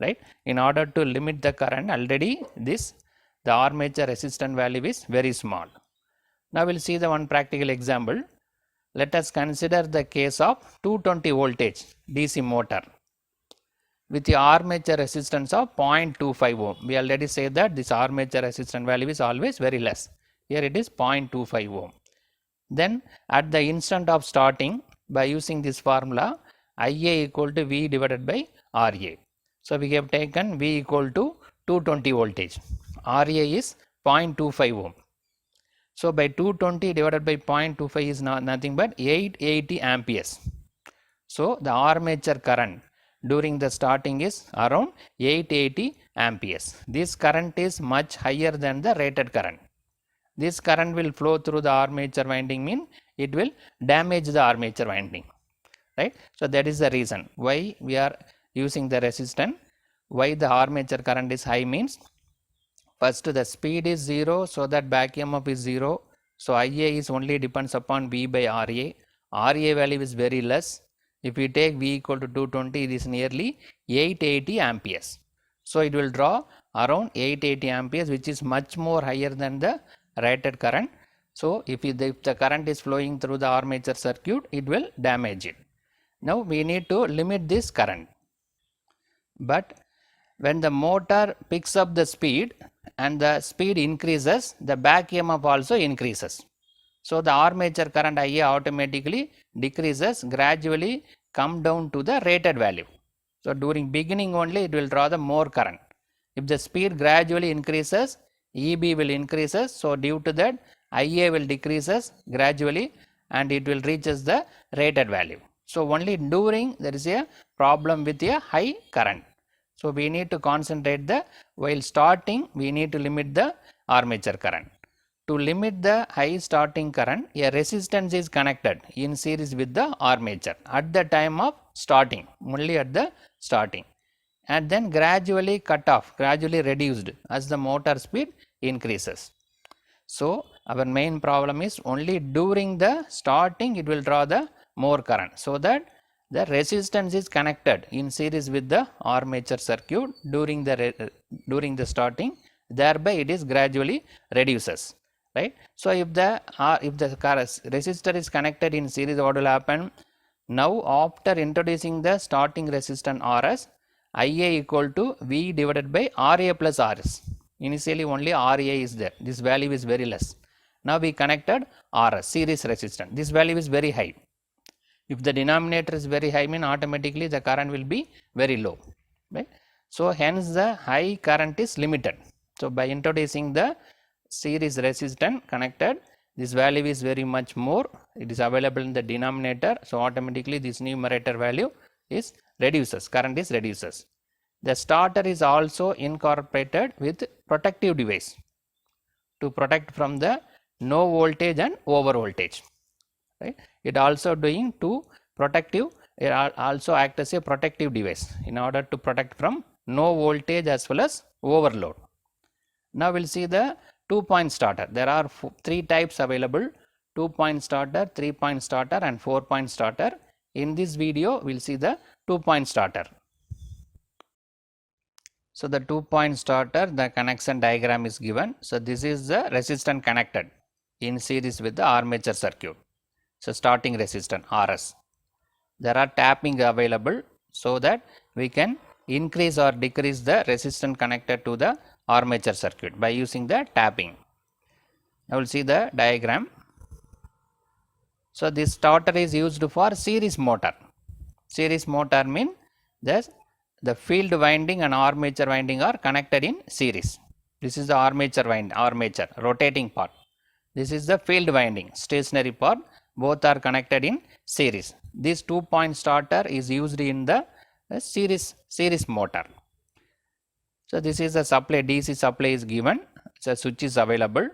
right? In order to limit the current, already the armature resistance value is very small. Now we will see the one practical example. Let us consider the case of 220 voltage DC motor with the armature resistance of 0.25 ohm. We already said that this armature resistance value is always very less. Here it is 0.25 ohm. Then at the instant of starting, by using this formula, IA equal to V divided by RA. So we have taken V equal to 220 voltage. RA is 0.25 ohm. So by 220 divided by 0.25 is nothing but 880 amperes. So the armature current during the starting is around 880 amperes. This current is much higher than the rated current. This current will flow through the armature winding, mean it will damage the armature winding, right? So that is the reason why we are using the resistance. Why the armature current is high means, first the speed is 0, so that back EMF is 0. So IA is only depends upon V by RA. RA value is very less. If we take V equal to 220, it is nearly 880 amperes. So it will draw around 880 amperes, which is much more higher than the rated current. So if the current is flowing through the armature circuit, it will damage it. Now we need to limit this current. But when the motor picks up the speed and the speed increases, the back EMF also increases. So the armature current IA automatically decreases, gradually come down to the rated value. So during beginning only it will draw the more current. If the speed gradually increases, EB will increases. So due to that, IA will decreases gradually and it will reaches the rated value. So only during there is a problem with a high current. So we need to concentrate the, while starting we need to limit the armature current. To limit the high starting current, a resistance is connected in series with the armature at the time of starting, only at the starting, and then gradually cut off, gradually reduced as the motor speed increases. So our main problem is only during the starting it will draw the more current, so that the resistance is connected in series with the armature circuit during the starting, thereby it is gradually reduces, right. So if the resistor is connected in series, what will happen? Now after introducing the starting resistance Rs, Ia equal to V divided by Ra plus Rs. Initially only Ra is there, this value is very less. Now we connected Rs, series resistance, this value is very high. If the denominator is very high, mean automatically the current will be very low, right. So hence the high current is limited. So by introducing the series resistance connected, this value is very much more, it is available in the denominator, so automatically this numerator value is reduces, current is reduces. The starter is also incorporated with protective device to protect from the no voltage and over voltage, right. It also doing to protective, it also act as a protective device in order to protect from no voltage as well as overload. Now we'll see the 2-point starter. There are 3 types available: 2-point starter, 3-point starter and 4-point starter. In this video we'll see the 2-point starter. So the 2-point starter, the connection diagram is given. So this is the resistance connected in series with the armature circuit. So starting resistance Rs. There are tapping available so that we can increase or decrease the resistance connected to the armature circuit by using the tapping. Now we'll see the diagram. So this starter is used for series motor. Series motor means the field winding and armature winding are connected in series. This is the armature winding, armature rotating part. This is the field winding, stationary part. Both are connected in series. This 2-point starter is used in the series motor. So this is the supply, DC supply is given. So switch is available.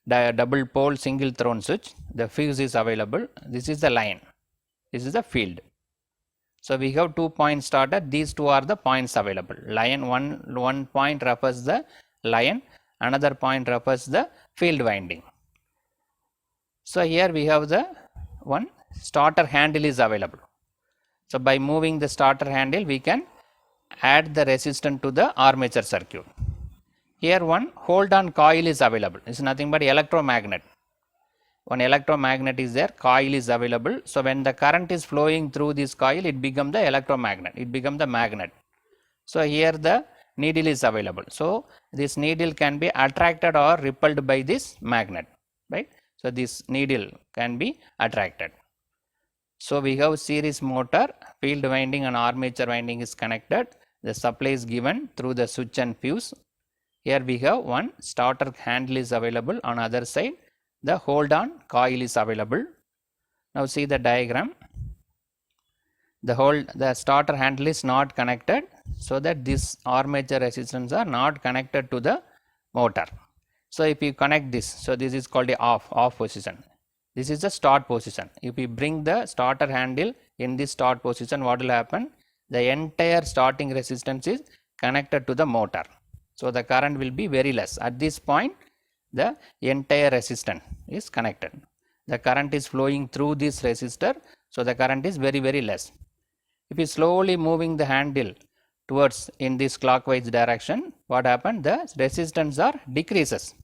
The double pole single thrown switch. The fuse is available. This is the line. This is the field. So we have 2-point starter. These two are the points available. Line one point refers the line. Another point refers the field winding. So here we have the one starter handle is available. So by moving the starter handle, we can add the resistance to the armature circuit. Here one hold on coil is available. It's nothing but electromagnet. One electromagnet is there, coil is available. So when the current is flowing through this coil, it becomes the electromagnet, it becomes the magnet. So here the needle is available. So this needle can be attracted or repelled by this magnet, right. So this needle can be attracted. So we have series motor, field winding and armature winding is connected. The supply is given through the switch and fuse. Here we have one starter handle is available. On other side, the hold on coil is available. Now see the diagram. The starter handle is not connected, so that this armature resistance are not connected to the motor. So if you connect this, so this is called the off position. This is the start position. If you bring the starter handle in this start position, what will happen? The entire starting resistance is connected to the motor. So the current will be very less. At this point, the entire resistance is connected. The current is flowing through this resistor, so the current is very, very less. If you slowly moving the handle towards in this clockwise direction, what happened? The resistance are decreases,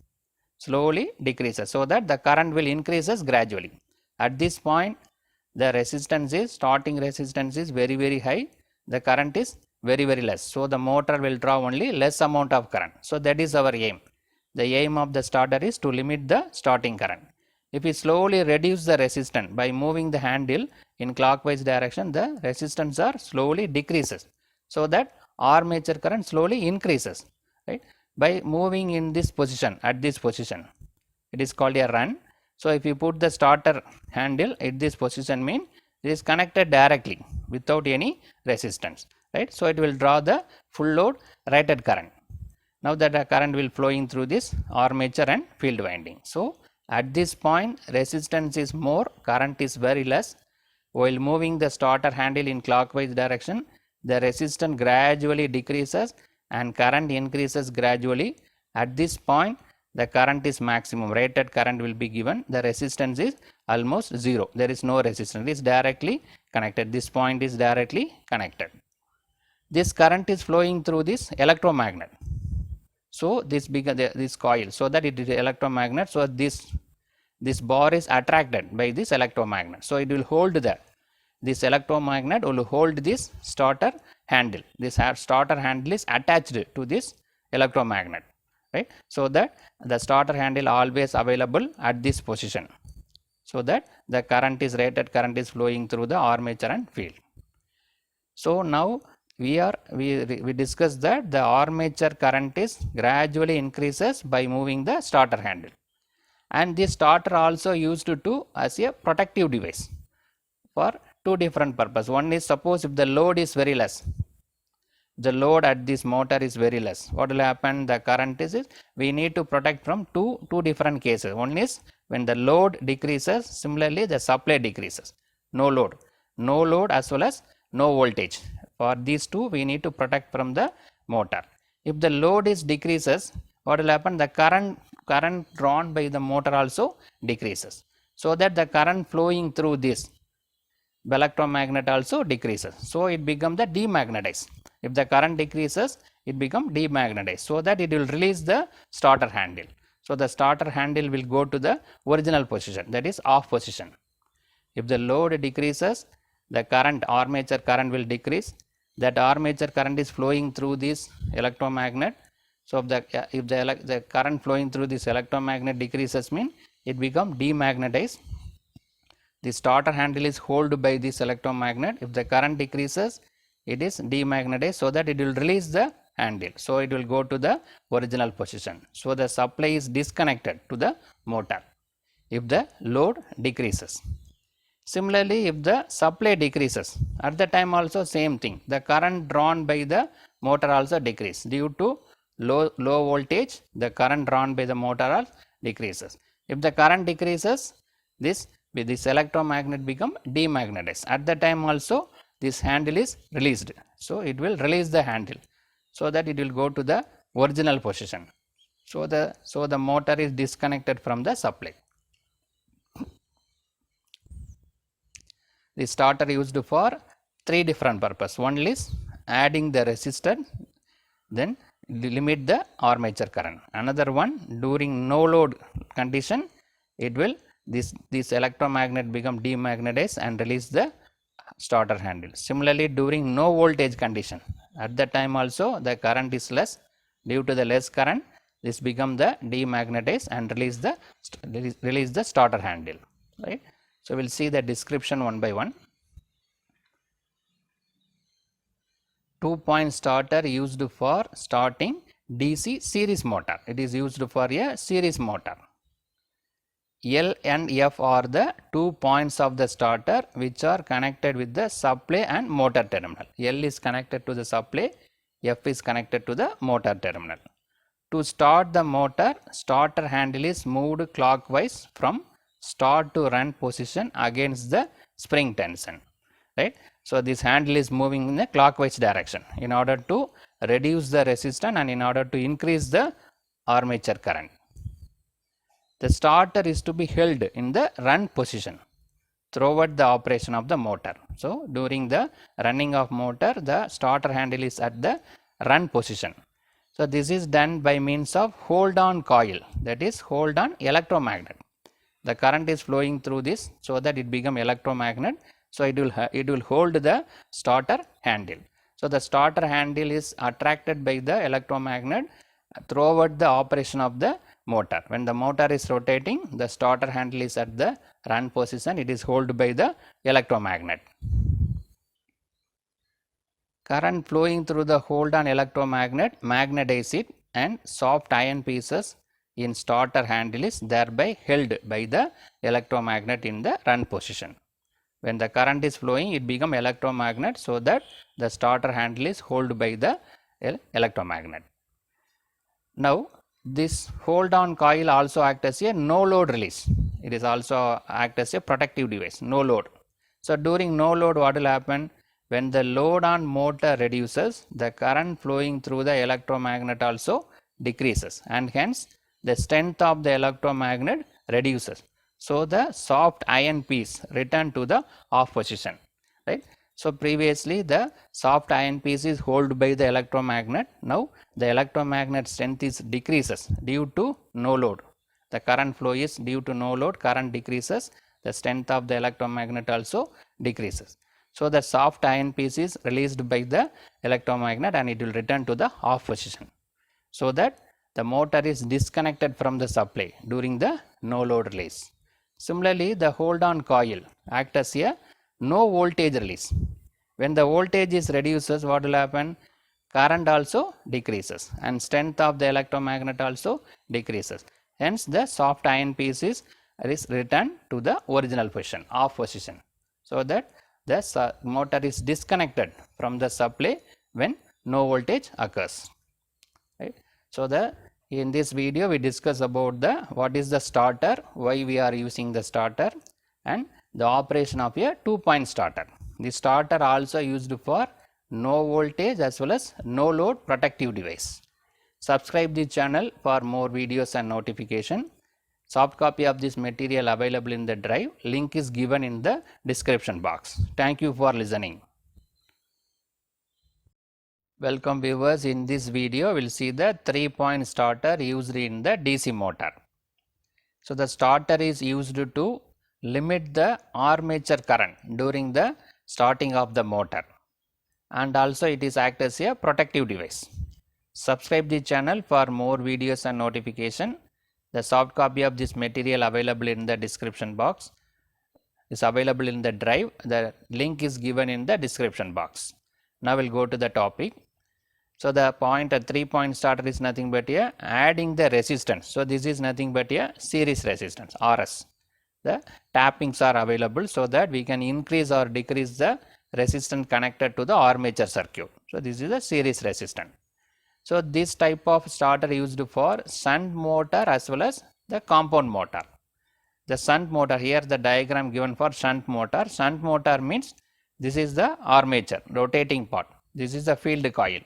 slowly decreases, so that the current will increases gradually. At this point, the resistance is, starting resistance is very, very high, the current is very, very less. So the motor will draw only less amount of current. So that is our aim. The aim of the starter is to limit the starting current. If we slowly reduce the resistance by moving the handle in clockwise direction, the resistance are slowly decreases, so that armature current slowly increases, right. By moving in this position, at this position, it is called a run. So if you put the starter handle at this position, mean it is connected directly without any resistance. right? So it will draw the full load rated current. Now that the current will flowing through this armature and field winding. So at this point resistance is more, current is very less. While moving the starter handle in clockwise direction, the resistance gradually decreases and current increases gradually. At this point the current is maximum, rated current will be given, the resistance is almost 0, there is no resistance, it is directly connected, this point is directly connected. This current is flowing through this electromagnet. So this this coil, so that it is electromagnet, so this bar is attracted by this electromagnet. So it will hold this electromagnet will hold this starter handle. This starter handle is attached to this electromagnet, right? So that the starter handle always available at this position, so that the current is rated current is flowing through the armature and field. So now we discussed that the armature current is gradually increases by moving the starter handle, and this starter also used to as a protective device for two different purposes. One is, suppose if the load is very less, the load at this motor is very less, what will happen, the current is we need to protect from two different cases. One is when the load decreases, similarly the supply decreases, no load as well as no voltage. For these two we need to protect from the motor. If the load is decreases, what will happen, the current drawn by the motor also decreases, so that the current flowing through this electromagnet also decreases. So it becomes the demagnetized. If the current decreases, it becomes demagnetized, so that it will release the starter handle. So the starter handle will go to the original position, that is off position. If the load decreases, the current, armature current will decrease. That armature current is flowing through this electromagnet. So if the current flowing through this electromagnet decreases, mean it becomes demagnetized. The starter handle is held by this electromagnet. If the current decreases, it is demagnetized, so that it will release the handle. So it will go to the original position. So the supply is disconnected to the motor if the load decreases. Similarly, if the supply decreases, at the time also same thing, the current drawn by the motor also decrease due to low voltage, the current drawn by the motor decreases. If the current decreases, this electromagnet become demagnetized. At the time also this handle is released. So it will release the handle, so that it will go to the original position. So the motor is disconnected from the supply. The starter used for three different purposes. One is adding the resistance, then limit the armature current. Another one, during no load condition, it will this electromagnet become demagnetized and release the starter handle. Similarly, during no voltage condition, at that time also the current is less, due to the less current, this become the demagnetized and release the starter handle, right? So we'll see the description one by one. 2-point starter used for starting DC series motor. It is used for a series motor. L and F are the 2 points of the starter which are connected with the supply and motor terminal. L is connected to the supply, F is connected to the motor terminal. To start the motor, starter handle is moved clockwise from start to run position against the spring tension, right? So this handle is moving in a clockwise direction in order to reduce the resistance and in order to increase the armature current. The starter is to be held in the run position throughout the operation of the motor. So during the running of motor, the starter handle is at the run position. So this is done by means of hold on coil, that is hold on electromagnet. The current is flowing through this, so that it become electromagnet. So it will hold the starter handle. So the starter handle is attracted by the electromagnet throughout the operation of the motor. When the motor is rotating, the starter handle is at the run position, it is held by the electromagnet. Current flowing through the hold on electromagnet magnetize it, and soft iron pieces in starter handle is thereby held by the electromagnet in the run position. When the current is flowing, it become electromagnet, so that the starter handle is held by the electromagnet. Now, this hold on coil also act as a no load release. It is also act as a protective device, no load. So, during no load, what will happen? When the load on motor reduces, the current flowing through the electromagnet also decreases, and hence the strength of the electromagnet reduces. So, the soft iron piece return to the off position, right. So, previously the soft iron piece is held by the electromagnet. Now, the electromagnet strength is decreases due to no load. The current flow is due to no load, current decreases, the strength of the electromagnet also decreases. So, the soft iron piece is released by the electromagnet and it will return to the off position, so that the motor is disconnected from the supply during the no load release. Similarly, the hold on coil act as a no voltage release. When the voltage is reduces, what will happen? Current also decreases and strength of the electromagnet also decreases. Hence, the soft iron piece is returned to the original position, off position, so that the motor is disconnected from the supply when no voltage occurs. Right. So, in this video we discuss about the what is the starter, why we are using the starter, and the operation of a 2-point starter. The starter also used for no voltage as well as no load protective device. Subscribe the channel for more videos and notification. Soft copy of this material available in the drive. Link is given in the description box. Thank you for listening. Welcome viewers, in this video we will see the 3-point starter used in the DC motor. So, the starter is used to limit the armature current during the starting of the motor, and also it is act as a protective device. Subscribe the channel for more videos and notification. The soft copy of this material available in the description box is available in the drive. The link is given in the description box. Now, we will go to the topic. So, the point at 3-point starter is nothing but a adding the resistance. So, this is nothing but a series resistance, RS. The tappings are available, so that we can increase or decrease the resistance connected to the armature circuit. So, this is a series resistance. So, this type of starter used for shunt motor as well as the compound motor. The shunt motor, here the diagram given for shunt motor. Shunt motor means this is the armature rotating part, this is the field coil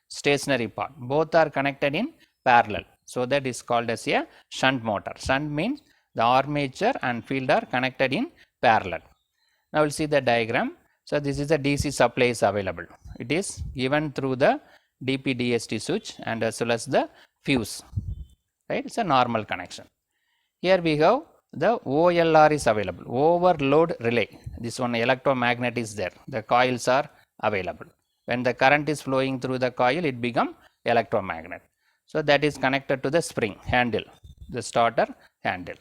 stationary part, both are connected in parallel. So, that is called as a shunt motor. Shunt means the armature and field are connected in parallel. Now, we will see the diagram. So, this is the DC supply is available. It is given through the DP-DST switch and as well as the fuse, right. It is a normal connection. Here we have the OLR is available, overload relay. This one electromagnet is there, the coils are available. When the current is flowing through the coil, it become electromagnet. So, that is connected to the spring handle, the starter handle.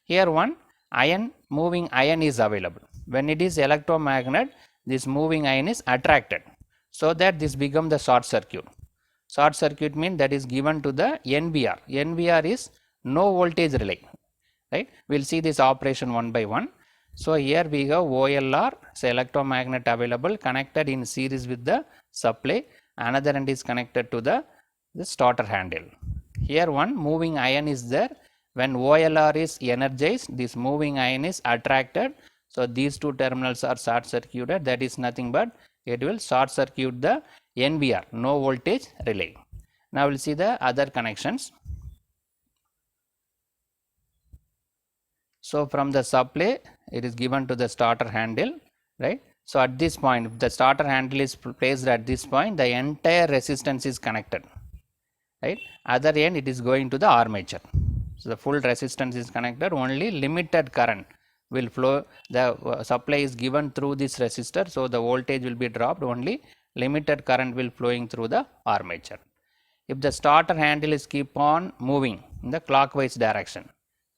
Here one iron, moving iron is available. When it is electromagnet, this moving iron is attracted, so that this become the short circuit. Short circuit means that is given to the NVR. NVR is no voltage relay, right. We will see this operation one by one. So, here we have OLR, so electromagnet available connected in series with the supply, another end is connected to the starter handle. Here one moving iron is there. When OLR is energized, this moving iron is attracted. So, these two terminals are short circuited, that is nothing but it will short circuit the NVR, no voltage relay. Now, we will see the other connections. So, from the supply it is given to the starter handle, right. So, at this point, if the starter handle is placed at this point, the entire resistance is connected, right. Other end it is going to the armature. So, the full resistance is connected, only limited current will flow, the supply is given through this resistor. So, the voltage will be dropped, only limited current will flowing through the armature. If the starter handle is keep on moving in the clockwise direction,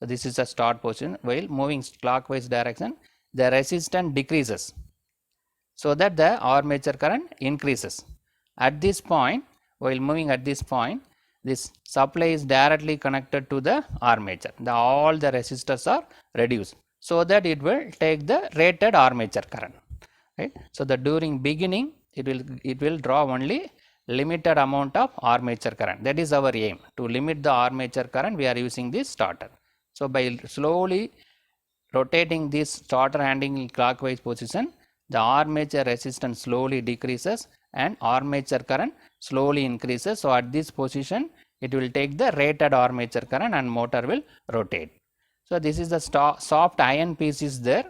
so this is a start position, while moving clockwise direction, the resistance decreases, so that the armature current increases. At this point, while moving at this point, this supply is directly connected to the armature, all the resistors are reduced. so that it will take the rated armature current, right. So, the during beginning it will draw only limited amount of armature current. That is our aim, to limit the armature current. We are using this starter. So, by slowly rotating this starter handling in clockwise position, the armature resistance slowly decreases and armature current slowly increases. So, at this position it will take the rated armature current and motor will rotate. So, this is the soft iron piece is there.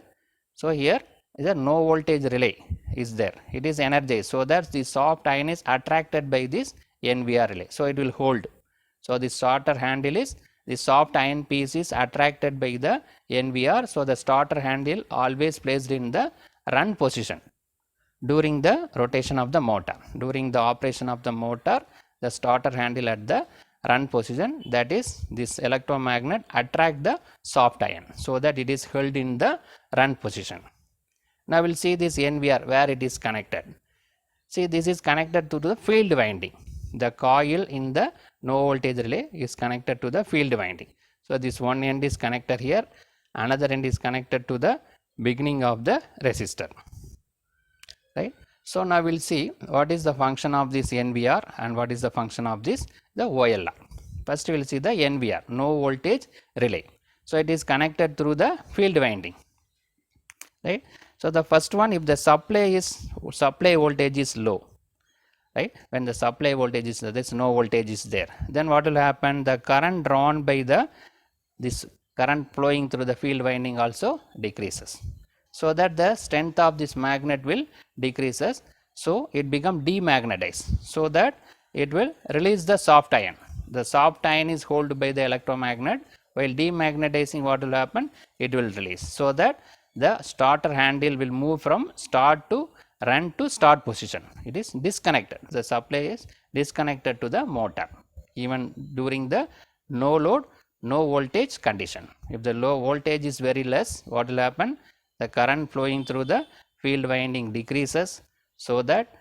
So, here is a no voltage relay is there, it is energized. So, that the soft iron is attracted by this NVR relay. So, it will hold. So, the starter handle is, the soft iron piece is attracted by the NVR. So, the starter handle always placed in the run position during the rotation of the motor. During the operation of the motor, the starter handle at the run position, that is this electromagnet attract the soft iron, so that it is held in the run position. Now, we will see this NVR where it is connected. See, this is connected to the field winding. The coil in the no voltage relay is connected to the field winding. So, this one end is connected here, another end is connected to the beginning of the resistor, right. So, now we will see what is the function of this NVR and what is the function of this the OLR. First, we will see the NVR, no voltage relay. So, it is connected through the field winding, right. So, the first one, if the supply voltage is low, right, when the supply voltage is low, there is no voltage is there, then what will happen, the current drawn by the this current flowing through the field winding also decreases. So, that the strength of this magnet will decreases. So, it become demagnetized, so that it will release the soft iron. The soft iron is held by the electromagnet, while demagnetizing what will happen, it will release. So, that the starter handle will move from start to run to start position. It is disconnected, the supply is disconnected to the motor even during the no load, no voltage condition. If the low voltage is very less, what will happen, the current flowing through the field winding decreases. So, that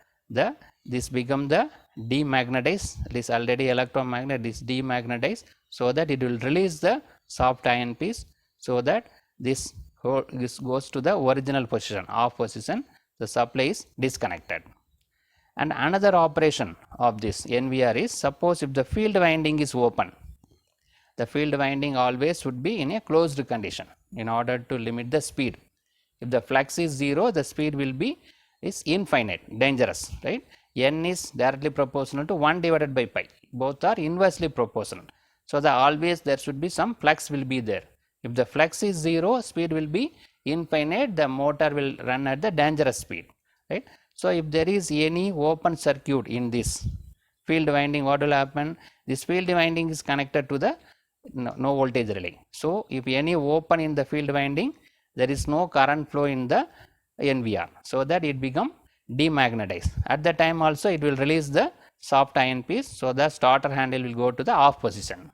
this become the demagnetized, this already electromagnet is demagnetized, so that it will release the soft iron piece. So, that this goes to the original position, off position, the supply is disconnected. And another operation of this NVR is, suppose if the field winding is open, the field winding always should be in a closed condition in order to limit the speed. If the flux is 0, the speed will be is infinite, dangerous, right. N is directly proportional to 1 divided by pi, both are inversely proportional. So, the always there should be some flux will be there. If the flux is 0, speed will be infinite, the motor will run at the dangerous speed, right. So, if there is any open circuit in this field winding, what will happen, this field winding is connected to the no voltage relay. So, if any open in the field winding, there is no current flow in the NVR, so that it become demagnetized. At the time also it will release the soft iron piece, so the starter handle will go to the off position.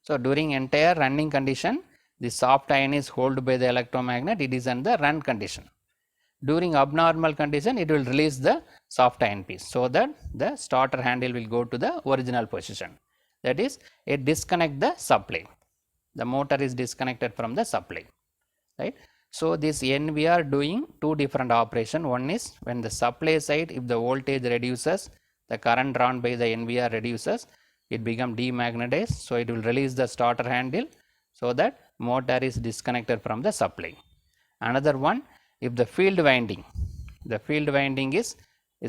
So, during entire running condition, the soft iron is held by the electromagnet, it is in the run condition. During abnormal condition, it will release the soft iron piece, so that the starter handle will go to the original position. That is, it disconnect the supply, the motor is disconnected from the supply, right. So, this NVR doing two different operation. One is when the supply side, if the voltage reduces, the current drawn by the NVR reduces, it become demagnetized. So, it will release the starter handle, so that motor is disconnected from the supply. Another one, if the field winding is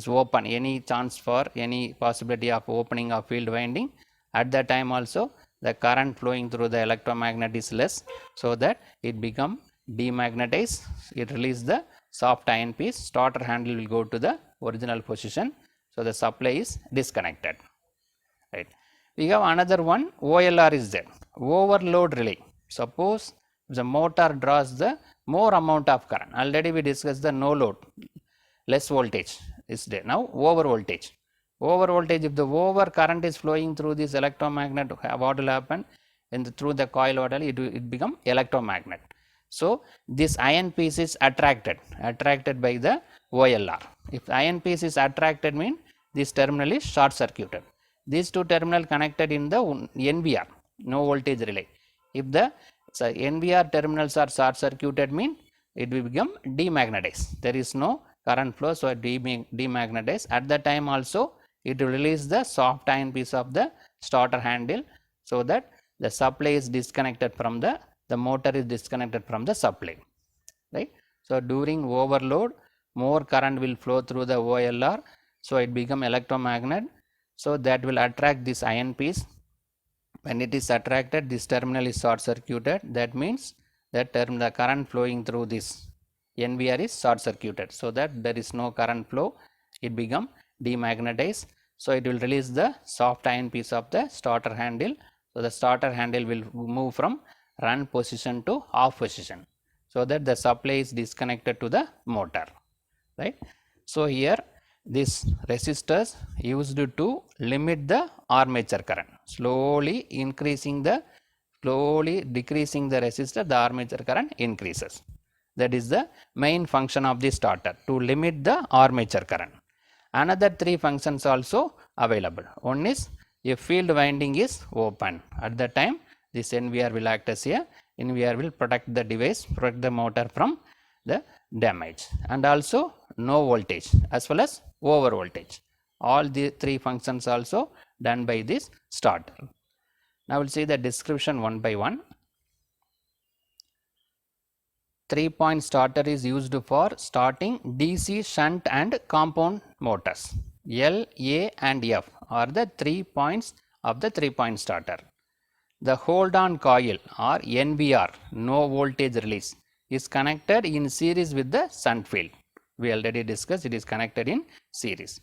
open, any chance for any possibility of opening of field winding, at that time also the current flowing through the electromagnet is less, so that it become demagnetized, it release the soft iron piece, starter handle will go to the original position. So, the supply is disconnected, right. We have another one, OLR is there, overload relay. Suppose the motor draws the more amount of current, already we discussed the no load, less voltage is there. Now, over voltage, if the over current is flowing through this electromagnet, what will happen, through the coil, what will it become electromagnet. So, this iron piece is attracted by the OLR. If iron piece is attracted, mean this terminal is short circuited. These two terminal connected in the NVR, no voltage relay. If the So NVR terminals are short circuited mean it will become demagnetized. There is no current flow, so it demagnetized. At the time also it will release the soft iron piece of the starter handle, so that the supply is disconnected from the motor is disconnected from the supply, right. So during overload more current will flow through the OLR, so it become electromagnet, so that will attract this iron piece. When it is attracted, this terminal is short circuited, that means that the current flowing through this NVR is short circuited, so that there is no current flow, it become demagnetized. So it will release the soft iron piece of the starter handle, so the starter handle will move from run position to off position, so that the supply is disconnected to the motor, right. So here this resistors used to limit the armature current, slowly decreasing the resistor, the armature current increases. That is the main function of the starter, to limit the armature current. Another three functions also available. One is if field winding is open, at the time this NVR will act as a NVR will protect the device, protect the motor from the damage, and also no voltage as well as over voltage. All the three functions also done by this starter. Now we will see the description one by one. 3-point starter is used for starting DC shunt and compound motors. L, A and F are the 3 points of the 3-point starter. The hold on coil or NVR, no voltage release, is connected in series with the shunt field. We already discussed, it is connected in series.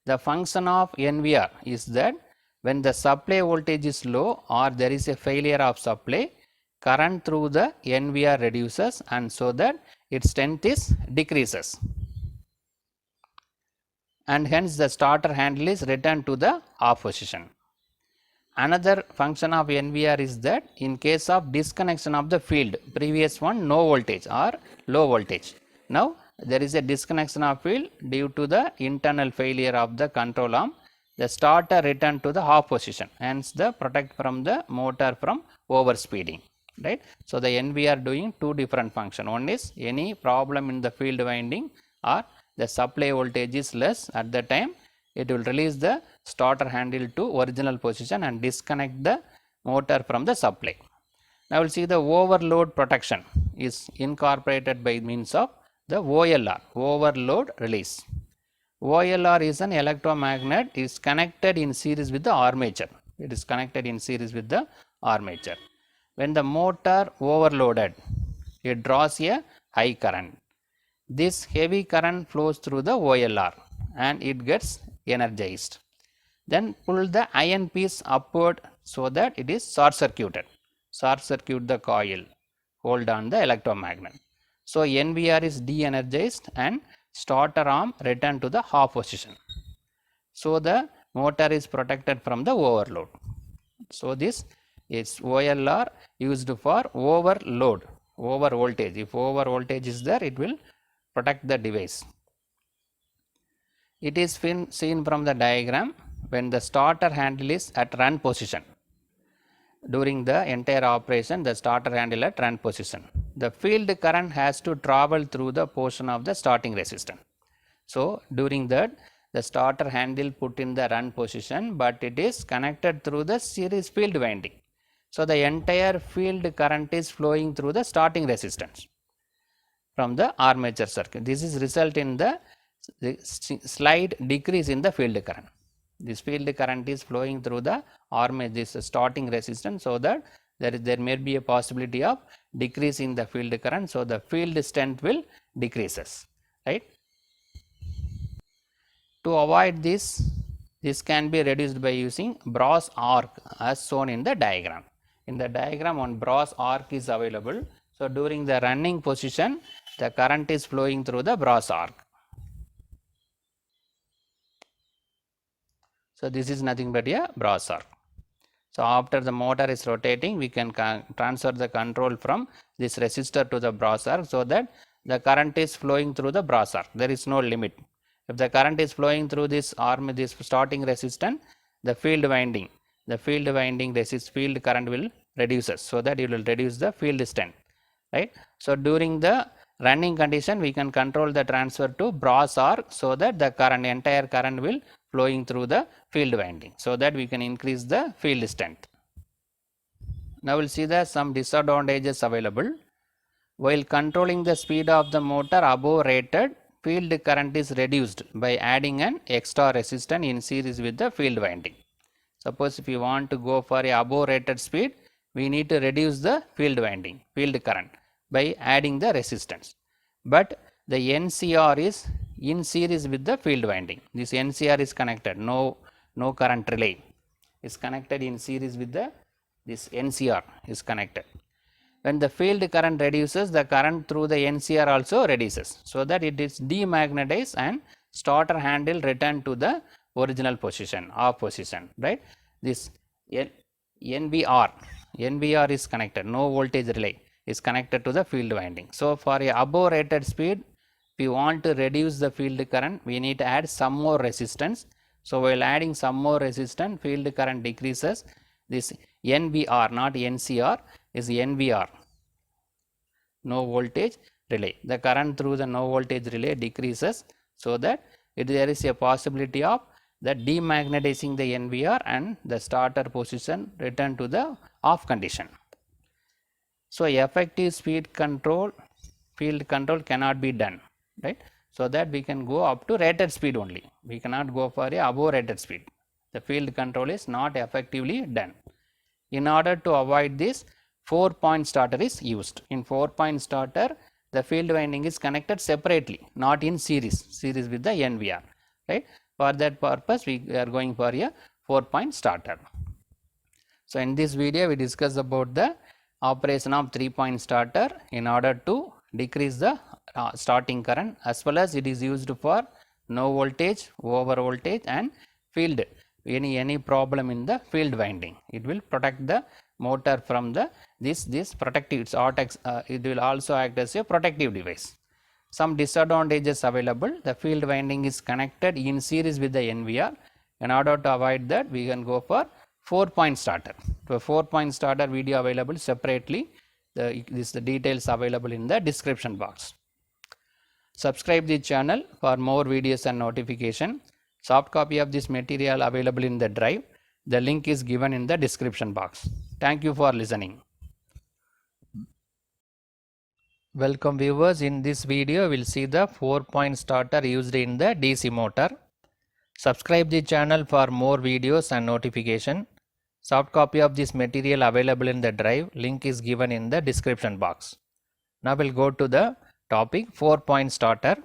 The function of NVR is that when the supply voltage is low or there is a failure of supply, current through the NVR reduces, and so that its strength is decreases, and hence the starter handle is returned to the off position. Another function of NVR is that in case of disconnection of the field, previous one no voltage or low voltage, now there is a disconnection of field due to the internal failure of the control arm, the starter return to the off position, hence the protect from the motor from overspeeding, right. So the NVR doing two different function. One is any problem in the field winding or the supply voltage is less, at the time it will release the starter handle to original position and disconnect the motor from the supply. Now we will see the overload protection is incorporated by means of the OLR, overload release. OLR is an electromagnet, is connected in series with the armature. It is connected in series with the armature. When the motor overloaded, it draws a high current. This heavy current flows through the OLR and it gets energized. Then pull the iron piece upward so that it is short circuited. Short circuit the coil, hold on the electromagnet. So NVR is de-energized and starter arm return to the off position. So the motor is protected from the overload. So this is OLR used for overload, over voltage. If over voltage is there, it will protect the device. It is seen from the diagram when the starter handle is at run position. During the entire operation, the starter handle at run position, the field current has to travel through the portion of the starting resistance. So during that, the starter handle put in the run position, but it is connected through the series field winding. So the entire field current is flowing through the starting resistance from the armature circuit. This is result in the slight decrease in the field current. This field current is flowing through the armature, this starting resistance, so that there may be a possibility of decrease in the field current. So the field strength will decreases, right. To avoid this can be reduced by using brass arc as shown in the diagram. In the diagram, one brass arc is available. So during the running position, the current is flowing through the brass arc. So this is nothing but a brass arc. So after the motor is rotating, we can transfer the control from this resistor to the brass arc, so that the current is flowing through the brass arc. There is no limit. If the current is flowing through this arm, this starting resistance, the field winding field current will reduces, so that it will reduce the field strength, right. So during the running condition we can control the transfer to brass arc, so that the current, entire current will flowing through the field winding, so that we can increase the field strength. Now we will see the some disadvantages available. While controlling the speed of the motor above rated, field current is reduced by adding an extra resistance in series with the field winding. Suppose if you want to go for a above rated speed, we need to reduce the field winding, field current by adding the resistance. But the NCR is in series with the field winding. This NCR is connected, no current relay is connected in series with the this NCR is connected. When the field current reduces, the current through the NCR also reduces, so that it is demagnetized and starter handle return to the original position, off position, right. This NVR is connected, no voltage relay is connected to the field winding. So for a above rated speed, if you want to reduce the field current, we need to add some more resistance. So while adding some more resistance, field current decreases. This NVR, not NCR, is NVR, no voltage relay. The current through the no voltage relay decreases, so that there is a possibility of the demagnetizing the NVR and the starter position return to the off condition. So effective speed control, field control cannot be done, right. So that we can go up to rated speed only. We cannot go for a above rated speed. The field control is not effectively done. In order to avoid this, 4-point starter is used. In 4-point starter, the field winding is connected separately, not in series with the NVR, right. For that purpose, we are going for a 4-point starter. So in this video, we discuss about the operation of 3-point starter in order to decrease the starting current, as well as it is used for no voltage, over voltage and field, any problem in the field winding. It will protect the motor from the this protective, it will also act as a protective device. Some disadvantages available: the field winding is connected in series with the NVR. In order to avoid that, we can go for 4-point starter. So 4-point starter video available separately. The details available in the description box. Subscribe the channel for more videos and notification. Soft copy of this material available in the drive. The link is given in the description box. Thank you for listening. Welcome viewers. In this video, we will see the 4-point starter used in the DC motor. Subscribe the channel for more videos and notification. Soft copy of this material available in the drive. Link is given in the description box. Now we'll go to the topic, 4-point starter.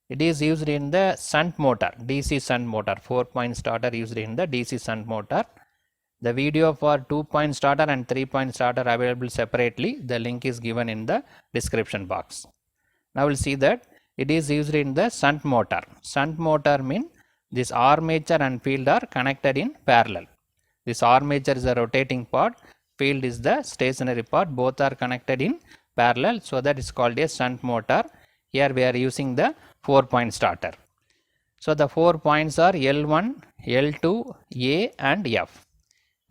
It is used in the shunt motor, DC shunt motor. 4-point starter used in the DC shunt motor. The video for 2-point starter and 3-point starter available separately. The link is given in the description box. Now we'll see that it is used in the shunt motor. Shunt motor means this armature and field are connected in parallel. This armature is a rotating part, field is the stationary part, both are connected in parallel, so that is called a shunt motor. Here we are using the 4-point starter. So the 4 points are L1, L2, A and F.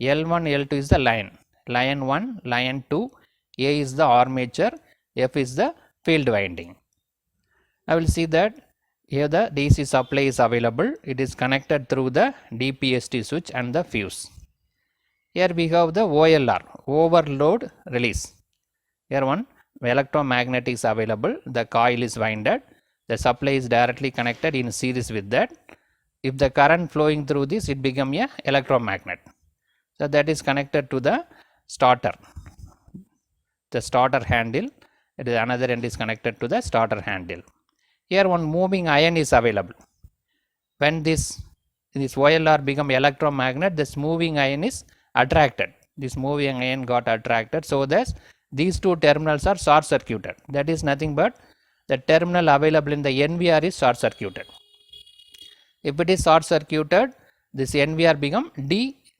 L1, L2 is the line 1, line 2, A is the armature, F is the field winding. I will see that here the DC supply is available. It is connected through the DPST switch and the fuse. Here we have the OLR, overload release. Here one electromagnet is available. The coil is winded. The supply is directly connected in series with that. If the current flowing through this, it becomes a electromagnet. So that is connected to the starter. The starter handle. It is another end is connected to the starter handle. Here one moving iron is available. When this OLR become electromagnet, this moving iron is attracted. This moving iron got attracted, so that these two terminals are short circuited. That is nothing but the terminal available in the NVR is short circuited. If it is short circuited, this NVR become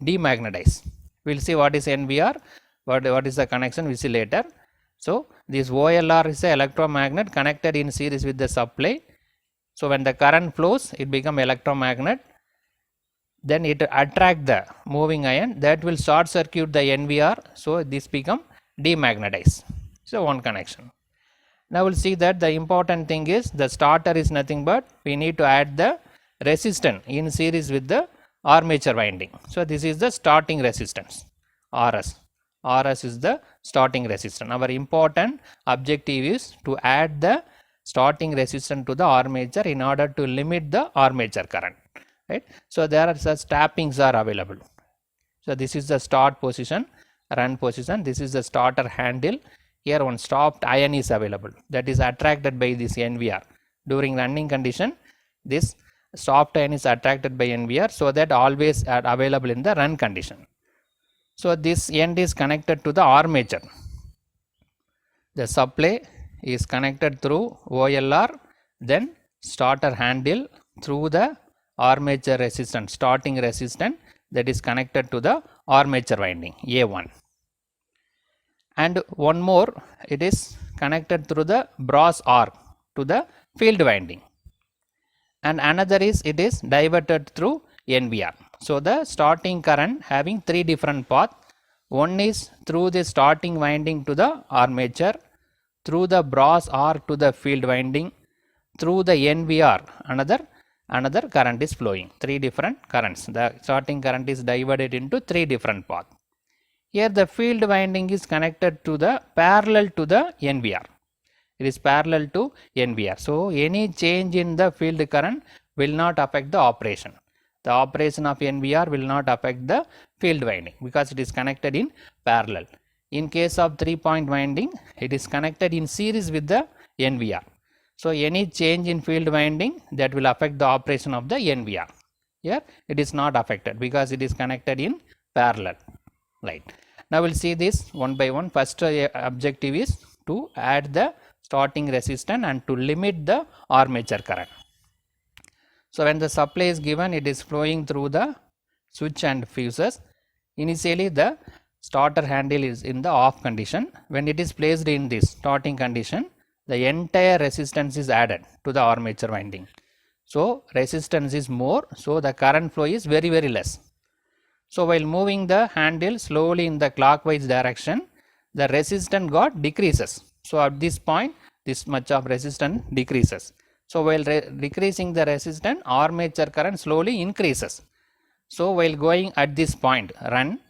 demagnetized. We will see what is NVR, what is the connection, we will see later. So this OLR is a electromagnet connected in series with the supply. So when the current flows, it become electromagnet. then it attract the moving ion, that will short circuit the NVR, so this become demagnetized. So one connection. Now we'll see that the important thing is the starter is nothing but we need to add the resistance in series with the armature winding. So this is the starting resistance, RS. RS is the starting resistance. Our important objective is to add the starting resistance to the armature in order to limit the armature current, right? So there are such tappings are available. So this is the start position, run position. This is the starter handle. Here one stopped ion is available, that is attracted by this NVR. During running condition, this stopped ion is attracted by NVR, so that always are available in the run condition. So this end is connected to the armature. The supply is connected through OLR, then starter handle through the armature resistance, starting resistance, that is connected to the armature winding A1. And one more, it is connected through the brass arc to the field winding, and another is it is diverted through NVR. So the starting current having three different paths. One is through the starting winding to the armature, through the brass arc to the field winding, through the NVR another current is flowing. Three different currents. The starting current is divided into three different paths. Here the field winding is connected to the parallel to the NVR. It is parallel to NVR. So any change in the field current will not affect the operation. The operation of NVR will not affect the field winding because it is connected in parallel. In case of 3-point winding, it is connected in series with the NVR. So any change in field winding, that will affect the operation of the NVR. Here it is not affected because it is connected in parallel. Right. Now we'll see this one by one. First objective is to add the starting resistance and to limit the armature current. So when the supply is given, it is flowing through the switch and fuses. Initially the starter handle is in the off condition. When it is placed in this starting condition, the entire resistance is added to the armature winding. So resistance is more, so the current flow is very less. So while moving the handle slowly in the clockwise direction, the resistance got decreases. So at this point, this much of resistance decreases. So while decreasing the resistance, armature current slowly increases. So while going at this point, run,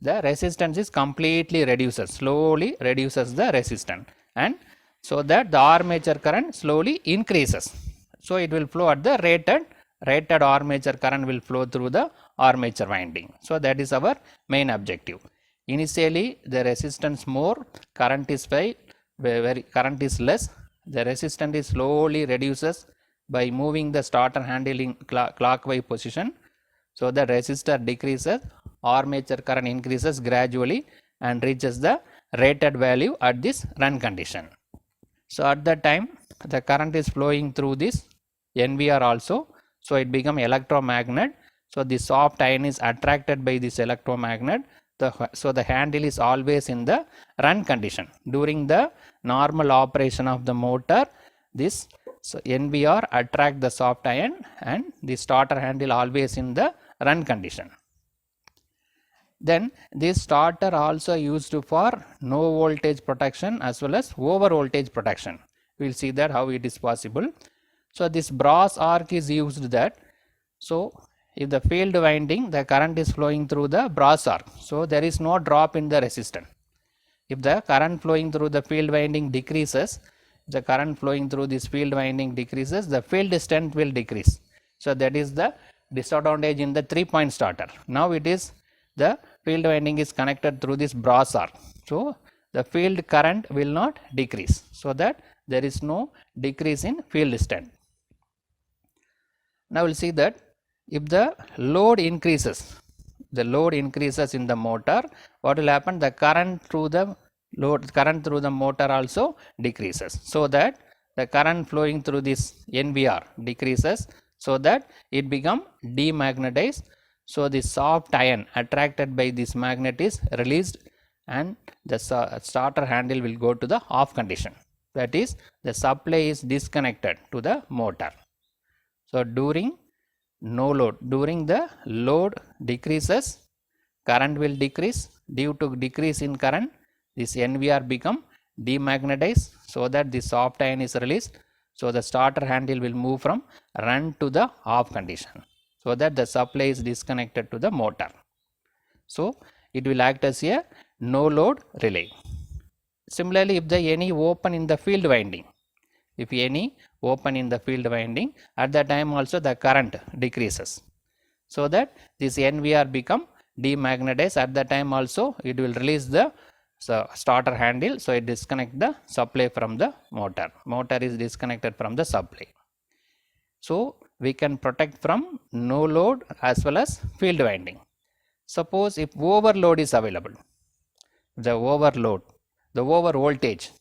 the resistance is completely reduces, slowly reduces the resistance, and so that the armature current slowly increases. So it will flow at the rated armature current will flow through the armature winding. So that is our main objective. Initially the resistance more, current is current is less. The resistance is slowly reduces by moving the starter handle in clockwise position. So the resistor decreases, armature current increases gradually and reaches the rated value at this run condition. So at that time the current is flowing through this NVR also. So it become electromagnet. So the soft ion is attracted by this electromagnet. So the handle is always in the run condition. During the normal operation of the motor, this NVR attract the soft ion and the starter handle always in the run condition. Then this starter also used for no voltage protection as well as over voltage protection. We will see that how it is possible. So this brass arc is used that. So if the field winding, the current is flowing through the brass arc, so there is no drop in the resistance. If the current flowing through the field winding decreases, the current flowing through this field winding decreases, the field strength will decrease. So that is the disadvantage in the 3-point starter. Now it is the field winding is connected through this brass arc, so the field current will not decrease, so that there is no decrease in field strength. Now we will see that if the load increases, in the motor, what will happen? The current through the motor also decreases, so that the current flowing through this NVR decreases, so that it become demagnetized. So the soft ion attracted by this magnet is released and the starter handle will go to the off condition. That is, the supply is disconnected to the motor. So during no load. During the load decreases, current will decrease. Due to decrease in current, this NVR become demagnetized, so that the soft ion is released. So the starter handle will move from run to the off condition, so that the supply is disconnected to the motor. So it will act as a no load relay. Similarly, if the any open in the field winding, if any open in the field winding, at that time also the current decreases, so that this NVR become demagnetized. At that time also it will release the starter handle, so it disconnect the supply from the motor. Motor is disconnected from the supply. So we can protect from no load as well as field winding. Suppose if overload is available, the overload, the over voltage,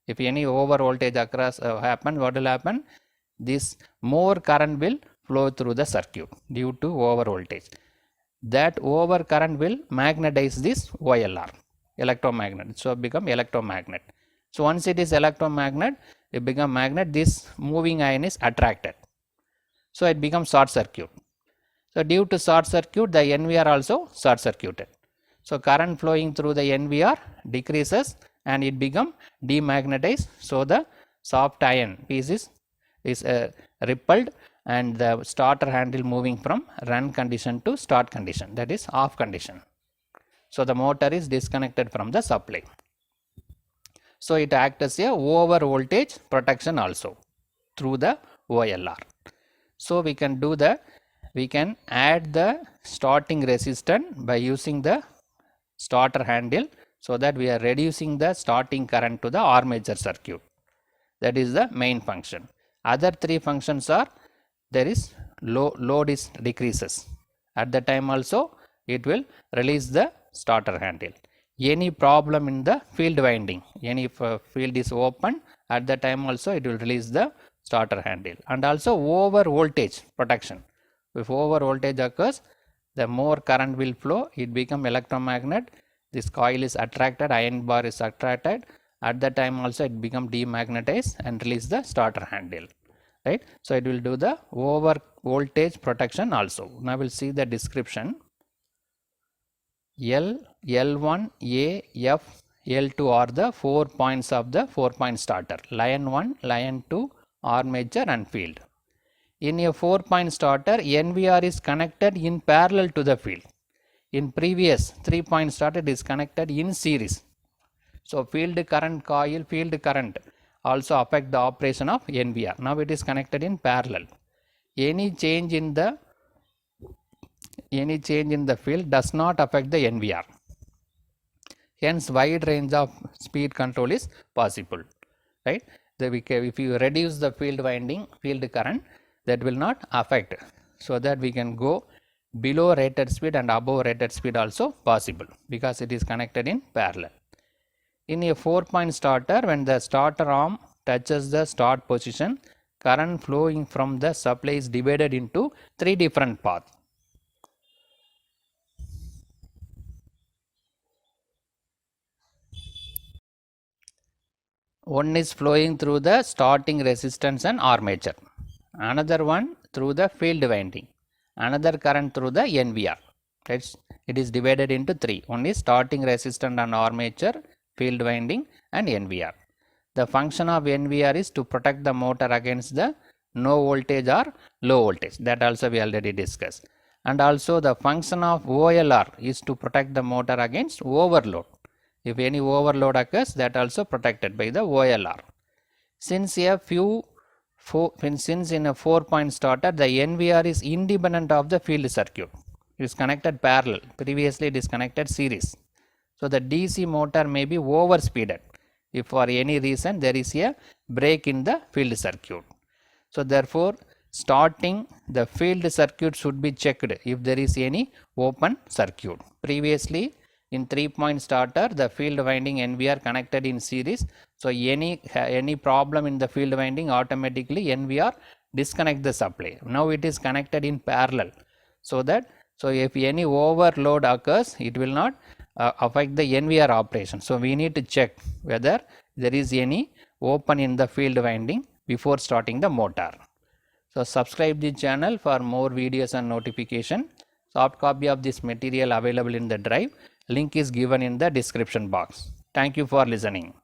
if any over voltage across happen, what will happen? This more current will flow through the circuit due to over voltage. That over current will magnetize this OLR, electromagnet. So become electromagnet. So once it is electromagnet, it become magnet. This moving ion is attracted. So it becomes short circuit. So due to short circuit, the NVR also short circuited. So current flowing through the NVR decreases and it become demagnetized. So the soft ion piece is repelled, and the starter handle moving from run condition to start condition, that is off condition. So the motor is disconnected from the supply. So it acts as a over voltage protection also through the OLR. So we can do that. We can add the starting resistance by using the starter handle, so that we are reducing the starting current to the armature circuit. That is the main function. Other three functions are, there is load is decreases. At the time also it will release the starter handle. Any problem in the field winding, any field is open, at the time also it will release the starter handle. And also over voltage protection. If over voltage occurs, the more current will flow, it become electromagnet. This coil is attracted, iron bar is attracted. At that time also it become demagnetized and release the starter handle. Right? So it will do the over voltage protection also. Now we'll see the description. L1, A, F, L2 are the 4 points of the 4-point starter. Line 1, line 2, armature and field. In a 4-point starter, NVR is connected in parallel to the field. In previous 3-point starter, it is connected in series. So field current coil, field current also affect the operation of NVR. Now it is connected in parallel. Any change in the field does not affect the NVR. Hence wide range of speed control is possible. Right? If you reduce the field winding, field current, that will not affect, so that we can go below rated speed and above rated speed also possible, because it is connected in parallel. In a 4-point starter, when the starter arm touches the start position, current flowing from the supply is divided into 3 different paths. One is flowing through the starting resistance and armature, another one through the field winding, another current through the NVR. It is divided into 3. One is starting resistance and armature, field winding and NVR. The function of NVR is to protect the motor against the no voltage or low voltage. That also we already discussed. And also the function of OLR is to protect the motor against overload. If any overload occurs, that also protected by the OLR. Since in a 4-point starter, the NVR is independent of the field circuit. It is connected parallel. Previously it is connected series. So the DC motor may be overspeeded if for any reason there is a break in the field circuit. So therefore starting the field circuit should be checked if there is any open circuit. Previously in 3-point starter, the field winding NVR connected in series. So any problem in the field winding, automatically NVR disconnect the supply. Now it is connected in parallel, so if any overload occurs, it will not affect the NVR operation. So we need to check whether there is any open in the field winding before starting the motor. So So subscribe the channel for more videos and notification. Soft copy of this material available in the drive. Link is given in the description box. Thank you for listening.